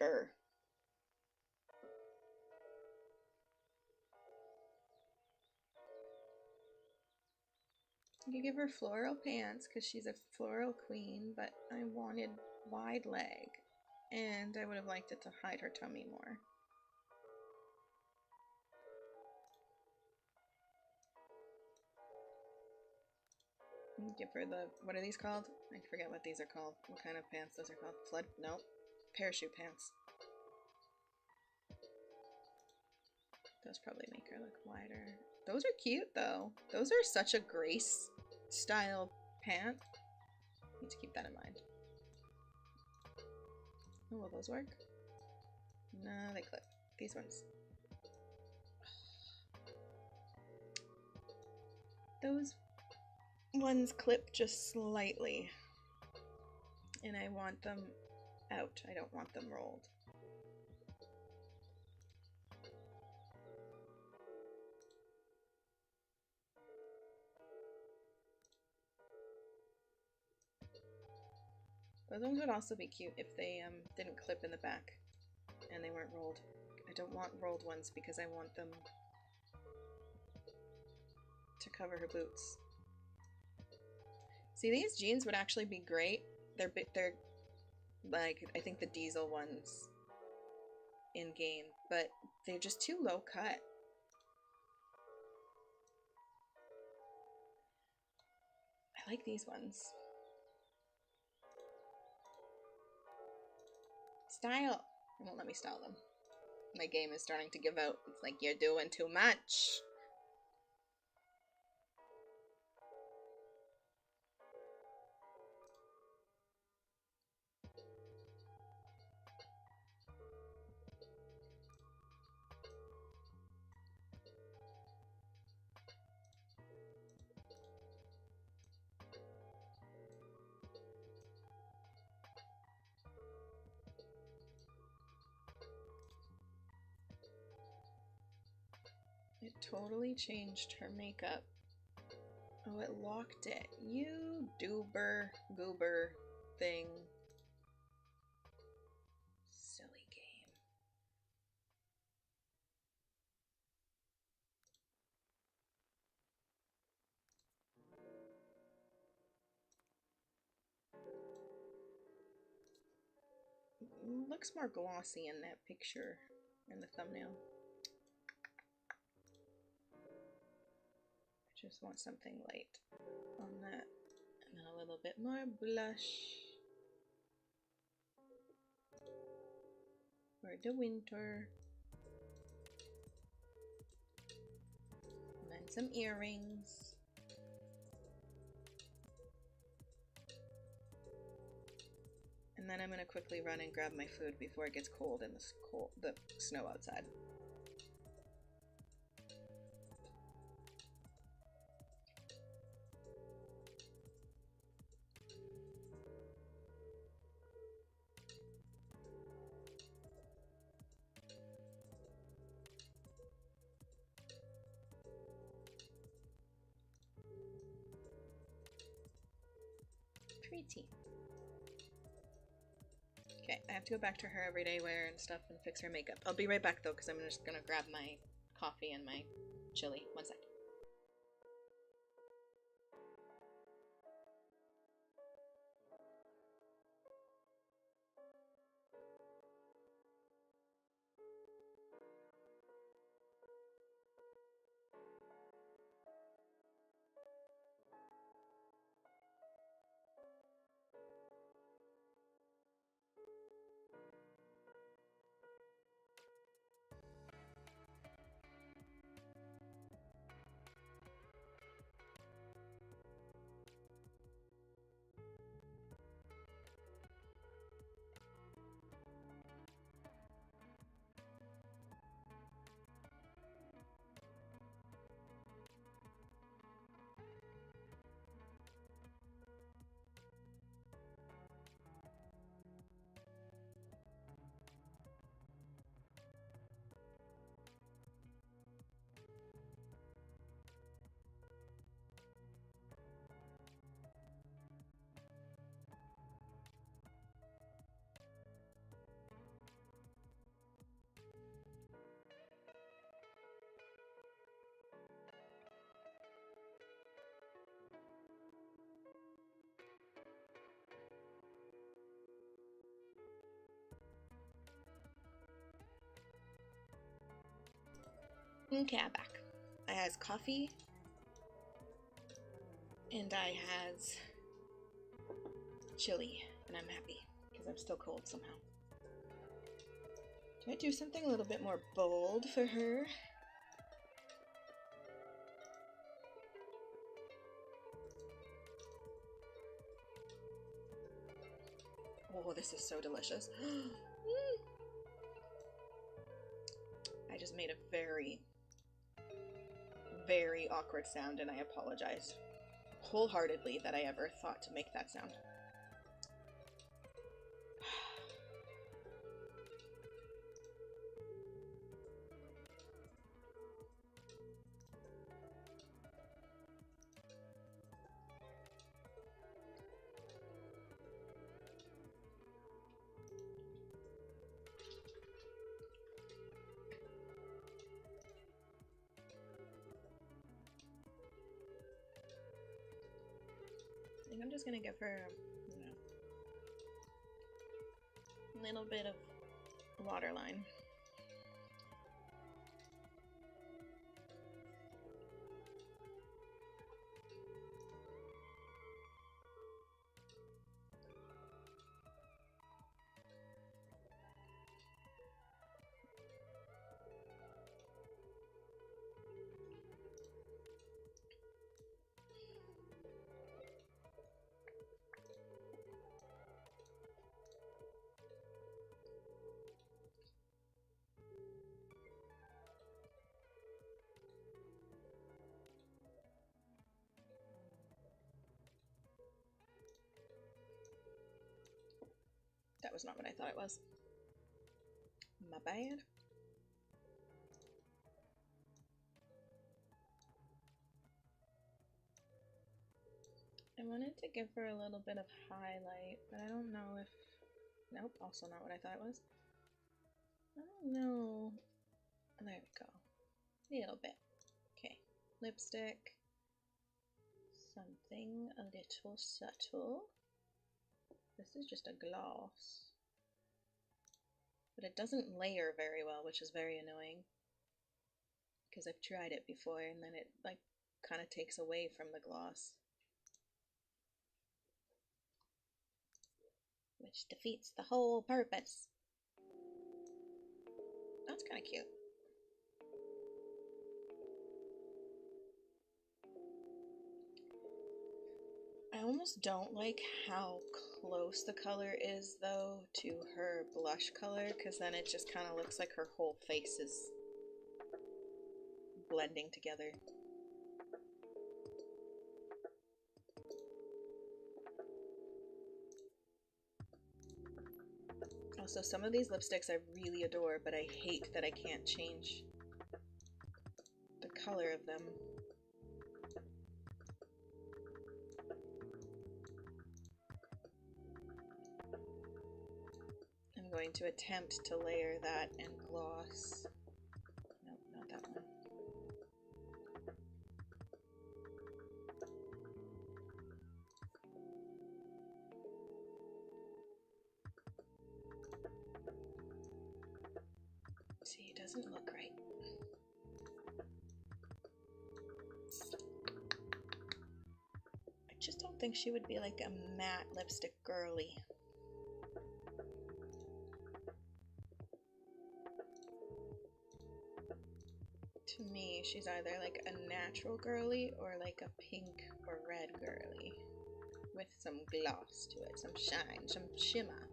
Grr. You could give her floral pants because she's a floral queen, but I wanted wide leg. And I would have liked it to hide her tummy more. Give her the, what are these called? I forget what these are called. What kind of pants those are called? Flood? Nope. Parachute pants. Those probably make her look wider. Those are cute though. Those are such a Grace style pant. Need to keep that in mind. Oh, will those work? No, they clip. These ones. Those ones clip just slightly. And I want them out. I don't want them rolled. Those ones would also be cute if they didn't clip in the back and they weren't rolled. I don't want rolled ones because I want them to cover her boots. See, these jeans would actually be great. They're like, I think the diesel ones in game, but they're just too low cut. I like these ones. Style. It won't let me style them. My game is starting to give out. It's like, you're doing too much. totally changed her makeup. Oh, it locked it. You goober thing. Silly game. Looks more glossy in that picture, in the thumbnail. I just want something light on that. And then a little bit more blush for the winter. And then some earrings. And then I'm gonna quickly run and grab my food before it gets cold in the snow outside. Pretty. Okay, I have to go back to her everyday wear and stuff and fix her makeup. I'll be right back though, because I'm just gonna grab my coffee and my chili. One sec. Okay, I'm back. I has coffee and I has chili, and I'm happy because I'm still cold somehow. Do I do something a little bit more bold for her? Oh, this is so delicious. I just made a very, very awkward sound, and I apologize wholeheartedly that I ever thought to make that sound. I think I'm just gonna give her, you know, a little bit of waterline. That was not what I thought it was. My bad. wanted to give her a little bit of highlight, but I don't know if... Nope, also not what I thought it was. I don't know. There we go. A little bit. Okay. Lipstick. Something a little subtle. This is just a gloss. But it doesn't layer very well, which is very annoying. Because I've tried it before and then it like kind of takes away from the gloss. Which defeats the whole purpose. That's kind of cute. I almost don't like how close the color is though to her blush color, because then it just kind of looks like her whole face is blending together. Also, some of these lipsticks I really adore, but I hate that I can't change the color of them. I'm going to attempt to layer that in gloss. Nope, not that one. See, it doesn't look right. I just don't think she would be like a matte lipstick girly. To me, she's either like a natural girly or like a pink or red girly with some gloss to it, some shine, some shimmer.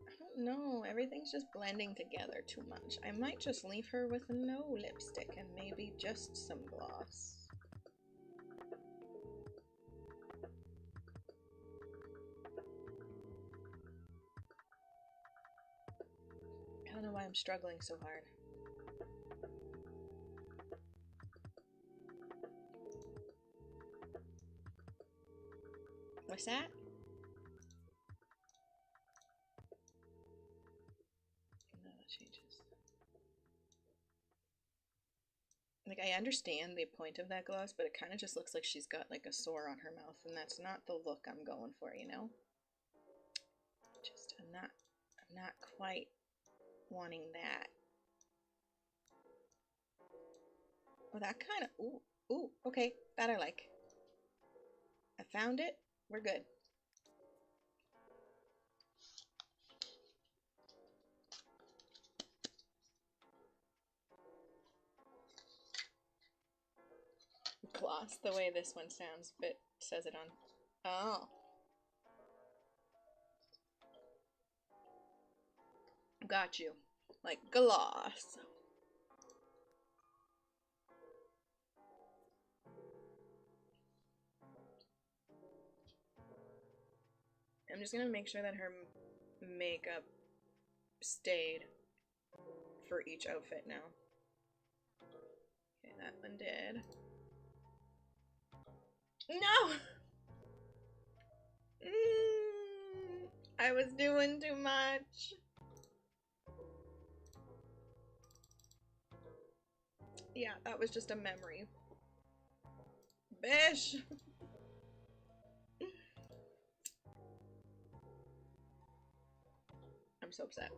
I don't know, everything's just blending together too much. I might just leave her with no lipstick and maybe just some gloss. I don't know why I'm struggling so hard. What's that? No, that changes. Like, I understand the point of that gloss, but it kind of just looks like she's got like a sore on her mouth, and that's not the look I'm going for, you know? Just, I'm not quite wanting that. Oh, that kind of, ooh, okay, that I like. I found it, we're good. Gloss, the way this one sounds, but says it on. Oh. Got you. Like gloss. I'm just gonna make sure that her makeup stayed for each outfit now. Okay, that one did. No! I was doing too much. Yeah, that was just a memory. Bish! I'm so upset.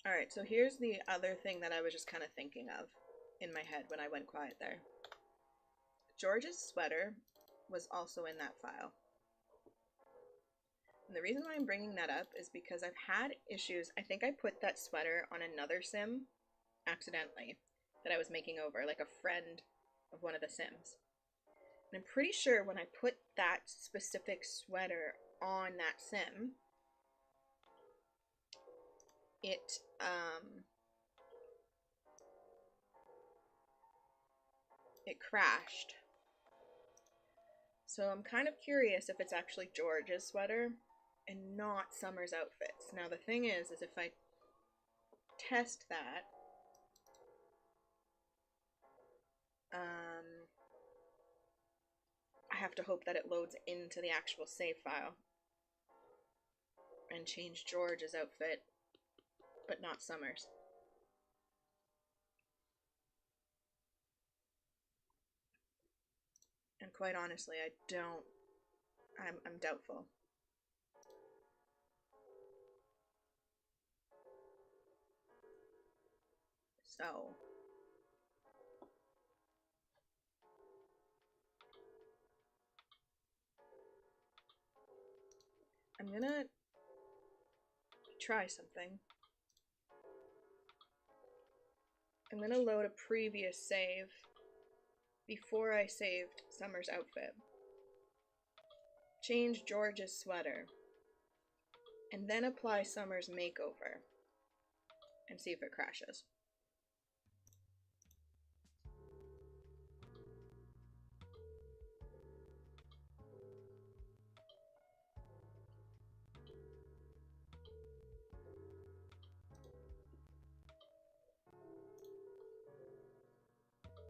Alright, so here's the other thing that I was just kind of thinking of in my head when I went quiet there. George's sweater was also in that file. And the reason why I'm bringing that up is because I've had issues. I think I put that sweater on another sim accidentally that I was making over. Like a friend of one of the Sims. And I'm pretty sure when I put that specific sweater on that Sim, it crashed. So I'm kind of curious if it's actually George's sweater and not Summer's outfits. Now the thing is if I test that, I have to hope that it loads into the actual save file and change George's outfit, but not Summer's. And quite honestly, I'm doubtful. So I'm gonna try something. I'm gonna load a previous save before I saved Summer's outfit. Change George's sweater. And then apply Summer's makeover. And see if it crashes.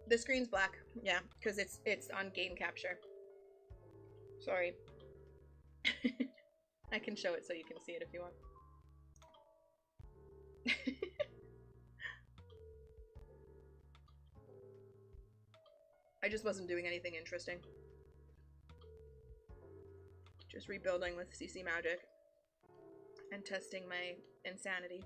The screen's black, yeah, because it's on game capture. Sorry. I can show it so you can see it if you want. I just wasn't doing anything interesting. Just rebuilding with CC Magic and testing my insanity.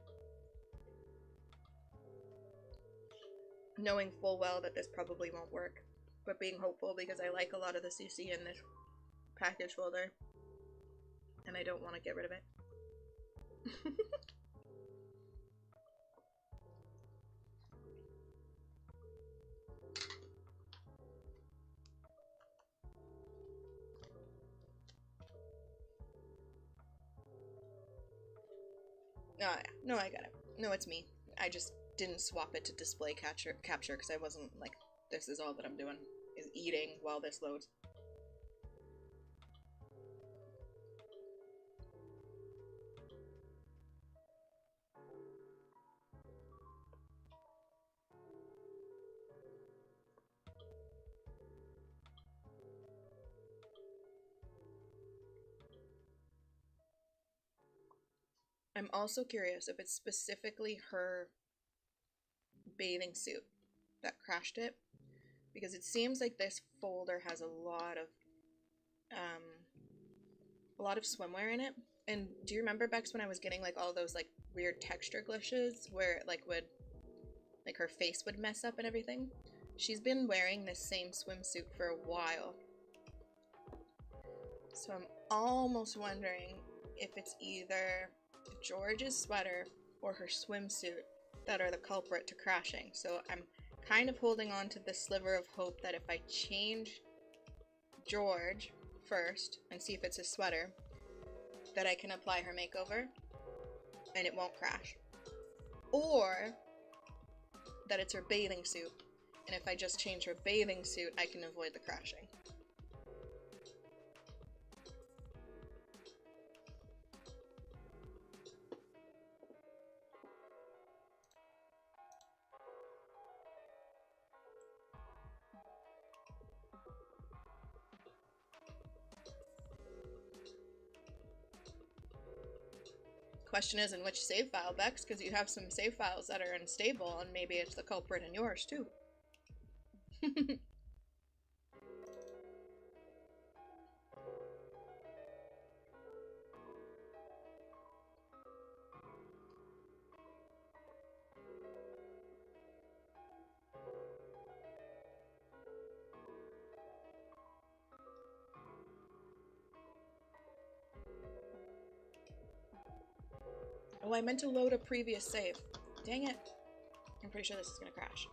Knowing full well that this probably won't work, but being hopeful because I like a lot of the CC in this package folder and I don't want to get rid of it. Oh, yeah. No, I got it. No, it's me. I just didn't swap it to display capture because I wasn't like, this is all that I'm doing, is eating while this loads. I'm also curious if it's specifically her bathing suit that crashed it, because it seems like this folder has a lot of swimwear in it. And do you remember, Bex, when I was getting like all those like weird texture glitches where it like would, like her face would mess up and everything? She's been wearing this same swimsuit for a while. So I'm almost wondering if it's either George's sweater or her swimsuit that are the culprit to crashing. So I'm kind of holding on to the sliver of hope that if I change George first and see if it's his sweater, that I can apply her makeover and it won't crash. Or that it's her bathing suit, and if I just change her bathing suit, I can avoid the crashing. Question is in which save file, Bex, because you have some save files that are unstable, and maybe it's the culprit in yours too. Oh, I meant to load a previous save. Dang it. I'm pretty sure this is gonna crash.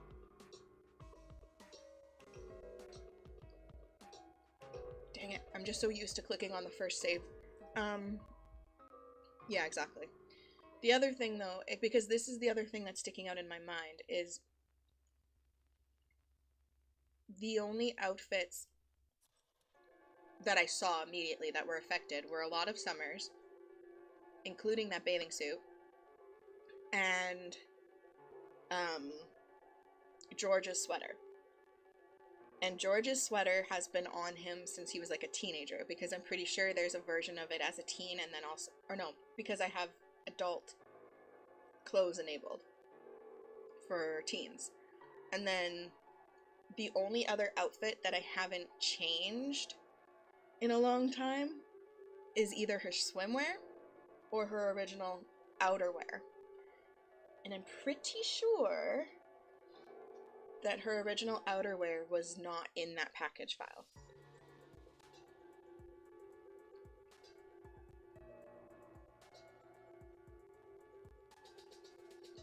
Dang it, I'm just so used to clicking on the first save. Yeah, exactly. The other thing though, because this is the other thing that's sticking out in my mind, is the only outfits that I saw immediately that were affected were a lot of Summer's, including that bathing suit, and George's sweater. And George's sweater has been on him since he was like a teenager, because I'm pretty sure there's a version of it as a teen, and then also, or no, because I have adult clothes enabled for teens. And then the only other outfit that I haven't changed in a long time is either her swimwear or her original outerwear. And I'm pretty sure that her original outerwear was not in that package file.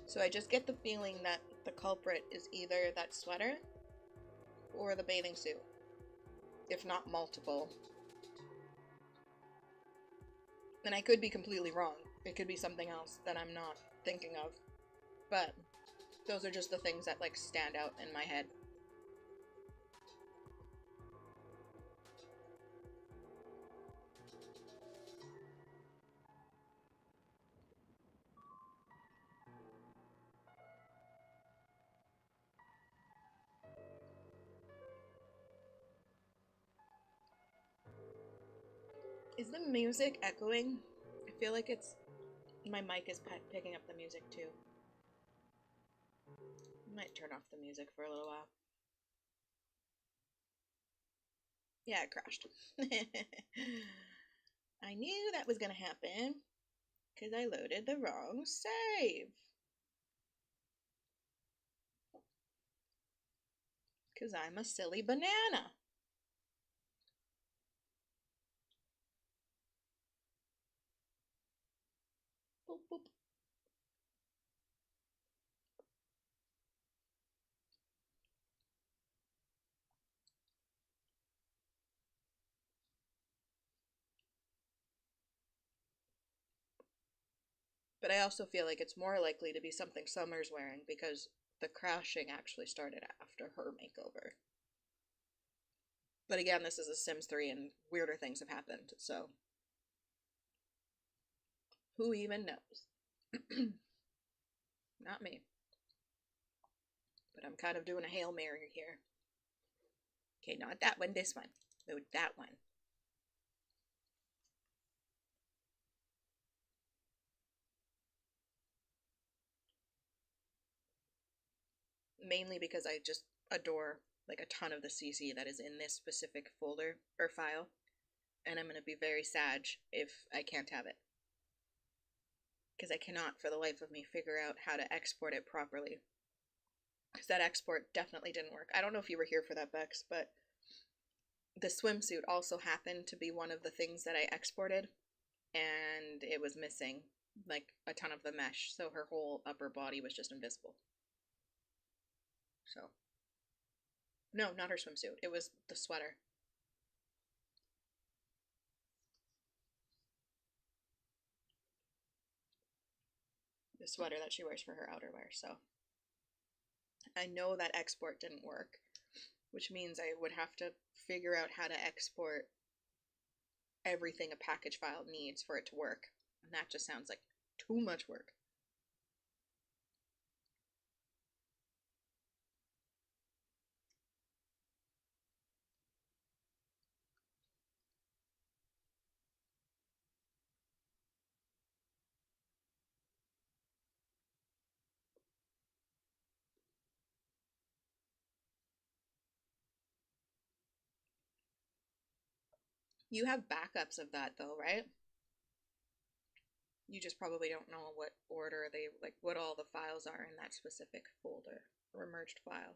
So I just get the feeling that the culprit is either that sweater or the bathing suit, if not multiple. And I could be completely wrong. It could be something else that I'm not thinking of. But those are just the things that like stand out in my head. Is the music echoing? I feel like it's... my mic is picking up the music too. I might turn off the music for a little while. Yeah, it crashed. I knew that was gonna happen because I loaded the wrong save. Because I'm a silly banana. Boop, boop. But I also feel like it's more likely to be something Summer's wearing because the crashing actually started after her makeover. But again, this is a Sims 3 and weirder things have happened, so who even knows? Not me. But I'm kind of doing a Hail Mary here. Okay, not that one, this one. No, that one. Mainly because I just adore like a ton of the CC that is in this specific folder or file, and I'm going to be very sad if I can't have it. Because I cannot for the life of me figure out how to export it properly. Because that export definitely didn't work. I don't know if you were here for that, Bex, but the swimsuit also happened to be one of the things that I exported, and it was missing like a ton of the mesh, so her whole upper body was just invisible. So, no, not her swimsuit. It was the sweater. The sweater that she wears for her outerwear, so I know that export didn't work, which means I would have to figure out how to export everything a package file needs for it to work. And that just sounds like too much work. You have backups of that though, right? You just probably don't know what order they, like what all the files are in that specific folder or merged file.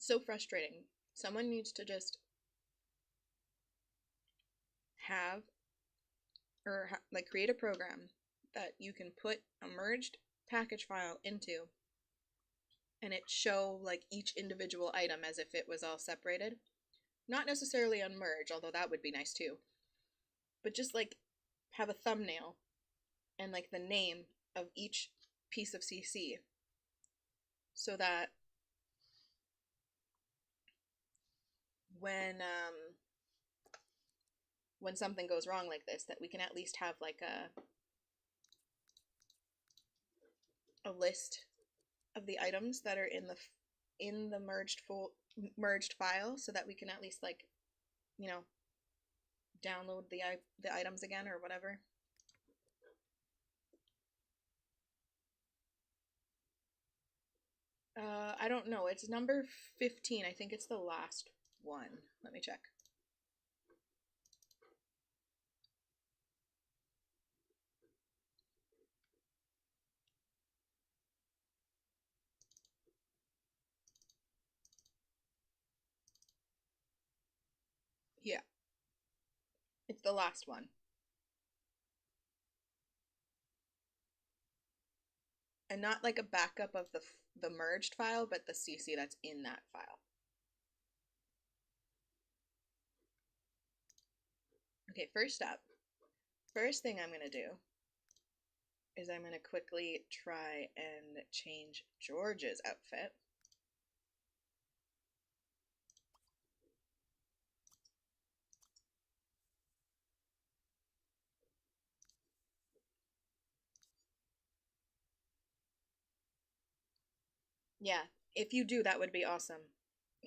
It's so frustrating. Someone needs to just have or like create a program that you can put a merged package file into and it show like each individual item as if it was all separated. Not necessarily unmerge, although that would be nice too. But just like have a thumbnail and like the name of each piece of CC so that when something goes wrong like this, that we can at least have like a list of the items that are in the merged file, so that we can at least like, you know, download the items again or whatever. I don't know. It's number 15. I think it's the last one. Let me check. Yeah, it's the last one. And not like a backup of the merged file, but the CC that's in that file. Okay, first up, first thing I'm going to do is I'm going to quickly try and change George's outfit. Yeah, if you do, that would be awesome.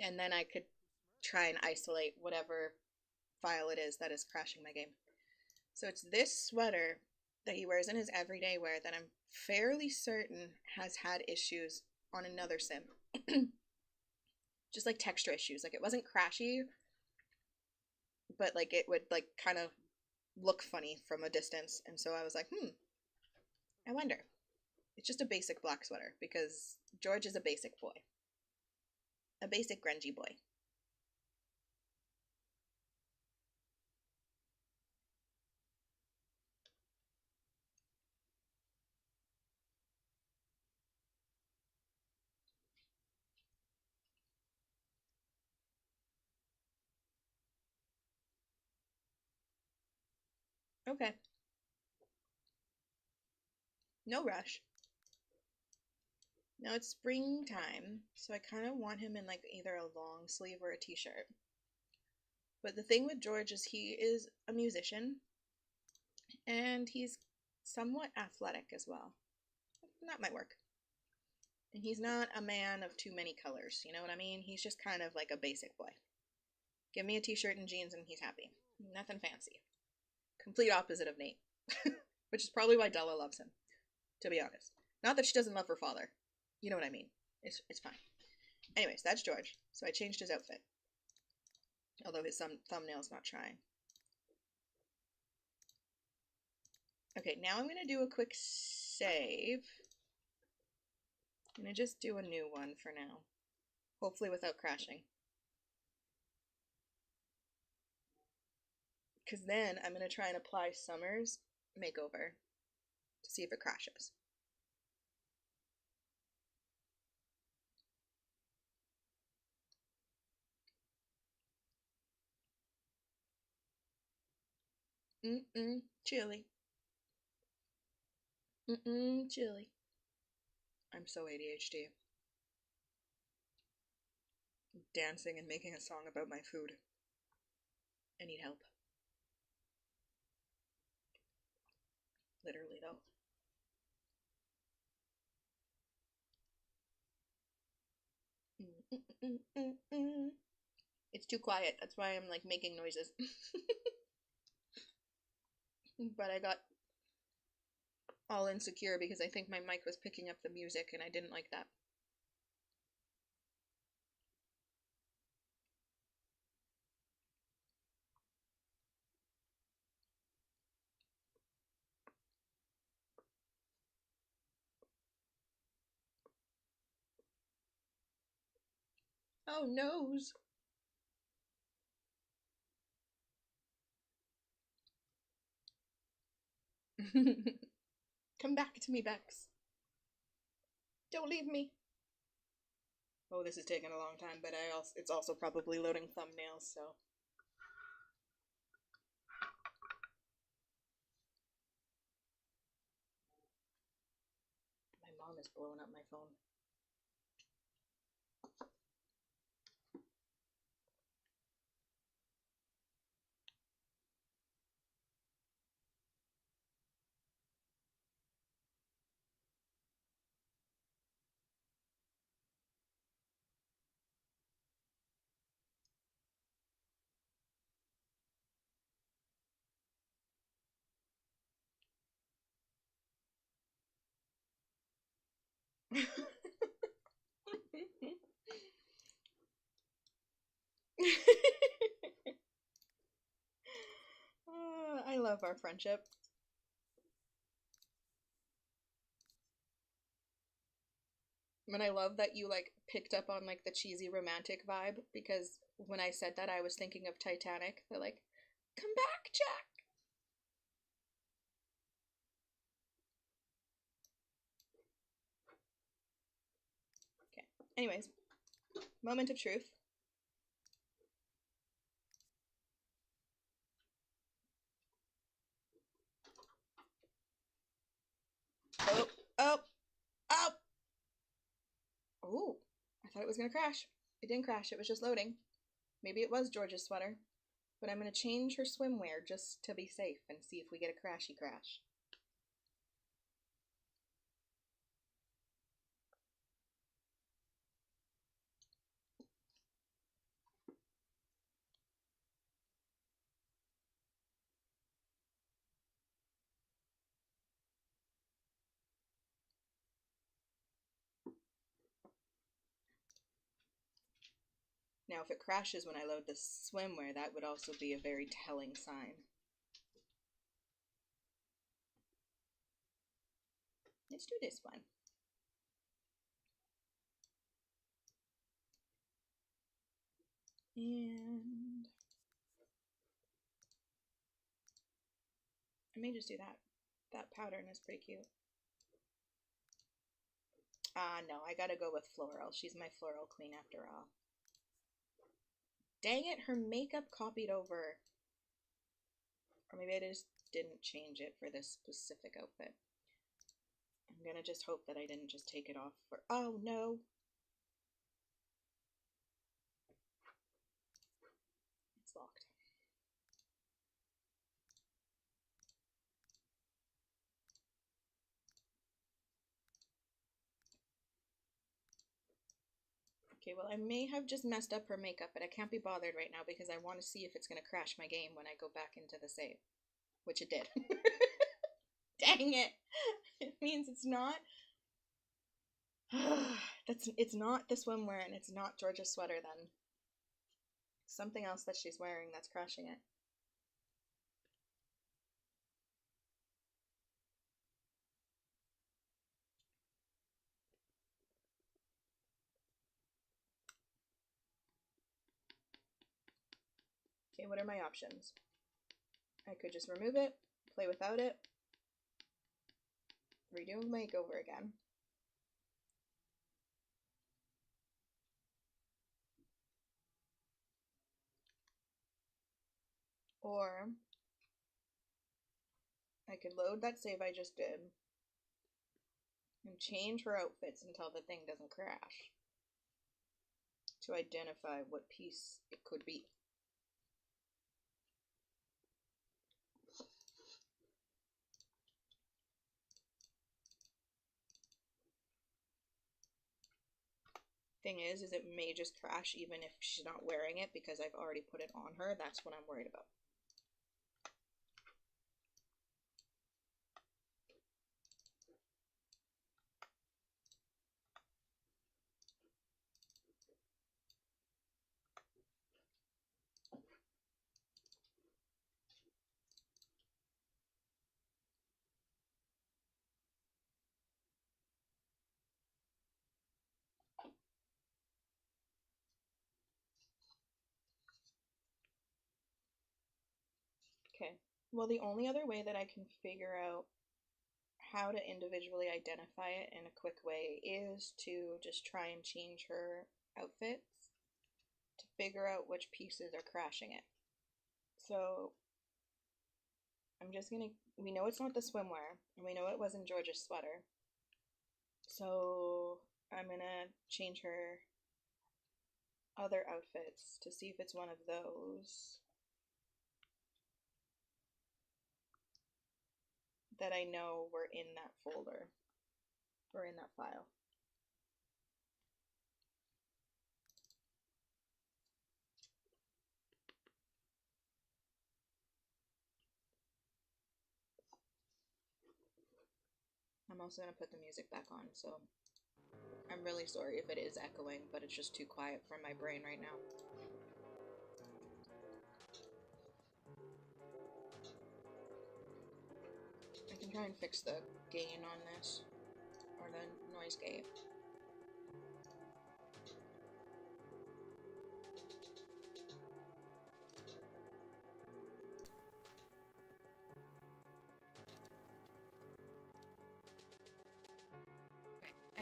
And then I could try and isolate whatever file it is that is crashing my game. So it's this sweater that he wears in his everyday wear that I'm fairly certain has had issues on another sim. Just like texture issues. Like it wasn't crashy, but like it would like kind of look funny from a distance. And so I was like, I wonder. It's just a basic black sweater because George is a basic boy. A basic grungy boy. Okay. No rush. Now it's springtime, so I kind of want him in like either a long sleeve or a t-shirt. But the thing with George is he is a musician and he's somewhat athletic as well. That might work. And he's not a man of too many colors, you know what I mean? He's just kind of like a basic boy. Give me a t-shirt and jeans and he's happy. Nothing fancy. Complete opposite of Nate. Which is probably why Della loves him, to be honest. Not that she doesn't love her father. You know what I mean. It's fine. Anyways, that's George. So I changed his outfit. Although his thumbnail's not trying. Okay, now I'm going to do a quick save. I'm going to just do a new one for now. Hopefully without crashing. Because then I'm going to try and apply Summer's makeover to see if it crashes. Chilly. Chilly. I'm so ADHD. Dancing and making a song about my food. I need help. Literally, though. It's too quiet. That's why I'm like making noises. But I got all insecure because I think my mic was picking up the music and I didn't like that. Oh, nose. Come back to me, Bex. Don't leave me. Oh, this is taking a long time, but it's also probably loading thumbnails, so. My mom is blowing up my phone. I love our friendship. And I love that you like picked up on like the cheesy romantic vibe, because when I said that I was thinking of Titanic. They're like, "Come back, Jack." Okay. Anyways, moment of truth. Oh, oh, oh. Oh, I thought it was gonna crash. It didn't crash, it was just loading. Maybe it was George's sweater. But I'm gonna change her swimwear just to be safe and see if we get a crashy crash. Now, if it crashes when I load the swimwear, that would also be a very telling sign. Let's do this one. And I may just do that. That pattern is pretty cute. No, I gotta go with floral. She's my floral queen after all. Dang it, her makeup copied over. Or maybe I just didn't change it for this specific outfit. I'm gonna just hope that I didn't just take it off for. Oh no! It's locked. Okay, well, I may have just messed up her makeup, but I can't be bothered right now because I want to see if it's going to crash my game when I go back into the save. Which it did. Dang it! It means it's not. It's not the swimwear and it's not Georgia's sweater then. Something else that she's wearing that's crashing it. Okay, what are my options? I could just remove it, play without it, redo makeover again. Or I could load that save I just did and change her outfits until the thing doesn't crash to identify what piece it could be. Thing is it may just crash even if she's not wearing it because I've already put it on her. That's what I'm worried about. Okay. Well, the only other way that I can figure out how to individually identify it in a quick way is to just try and change her outfits to figure out which pieces are crashing it. So I'm just gonna, we know it's not the swimwear, and we know it wasn't George's sweater. So I'm gonna change her other outfits to see if it's one of those that I know were in that folder or in that file. I'm also going to put the music back on, so I'm really sorry if it is echoing, but it's just too quiet for my brain right now. I can try and fix the gain on this, or the noise gate.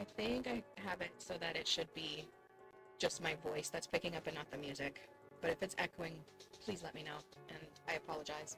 I think I have it so that it should be just my voice that's picking up and not the music. But if it's echoing, please let me know, and I apologize.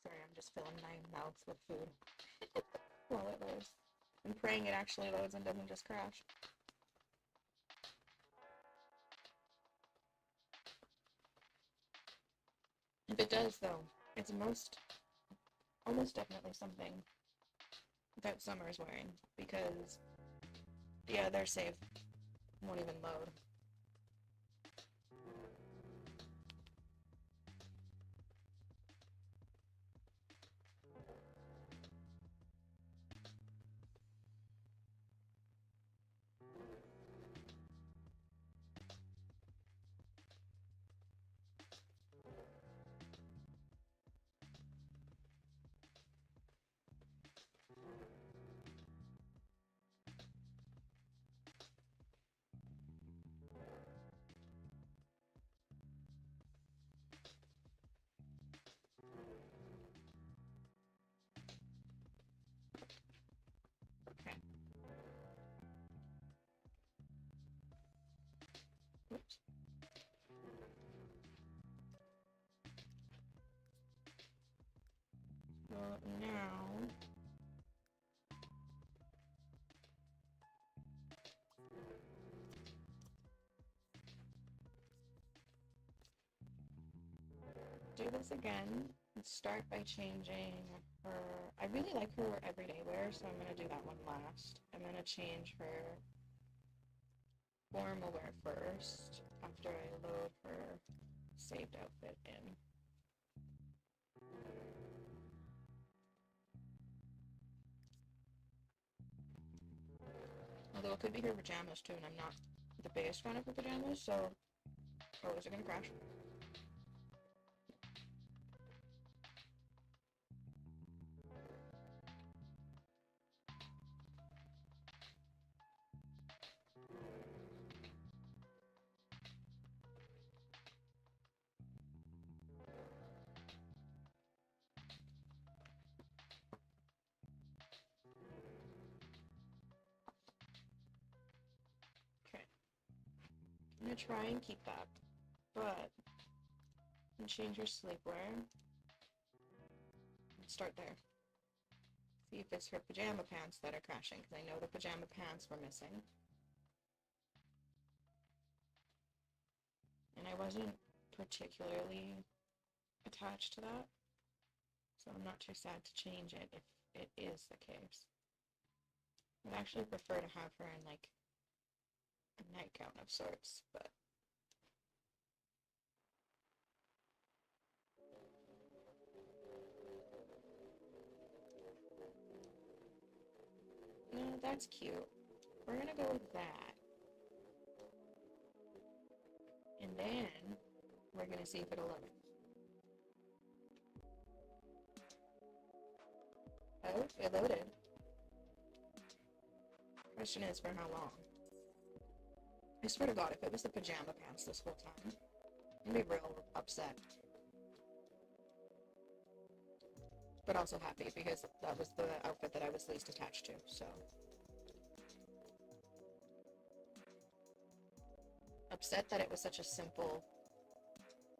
Sorry, I'm just filling my mouth with food while it loads. I'm praying it actually loads and doesn't just crash. If it does, though, it's almost definitely something that Summer's wearing, because the other save won't even load. Okay. Oops. Well, now do this again and start by changing her. I really like her everyday wear, so I'm going to do that one last. I'm going to change her formal wear first after I load her saved outfit in. Although it could be her pajamas too, and I'm not the biggest fan of her pajamas, so... Oh, is it going to crash? gonna try and keep that, but you can change your sleepwear. Start there. See if it's her pajama pants that are crashing, because I know the pajama pants were missing. And I wasn't particularly attached to that, so I'm not too sad to change it if it is the case. I'd actually prefer to have her in like a nightgown of sorts, but no, that's cute. We're gonna go with that. And then we're gonna see if it'll load. Oh, it loaded. Question is, for how long? I swear to God, if it was the pajama pants this whole time, I'd be real upset. But also happy, because that was the outfit that I was least attached to, so. Upset that it was such a simple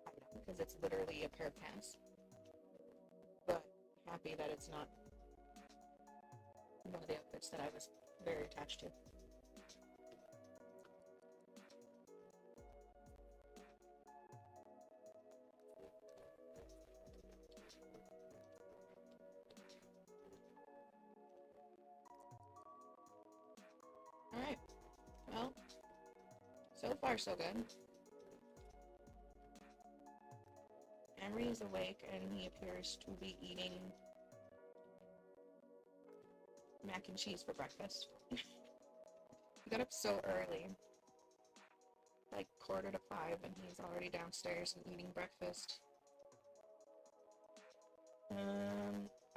item, because it's literally a pair of pants. But happy that it's not one of the outfits that I was very attached to. Alright, well, so far so good. Emery is awake and he appears to be eating mac and cheese for breakfast. He got up so early, like 4:45, and he's already downstairs and eating breakfast.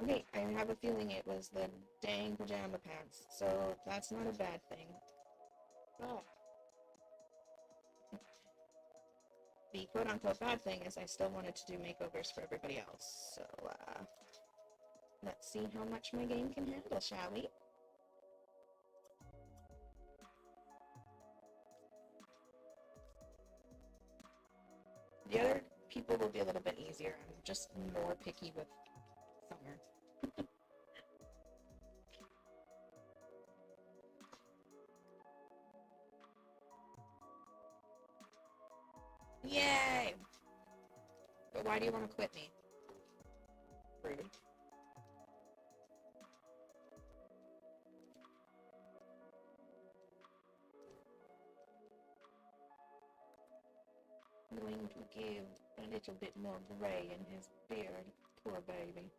Okay, I have a feeling it was the dang pajama pants, so that's not a bad thing. But the quote-unquote bad thing is I still wanted to do makeovers for everybody else, so let's see how much my game can handle, shall we? The other people will be a little bit easier. I'm just more picky with Summer. Yay! But why do you want to quit me? Rude. I'm going to give a little bit more gray in his beard. Poor baby.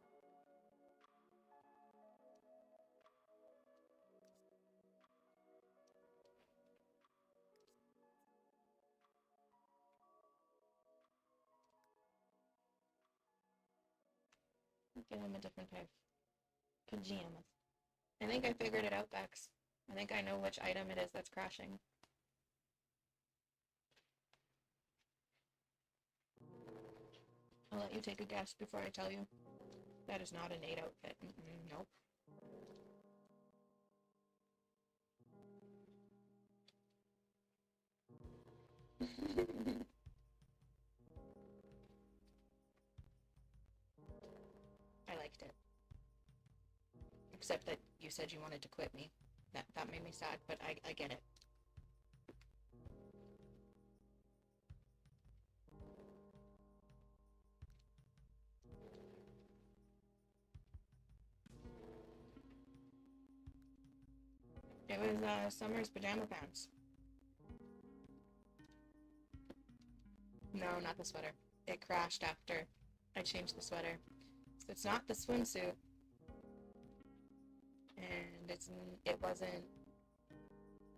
Give him a different pair of pajamas. I think I figured it out, Bex. I think I know which item it is that's crashing. I'll let you take a guess before I tell you. That is not an 8 outfit. Nope. I liked it. Except that you said you wanted to quit me. That made me sad, but I get it. It was Summer's pajama pants. No, not the sweater. It crashed after I changed the sweater. So it's not the swimsuit. And it wasn't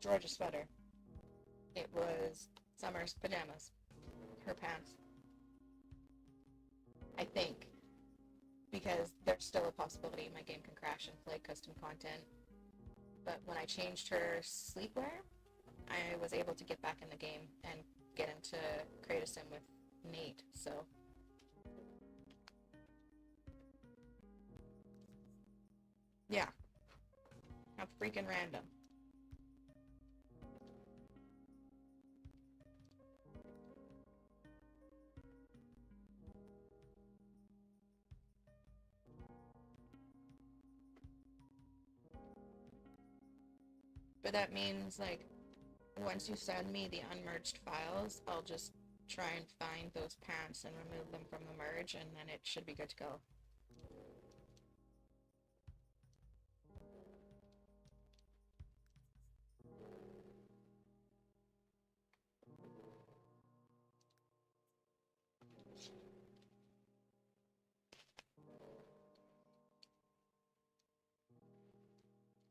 George's sweater. It was Summer's pajamas. Her pants. I think. Because there's still a possibility my game can crash and flag custom content. But when I changed her sleepwear, I was able to get back in the game and get into create a sim with Nate, so. Yeah. How freaking random. But that means, like, once you send me the unmerged files, I'll just try and find those pants and remove them from the merge, and then it should be good to go.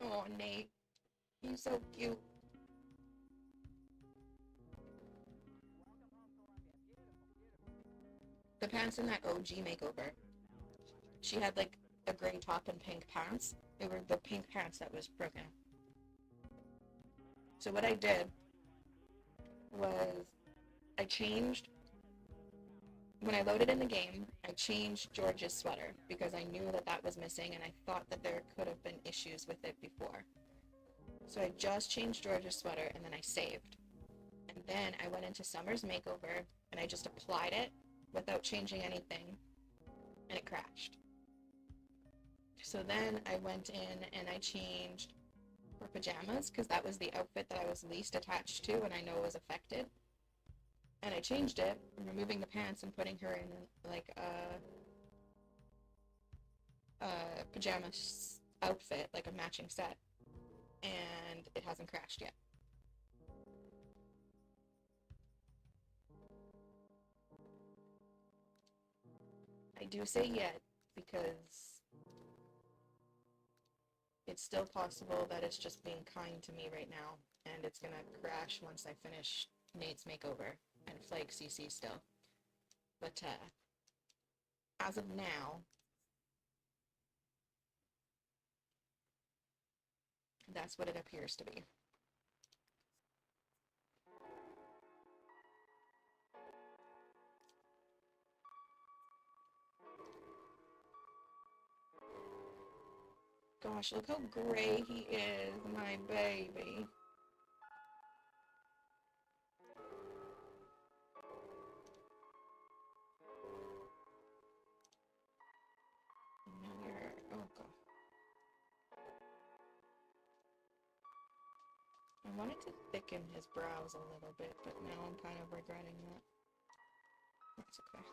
Oh, Nate, he's so cute. The pants in that OG makeover, she had like a gray top and pink pants. They were the pink pants that was broken. So what I did was I changed, when I loaded in the game, I changed George's sweater because I knew that that was missing and I thought that there could have been issues with it before. So I just changed George's sweater and then I saved. And then I went into Summer's makeover and I just applied it without changing anything and it crashed. So then I went in and I changed her pajamas because that was the outfit that I was least attached to and I know was affected. And I changed it, removing the pants and putting her in like a pajama outfit, like a matching set. And it hasn't crashed yet. I do say yet because it's still possible that it's just being kind to me right now and it's gonna crash once I finish Nate's makeover and Flake CC still. But as of now, that's what it appears to be. Gosh, look how gray he is, my baby. Now you're, oh god. I wanted to thicken his brows a little bit, but now I'm kind of regretting that. That's okay.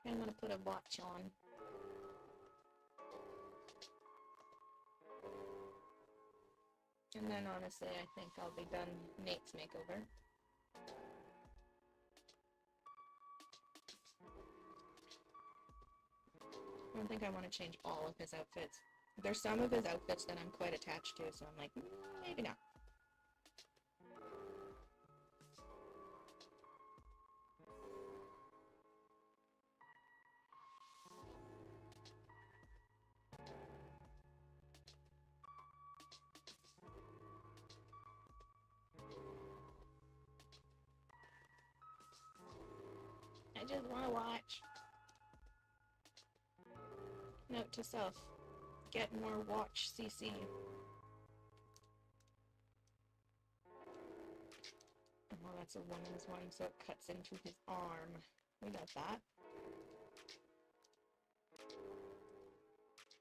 I'm gonna put a watch on. And then honestly, I think I'll be done Nate's makeover. I don't think I want to change all of his outfits. There's some of his outfits that I'm quite attached to, so I'm like, maybe not. I just want to watch. Note to self, get more watch CC. Well, that's a woman's one, so it cuts into his arm. We got that.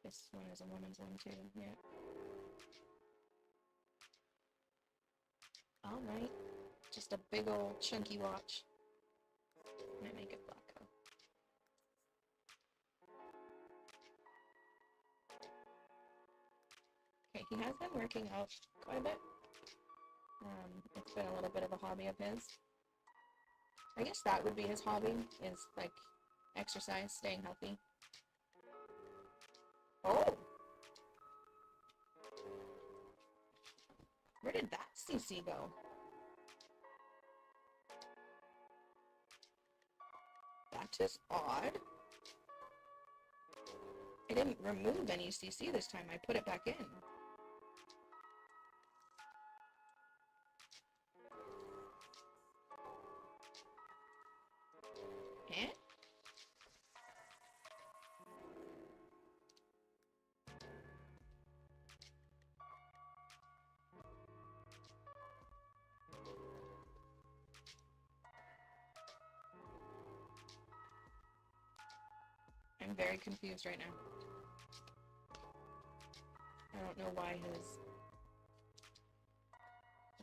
This one is a woman's one too, yeah. Alright, just a big old chunky watch. Might make it black though. Okay, he has been working out quite a bit. It's been a little bit of a hobby of his. I guess that would be his hobby, is like exercise, staying healthy. Oh! Where did that CC go? That is odd. I didn't remove any CC this time, I put it back in. Eh? I'm very confused right now. I don't know why his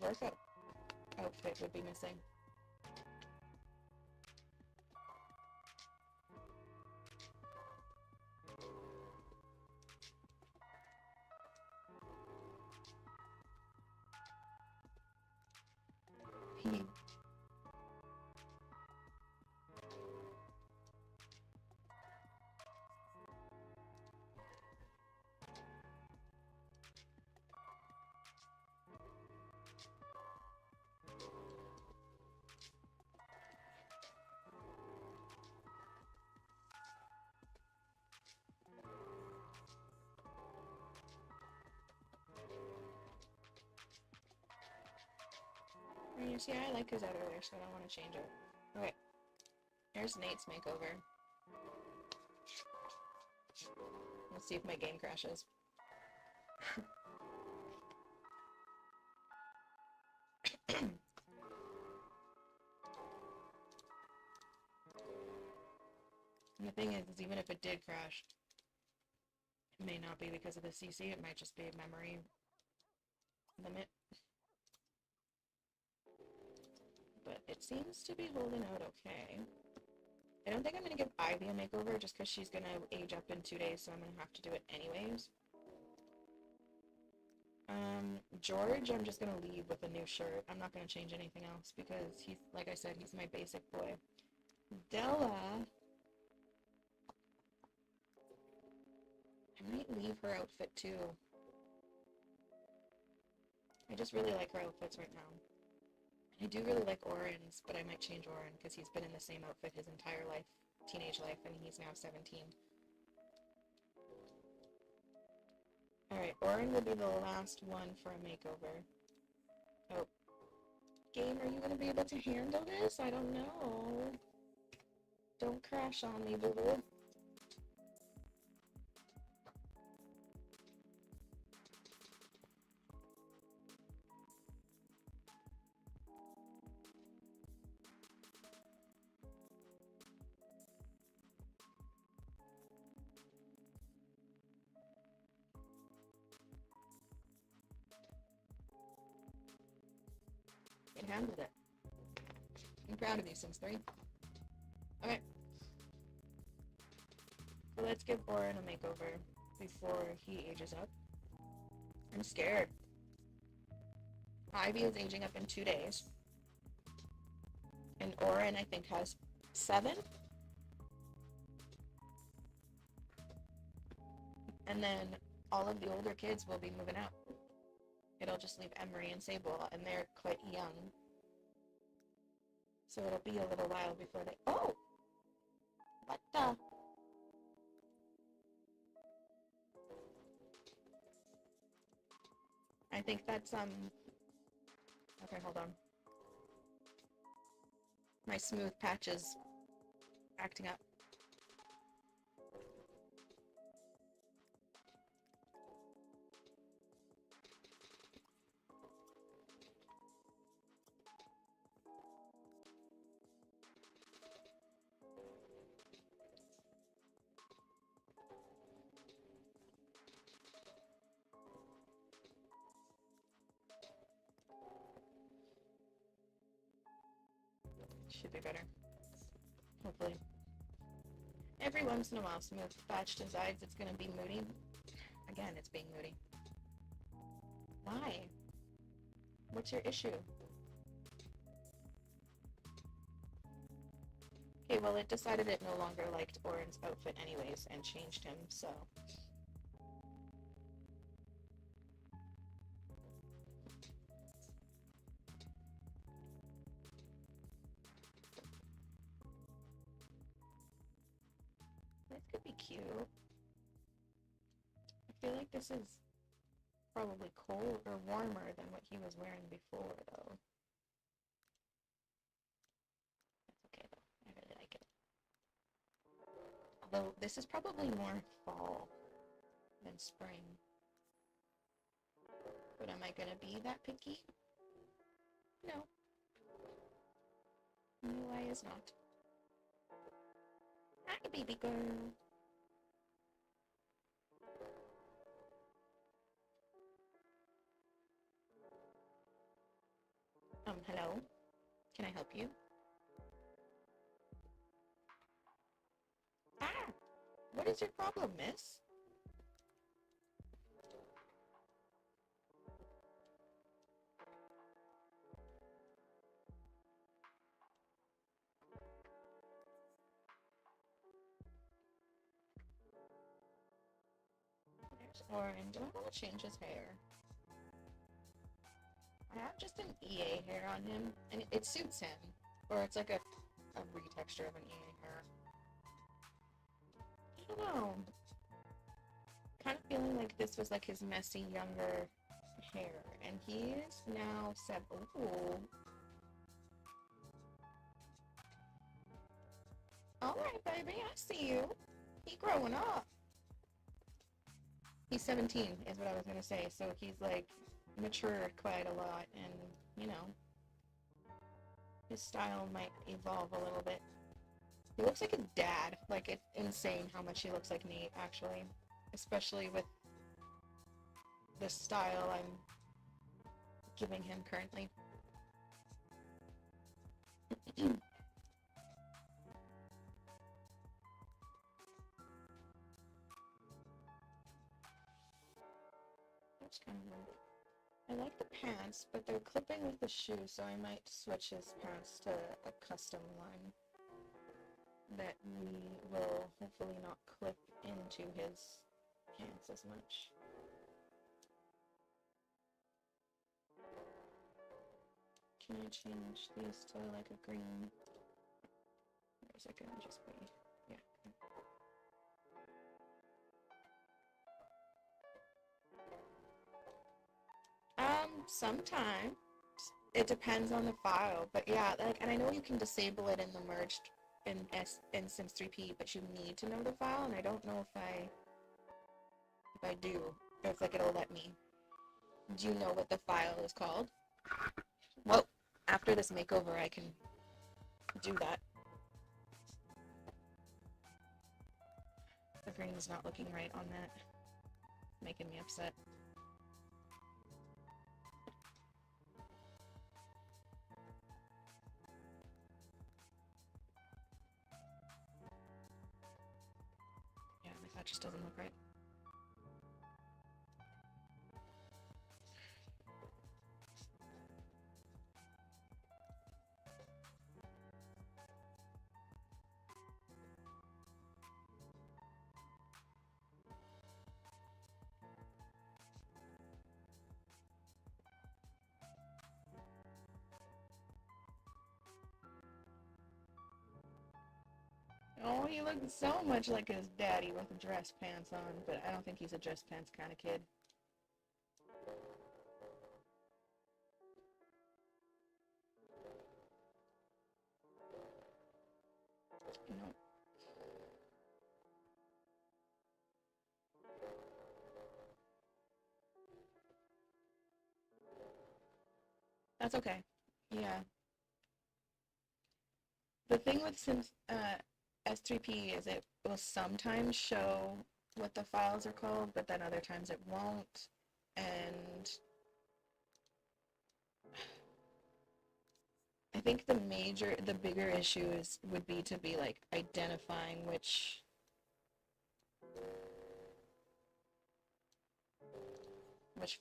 workout outfit would be missing. You see, I like his outerwear, so I don't want to change it. Okay, here's Nate's makeover. Let's see if my game crashes. And the thing is, even if it did crash, it may not be because of the CC, it might just be a memory limit. But it seems to be holding out okay. I don't think I'm going to give Ivy a makeover just because she's going to age up in 2 days, so I'm going to have to do it anyways. George, I'm just going to leave with a new shirt. I'm not going to change anything else because he's, like I said, he's my basic boy. Della, I might leave her outfit too. I just really like her outfits right now. I do really like Oren's, but I might change Oren because he's been in the same outfit his entire life, teenage life, and he's now 17. Alright, Oren will be the last one for a makeover. Oh. Game, are you going to be able to handle this? I don't know. Don't crash on me, boo-boo. It handled it. I'm proud of you, Sims 3. Okay. So let's give Oren a makeover before he ages up. I'm scared. Ivy is aging up in 2 days. And Oren, I think, has 7. And then all of the older kids will be moving out. It'll just leave Emery and Sable, and they're quite young. So it'll be a little while before they... Oh! What the... I think that's, Okay, hold on. My smooth patch is acting up. Should be better. Hopefully. Every once in a while, Smooth Patch decides it's gonna be moody. Again, it's being moody. Why? What's your issue? Okay, well, it decided it no longer liked Oren's outfit anyways and changed him, so... This could be cute. I feel like this is probably cold or warmer than what he was wearing before, though. That's okay, though. I really like it. Although, this is probably more fall than spring. But am I gonna be that picky? No. No, I is not. Hi, baby girl. Hello? Can I help you? Ah! What is your problem, miss? There's Orange. I want to change his hair. I have just an EA hair on him, and it suits him. Or it's like a retexture of an EA hair. I don't know. Kind of feeling like this was like his messy, younger hair. And he is now ooh. Alright, baby, I see you. He growing up. He's 17, is what I was gonna say. So he's like matured quite a lot, and you know, his style might evolve a little bit. He looks like his dad. Like, it's insane how much he looks like Nate, actually. Especially with the style I'm giving him currently. That's kind of weird. I like the pants, but they're clipping with the shoe, so I might switch his pants to a custom line that we will hopefully not clip into his pants as much. Can I change these to like a green? Or is it gonna just be, yeah. Sometimes. It depends on the file, but yeah, like, and I know you can disable it in the merged in Sims 3P, but you need to know the file, and I don't know if I do, or if like it'll let me. Do you know what the file is called? Well, after this makeover, I can do that. The green is not looking right on that, making me upset. Yeah, that just doesn't look right. Oh, he looks so much like his daddy with dress pants on, but I don't think he's a dress pants kind of kid. No. That's okay. Yeah. The thing with Sims S3P is it will sometimes show what the files are called, but then other times it won't. And I think the bigger issue would be to be like identifying which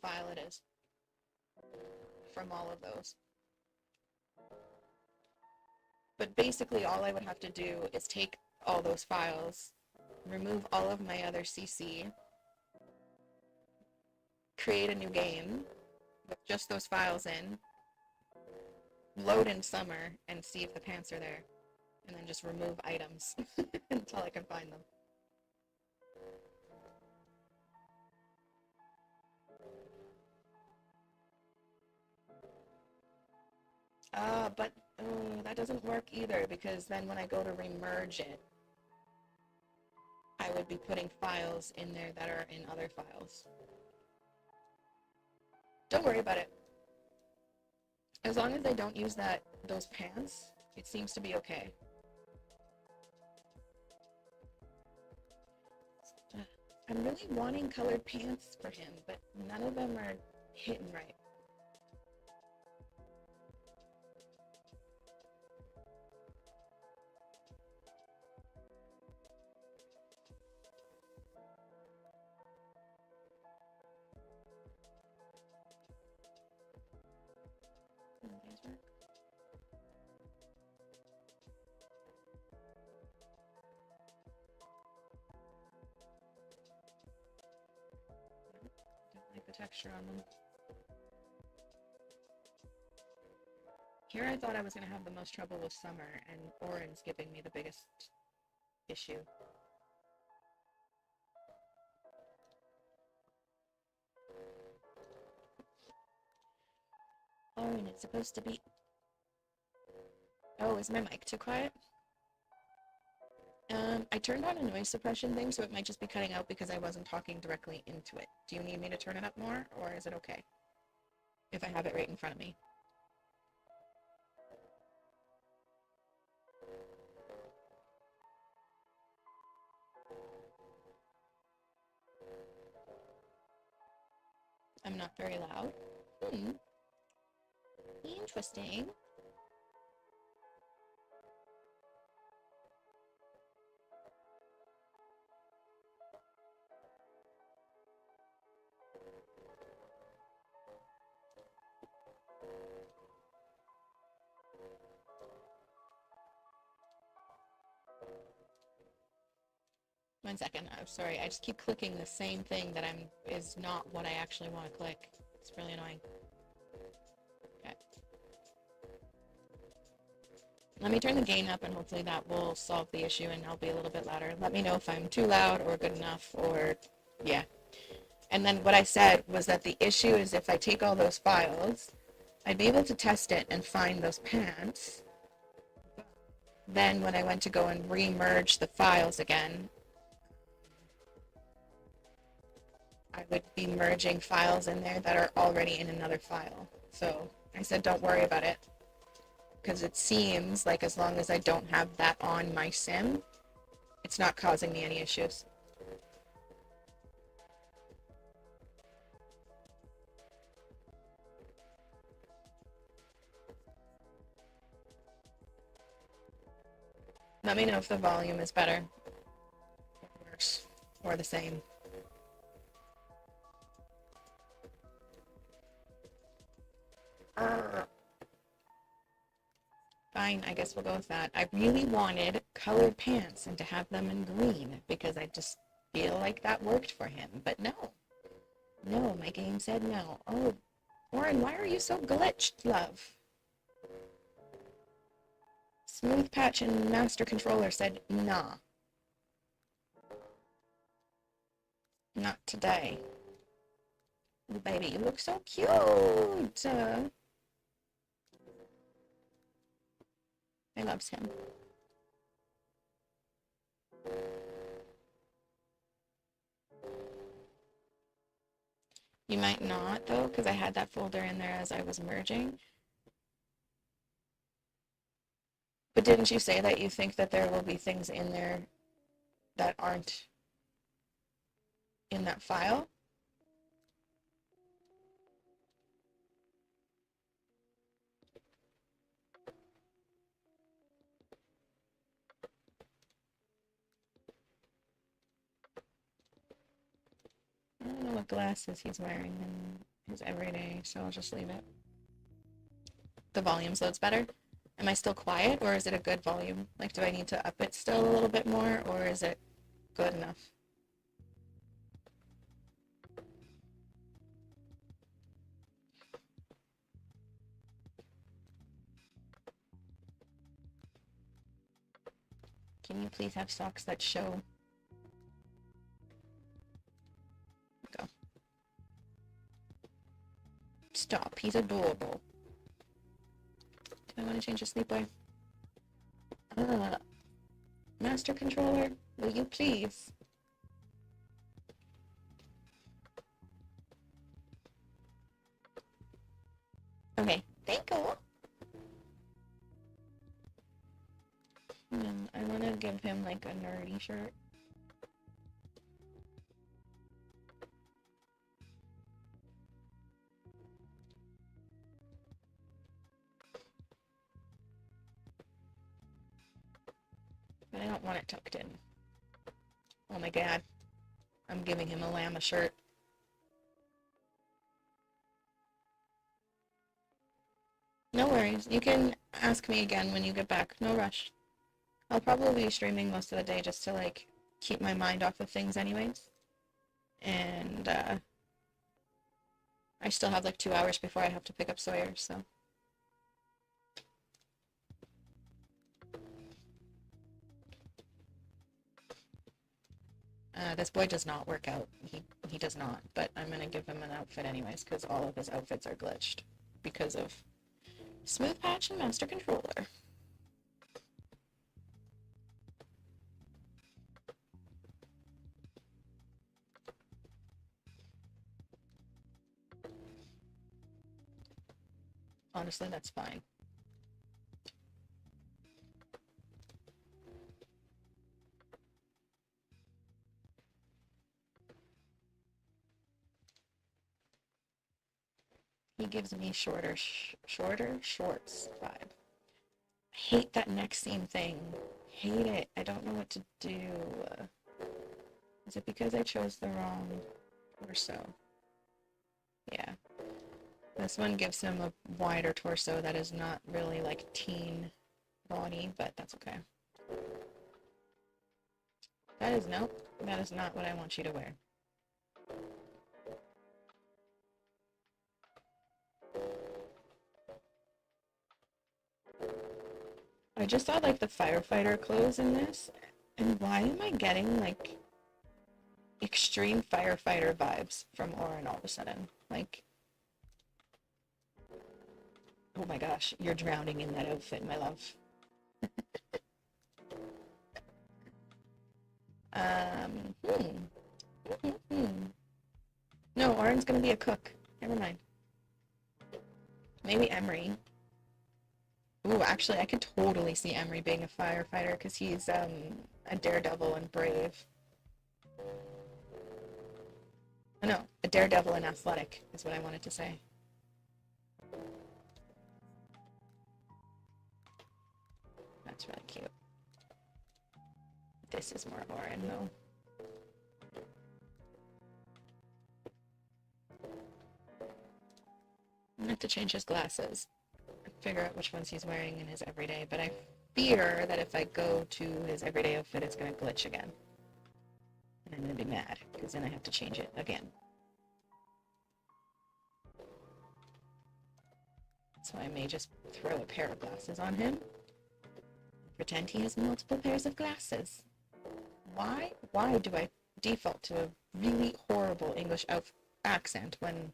file it is from all of those. But basically all I would have to do is take all those files, remove all of my other CC, create a new game with just those files in, load in summer, and see if the pants are there, and then just remove items until I can find them. But that doesn't work either, because then when I go to remerge it, I would be putting files in there that are in other files. Don't worry about it. As long as I don't use those pants, it seems to be okay. I'm really wanting colored pants for him, but none of them are hitting right. texture on them. Here I thought I was going to have the most trouble with summer, and Oren's giving me the biggest issue. Oren, it's supposed to be... Oh, is my mic too quiet? I turned on a noise suppression thing, so it might just be cutting out because I wasn't talking directly into it. Do you need me to turn it up more, or is it okay if I have it right in front of me? I'm not very loud. Interesting. 1 second. I'm sorry. I just keep clicking the same thing that is not what I actually want to click. It's really annoying. Okay. Let me turn the gain up and hopefully that will solve the issue and I'll be a little bit louder. Let me know if I'm too loud or good enough or yeah. And then what I said was that the issue is if I take all those files, I'd be able to test it and find those pants. Then when I went to go and re-merge the files again, I would be merging files in there that are already in another file. So I said, don't worry about it. Because it seems like as long as I don't have that on my sim, it's not causing me any issues. Let me know if the volume is better, or worse, or the same. Fine, I guess we'll go with that. I really wanted colored pants and to have them in green because I just feel like that worked for him. But no. No, my game said no. Oh, Warren, why are you so glitched, love? Smooth Patch and Master Controller said nah. Not today. Oh, baby, you look so cute. I loves him. You might not, though, because I had that folder in there as I was merging. But didn't you say that you think that there will be things in there that aren't in that file? I don't know what glasses he's wearing in his everyday, so I'll just leave it. The volume loads better. Am I still quiet, or is it a good volume? Like, do I need to up it still a little bit more, or is it good enough? Can you please have socks that show? Go. Stop, he's adorable. Do I want to change the sleepwear? Master Controller, will you please? Okay, thank you. I want to give him like a nerdy shirt. But I don't want it tucked in. Oh my god. I'm giving him a llama shirt. No worries. You can ask me again when you get back. No rush. I'll probably be streaming most of the day just to like keep my mind off of things anyways. And I still have like 2 hours before I have to pick up Sawyer, so. This boy does not work out. He does not, but I'm gonna give him an outfit anyways, because all of his outfits are glitched because of Smooth Patch and Master Controller. Honestly, that's fine. He gives me shorter shorts vibe. I hate that neck seam thing. Hate it. I don't know what to do. Is it because I chose the wrong torso? Yeah. This one gives him a wider torso that is not really like teen body, but that's okay. That is nope. That is not what I want you to wear. I just saw like the firefighter clothes in this, and why am I getting like extreme firefighter vibes from Oren all of a sudden? Like, oh my gosh, you're drowning in that outfit, my love. No, Oren's gonna be a cook. Never mind. Maybe Emery. Ooh, actually, I could totally see Emery being a firefighter because he's a daredevil and brave. Oh, no, a daredevil and athletic is what I wanted to say. That's really cute. This is more Oren, though. I'm gonna have to change his glasses. Figure out which ones he's wearing in his everyday, but I fear that if I go to his everyday outfit, it's gonna glitch again. And I'm gonna be mad, because then I have to change it again. So I may just throw a pair of glasses on him. Pretend he has multiple pairs of glasses. Why do I default to a really horrible English accent when...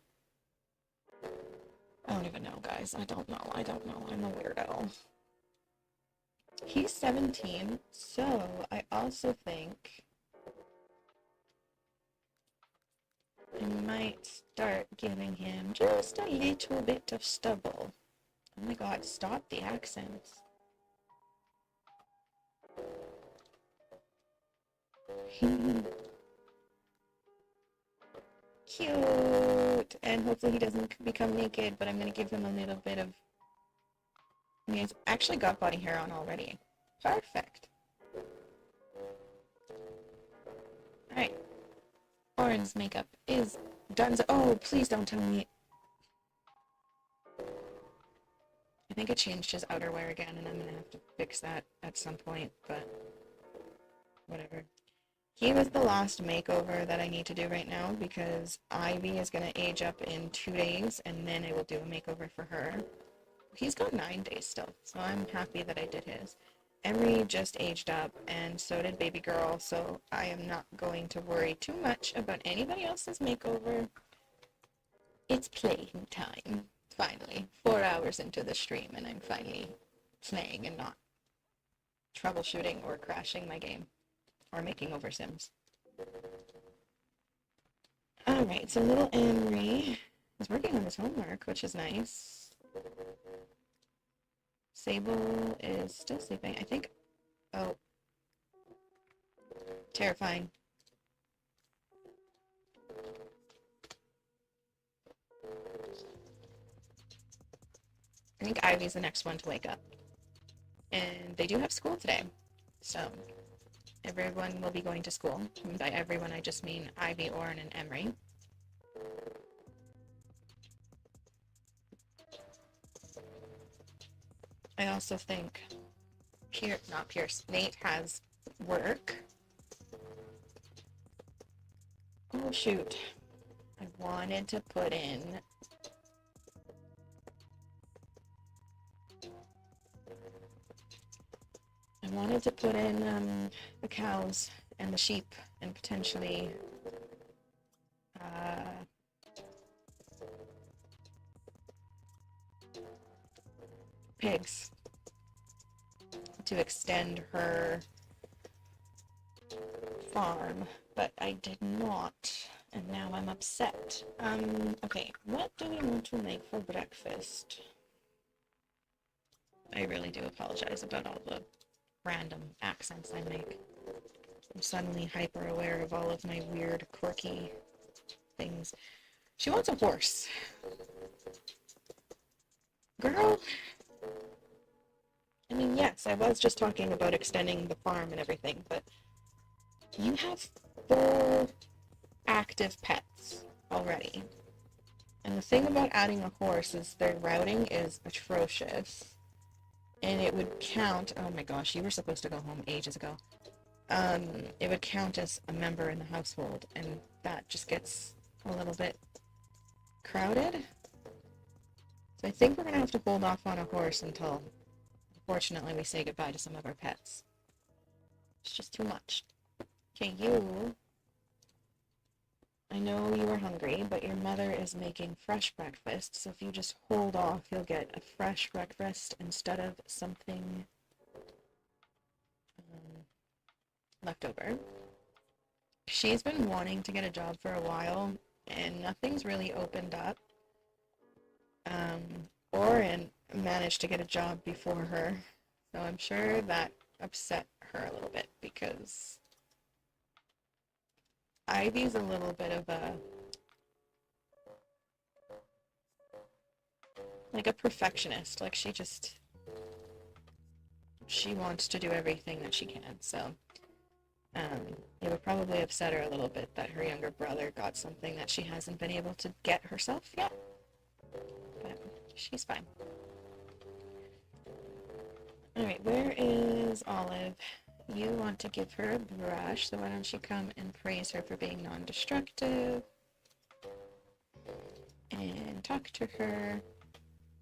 I don't even know, guys. I don't know. I'm a weirdo. He's 17, so I also think I might start giving him just a little bit of stubble. Oh my god, stop the accents. Cute! And hopefully he doesn't become naked, but I'm going to give him a little bit of... I mean, he's actually got body hair on already. Perfect. Alright. Oren's makeup is done. Oh, please don't tell me. I think it changed his outerwear again, and I'm going to have to fix that at some point, but whatever. He was the last makeover that I need to do right now because Ivy is going to age up in 2 days, and then I will do a makeover for her. He's got 9 days still, so I'm happy that I did his. Emery just aged up, and so did baby girl, so I am not going to worry too much about anybody else's makeover. It's playing time, finally. 4 hours into the stream, and I'm finally playing and not troubleshooting or crashing my game. Or making over Sims. Alright, so little Emery is working on his homework, which is nice. Sable is still sleeping. I think... Oh. Terrifying. I think Ivy's the next one to wake up. And they do have school today. So... everyone will be going to school. And by everyone, I just mean Ivy, Oren, and Emery. I also think Nate has work. Oh shoot. I wanted to put in wanted to put in the cows and the sheep and potentially pigs to extend her farm, but I did not, and now I'm upset. Okay, what do we want to make for breakfast? I really do apologize about all the random accents I make. I'm suddenly hyper aware of all of my weird, quirky things. She wants a horse. Girl. I mean, yes, I was just talking about extending the farm and everything, but you have 4 active pets already. And the thing about adding a horse is their routing is atrocious. And it would count, oh my gosh, you were supposed to go home ages ago. It would count as a member in the household, and that just gets a little bit crowded. So I think we're going to have to hold off on a horse until, unfortunately, we say goodbye to some of our pets. It's just too much. Okay, you, I know you are hungry, but your mother is making fresh breakfast, so if you just hold off, you'll get a fresh breakfast instead of something left over. She's been wanting to get a job for a while, and nothing's really opened up. Oren managed to get a job before her, so I'm sure that upset her a little bit, because Ivy's a little bit of a, like a perfectionist. Like, she wants to do everything that she can, so it would probably upset her a little bit that her younger brother got something that she hasn't been able to get herself yet. But she's fine. Alright, where is Olive? You want to give her a brush, so why don't you come and praise her for being non-destructive? And talk to her,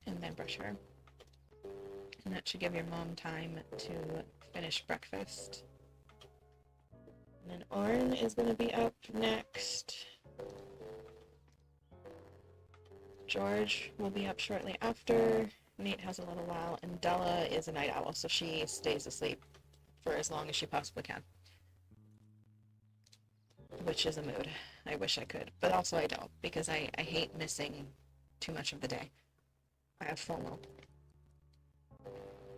and then brush her. And that should give your mom time to finish breakfast. And then Oren is going to be up next. George will be up shortly after. Nate has a little while, and Della is a night owl, so she stays asleep for as long as she possibly can. Which is a mood. I wish I could, but also I don't, because I hate missing too much of the day. I have FOMO.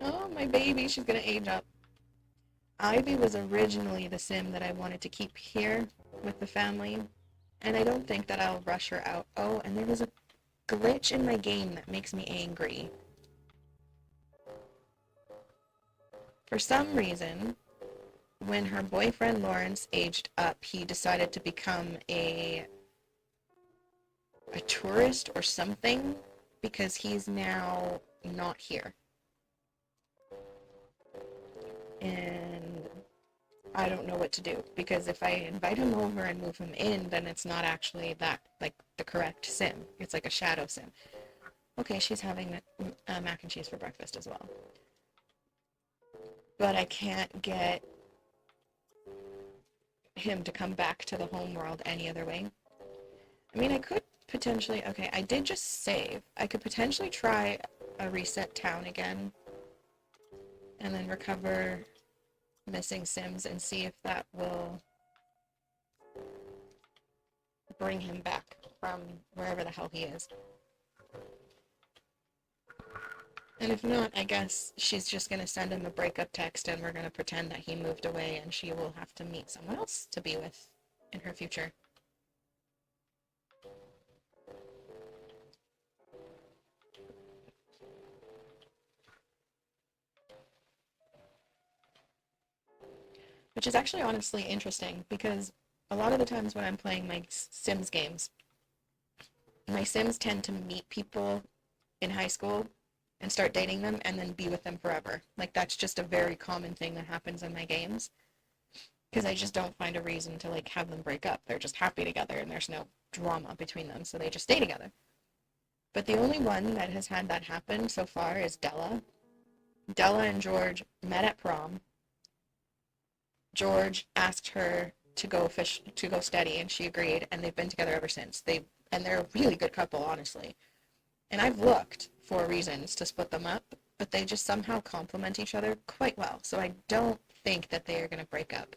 Oh, my baby, she's gonna age up. Ivy was originally the sim that I wanted to keep here with the family, and I don't think that I'll rush her out. Oh, and there was a glitch in my game that makes me angry. For some reason, when her boyfriend Lawrence aged up, he decided to become a tourist or something, because he's now not here. And I don't know what to do, because if I invite him over and move him in, then it's not actually that, like, the correct sim. It's like a shadow sim. Okay, she's having mac and cheese for breakfast as well. But I can't get him to come back to the home world any other way. I mean, I could potentially, okay, I did just save. I could potentially try a reset town again, and then recover missing sims and see if that will bring him back from wherever the hell he is. And if not, I guess she's just going to send him a breakup text, and we're going to pretend that he moved away, and she will have to meet someone else to be with in her future. Which is actually honestly interesting, because a lot of the times when I'm playing my Sims games, my Sims tend to meet people in high school and start dating them and then be with them forever. Like, that's just a very common thing that happens in my games, because I just don't find a reason to, like, have them break up. They're just happy together and there's no drama between them, so they just stay together. But the only one that has had that happen so far is Della. Della and George met at prom, George asked her to go steady, and she agreed, and they've been together ever since. And they're a really good couple, honestly. And I've looked for reasons to split them up, but they just somehow complement each other quite well. So I don't think that they are going to break up.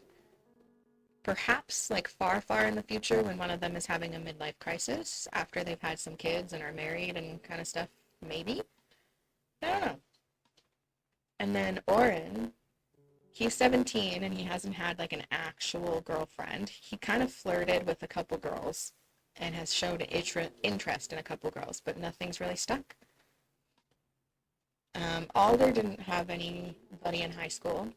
Perhaps like far, far in the future when one of them is having a midlife crisis after they've had some kids and are married and kind of stuff, maybe. I don't know. And then Oren, he's 17 and he hasn't had like an actual girlfriend. He kind of flirted with a couple girls and has showed interest in a couple girls, but nothing's really stuck. Alder didn't have anybody in high school.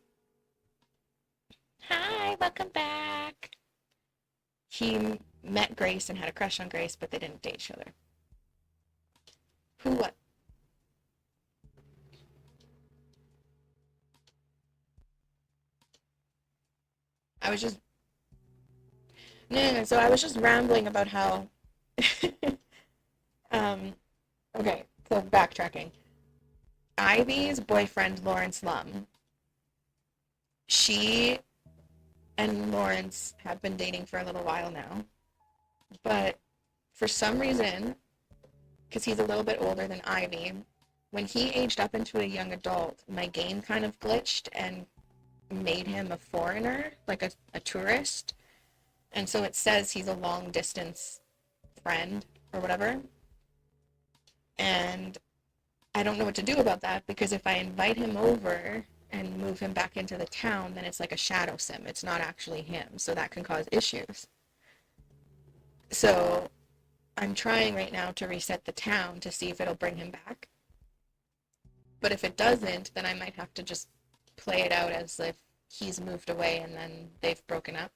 Hi, welcome back. He met Grace and had a crush on Grace, but they didn't date each other. Who what? I was just no. So I was just rambling about how. um, okay, so backtracking. Ivy's boyfriend, Lawrence Lum, she and Lawrence have been dating for a little while now. But for some reason, because he's a little bit older than Ivy, when he aged up into a young adult, my game kind of glitched and made him a foreigner, like a tourist. And so it says he's a long distance friend or whatever. And I don't know what to do about that because if I invite him over and move him back into the town, then it's like a shadow sim. It's not actually him. So that can cause issues. So I'm trying right now to reset the town to see if it'll bring him back. But if it doesn't, then I might have to just play it out as if he's moved away and then they've broken up.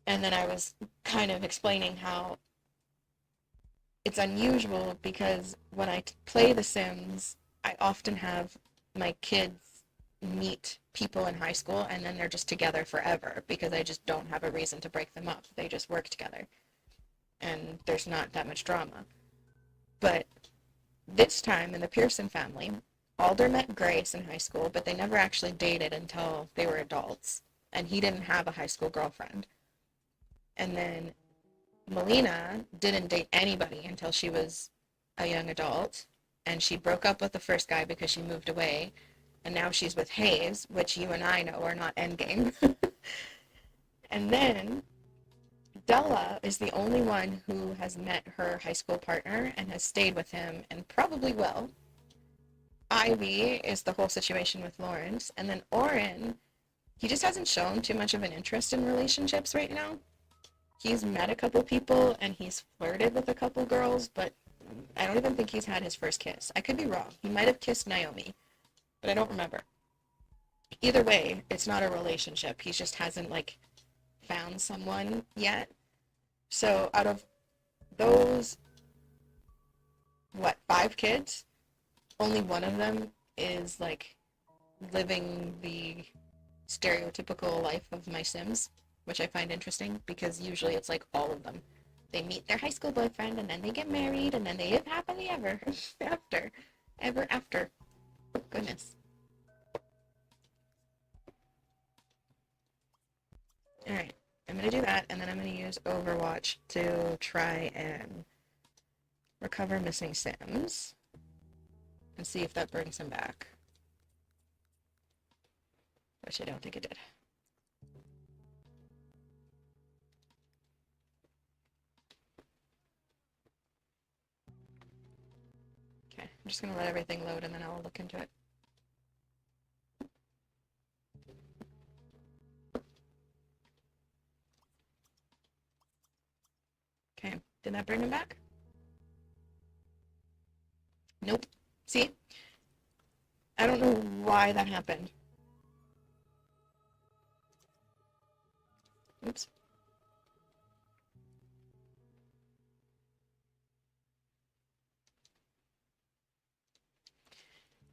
And then I was kind of explaining how it's unusual because when I play The Sims, I often have my kids meet people in high school and then they're just together forever because I just don't have a reason to break them up. They just work together. And there's not that much drama. But this time in the Pearson family, Alder met Grace in high school, but they never actually dated until they were adults. And he didn't have a high school girlfriend. And then Melina didn't date anybody until she was a young adult. And she broke up with the first guy because she moved away. And now she's with Hayes, which you and I know are not endgame. And then Della is the only one who has met her high school partner and has stayed with him and probably will. Ivy is the whole situation with Lawrence. And then Oren, he just hasn't shown too much of an interest in relationships right now. He's met a couple people and he's flirted with a couple girls, but I don't even think he's had his first kiss. I could be wrong. He might have kissed Naomi, but I don't remember. Either way, it's not a relationship. He just hasn't like found someone yet. So out of those, 5 kids, only one of them is like living the stereotypical life of my Sims, which I find interesting because usually it's like all of them. They meet their high school boyfriend and then they get married and then they live happily ever after. Goodness. All right, I'm going to do that and then I'm going to use Overwatch to try and recover missing Sims and see if that brings him back. Which I don't think it did. Okay, I'm just going to let everything load and then I'll look into it. Okay, did that bring him back? Nope. See? I don't know why that happened. Oops.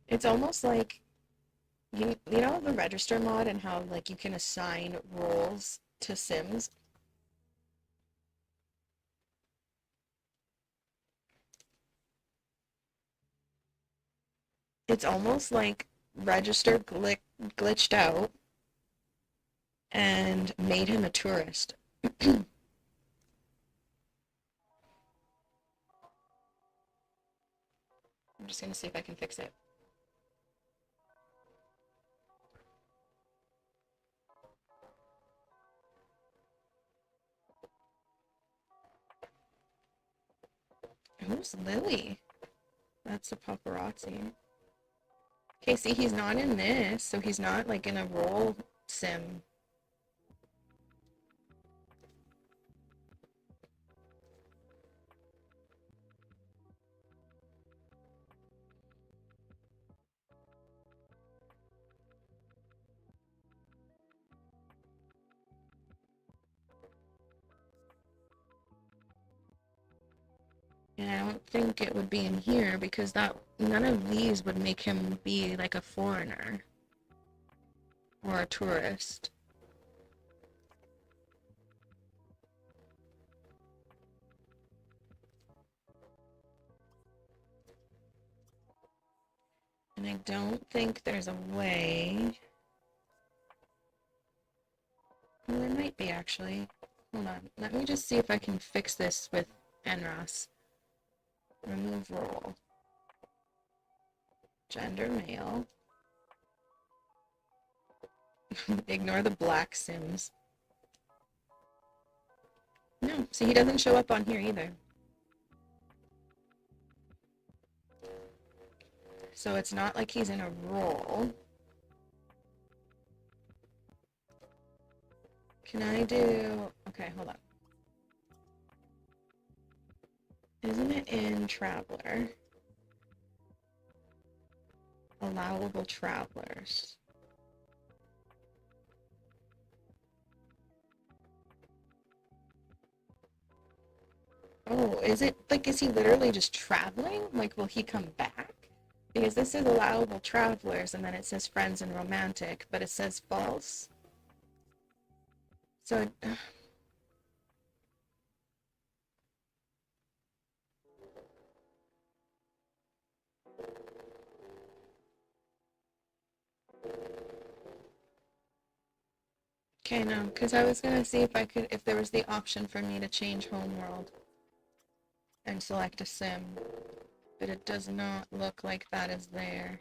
It's almost like, you know the register mod and how like you can assign roles to Sims? It's almost like register glitched out and made him a tourist. I'm just gonna see if I can fix it. Who's Lily? That's a paparazzi. Okay, see, he's not in this, so he's not like in a role sim. And I don't think it would be in here because that none of these would make him be like a foreigner or a tourist. And I don't think there's a way. Well, there might be actually. Hold on. Let me just see if I can fix this with NROS. Remove role. Gender male. Ignore the black sims. No, see, he doesn't show up on here either. So it's not like he's in a role. Can I do... Okay, hold on. Isn't it in Traveler? Allowable travelers. Oh, is it, like, is he literally just traveling? Like, will he come back? Because this is allowable travelers, and then it says friends and romantic, but it says false. So... Okay, no, because I was gonna see if I could, if there was the option for me to change homeworld and select a sim, but it does not look like that is there.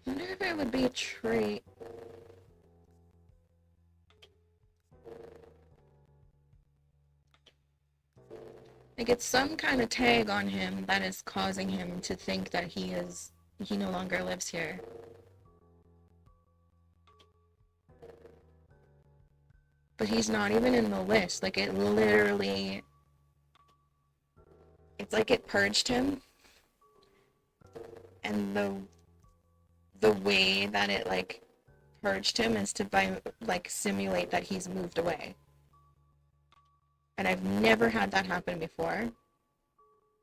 I wonder if it would be a trait. Like, it's some kind of tag on him that is causing him to think that he no longer lives here. But he's not even in the list. Like, it literally... It's like it purged him. And the way that it, like, purged him is to, like, simulate that he's moved away. And I've never had that happen before.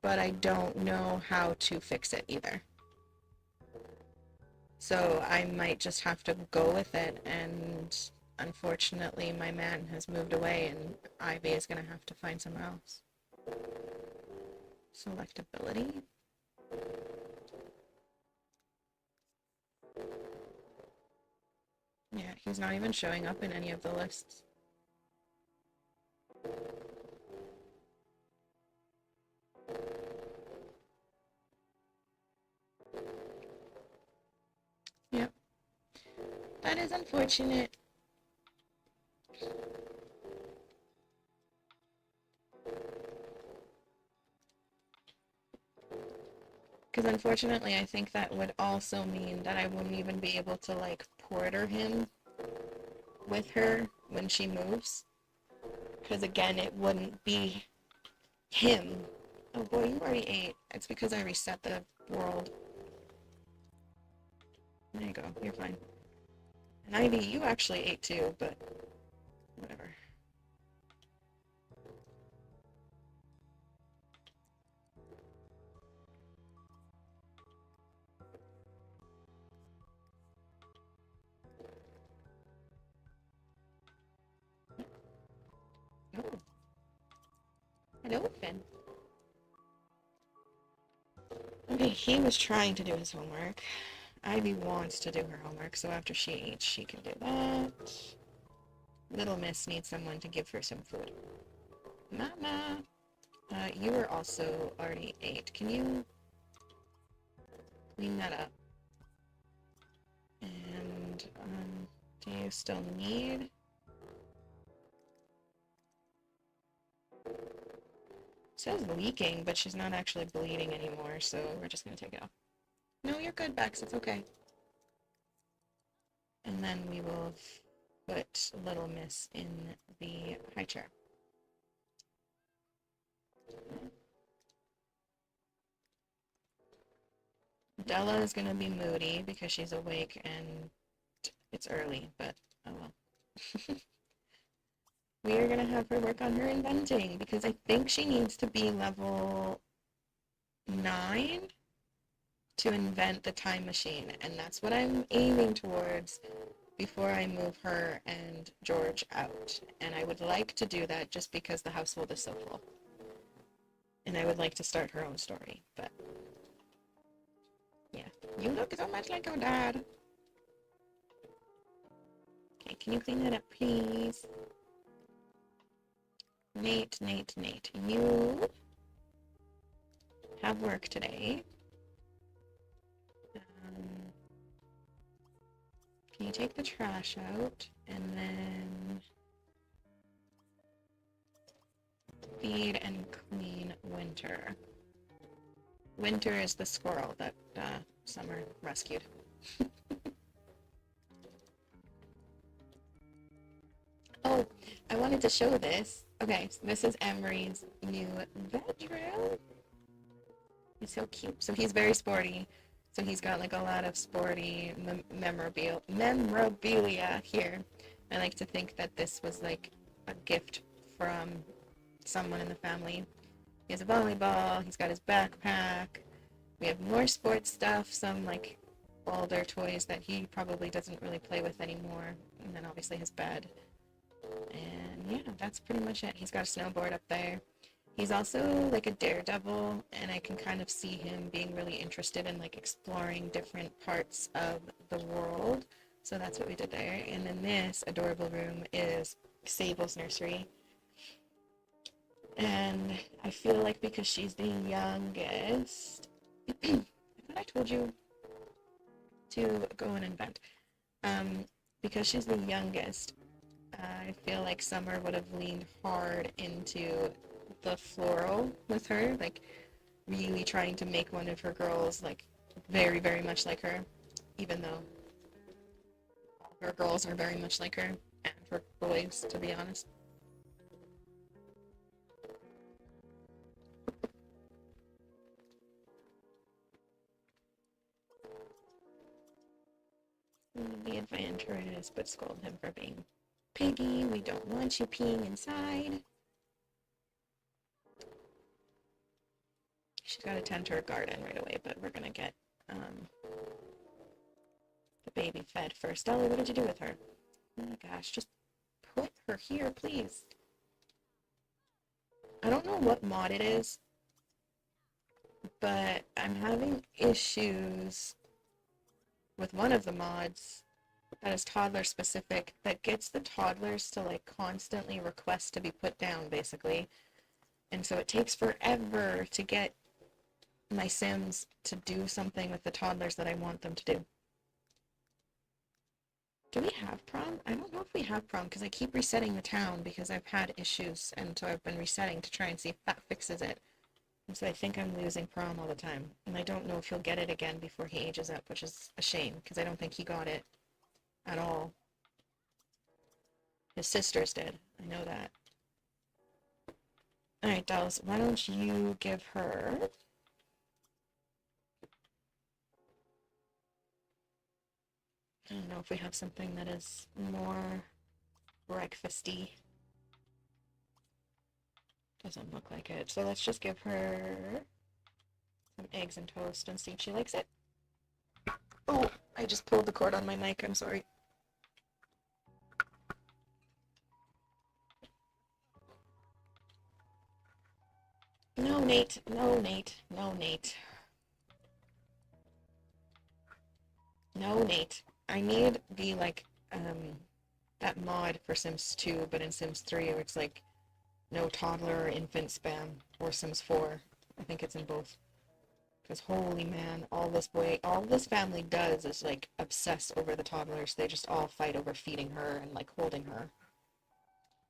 But I don't know how to fix it either. So I might just have to go with it, and unfortunately my man has moved away and Ivy is going to have to find somewhere else. Selectability. Yeah, he's not even showing up in any of the lists. Yep. That is unfortunate. Because unfortunately, I think that would also mean that I wouldn't even be able to, like, porter him with her when she moves. Because again, it wouldn't be him. Oh boy, you already ate. It's because I reset the world. There you go, you're fine. And Ivy, you actually ate too, but whatever. No, Finn. Okay, he was trying to do his homework. Ivy wants to do her homework, so after she eats, she can do that. Little Miss needs someone to give her some food. Mama! You were also already ate. Can you clean that up? And, do you still need? It says leaking, but she's not actually bleeding anymore, so we're just gonna take it off. No, you're good, Bex. It's okay. And then we will put Little Miss in the high chair. Della is going to be moody because she's awake and it's early, but oh well. We are going to have her work on her inventing because I think she needs to be level 9 to invent the time machine, and that's what I'm aiming towards before I move her and George out. And I would like to do that just because the household is so full. And I would like to start her own story, but yeah. You look so much like your dad. Okay, can you clean that up, please? Nate, you have work today. Can you take the trash out and then feed and clean Winter? Winter is the squirrel that Summer rescued. Oh, I wanted to show this. Okay, so this is Emery's new bedroom. He's so cute. So he's very sporty. So he's got like a lot of sporty memorabilia here. I like to think that this was like a gift from someone in the family. He has a volleyball, he's got his backpack. We have more sports stuff, some like older toys that he probably doesn't really play with anymore. And then obviously his bed. And yeah, that's pretty much it. He's got a snowboard up there. He's also like a daredevil, and I can kind of see him being really interested in like exploring different parts of the world. So that's what we did there. And then this adorable room is Sable's nursery. And I feel like because she's the youngest, I thought I told you to go and invent. Because she's the youngest, I feel like Summer would have leaned hard into the floral with her, like really trying to make one of her girls like very, very much like her, even though all her girls are very much like her, and her boys, to be honest. The adventurous, but scold him for being piggy. We don't want you peeing inside. She's got to tend to her garden right away, but we're gonna get the baby fed first. Ellie, what did you do with her? Oh my gosh, just put her here, please. I don't know what mod it is, but I'm having issues with one of the mods that is toddler specific that gets the toddlers to like constantly request to be put down, basically. And so it takes forever to get my Sims to do something with the toddlers that I want them to do. Do we have prom? I don't know if we have prom because I keep resetting the town because I've had issues, and so I've been resetting to try and see if that fixes it. And so I think I'm losing prom all the time. And I don't know if he'll get it again before he ages up, which is a shame because I don't think he got it at all. His sisters did. I know that. Alright, dolls, why don't you give her... I don't know if we have something that is more breakfasty. Doesn't look like it. So let's just give her some eggs and toast and see if she likes it. Oh, I just pulled the cord on my mic. I'm sorry. Nate. No, Nate. No, Nate. No, Nate. I need the, like, that mod for Sims 2, but in Sims 3, where it's like, no toddler or infant spam, or Sims 4. I think it's in both. Because holy man, all this family does is, like, obsess over the toddlers. They just all fight over feeding her and, like, holding her.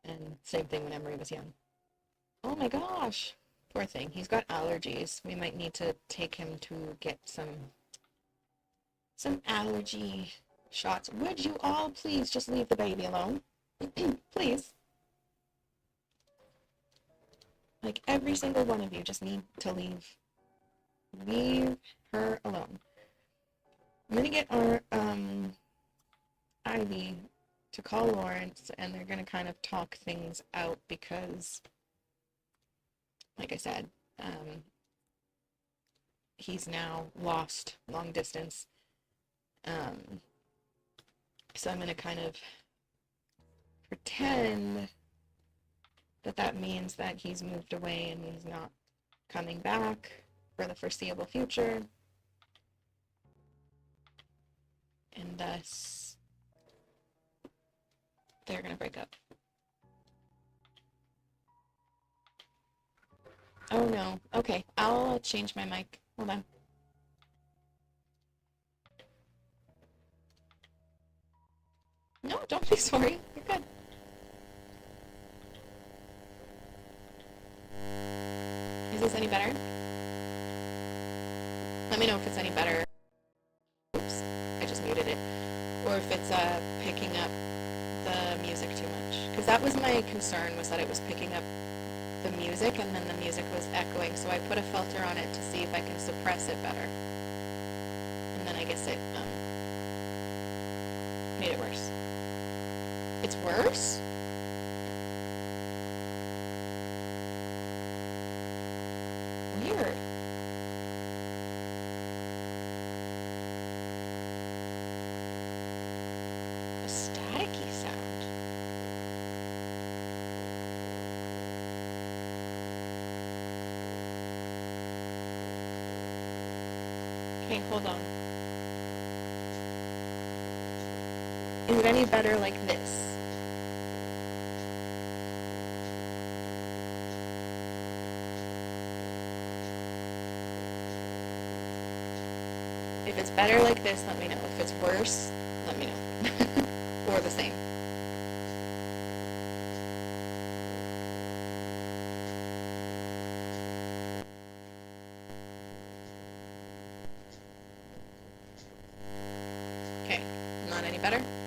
And same thing when Emery was young. Oh my gosh! Poor thing. He's got allergies. We might need to take him to get some allergy shots. Would you all please just leave the baby alone? Please. Like, every single one of you just need to leave her alone. I'm gonna get our Ivy to call Lawrence, and they're gonna kind of talk things out because, like I said, he's now lost long distance. So I'm gonna kind of pretend that means that he's moved away and he's not coming back for the foreseeable future. And thus, they're gonna break up. Oh no. Okay, I'll change my mic. Hold on. No, don't be sorry. You're good. Is this any better? Let me know if it's any better. Oops, I just muted it. Or if it's picking up the music too much. Because that was my concern, was that it was picking up the music and then the music was echoing. So I put a filter on it to see if I can suppress it better. And then I guess it made it worse. It's worse? Weird. A staticky sound. Okay, hold on. Is it any better like this? If it's better like this, let me know. If it's worse, let me know. Or the same. Okay, not any better?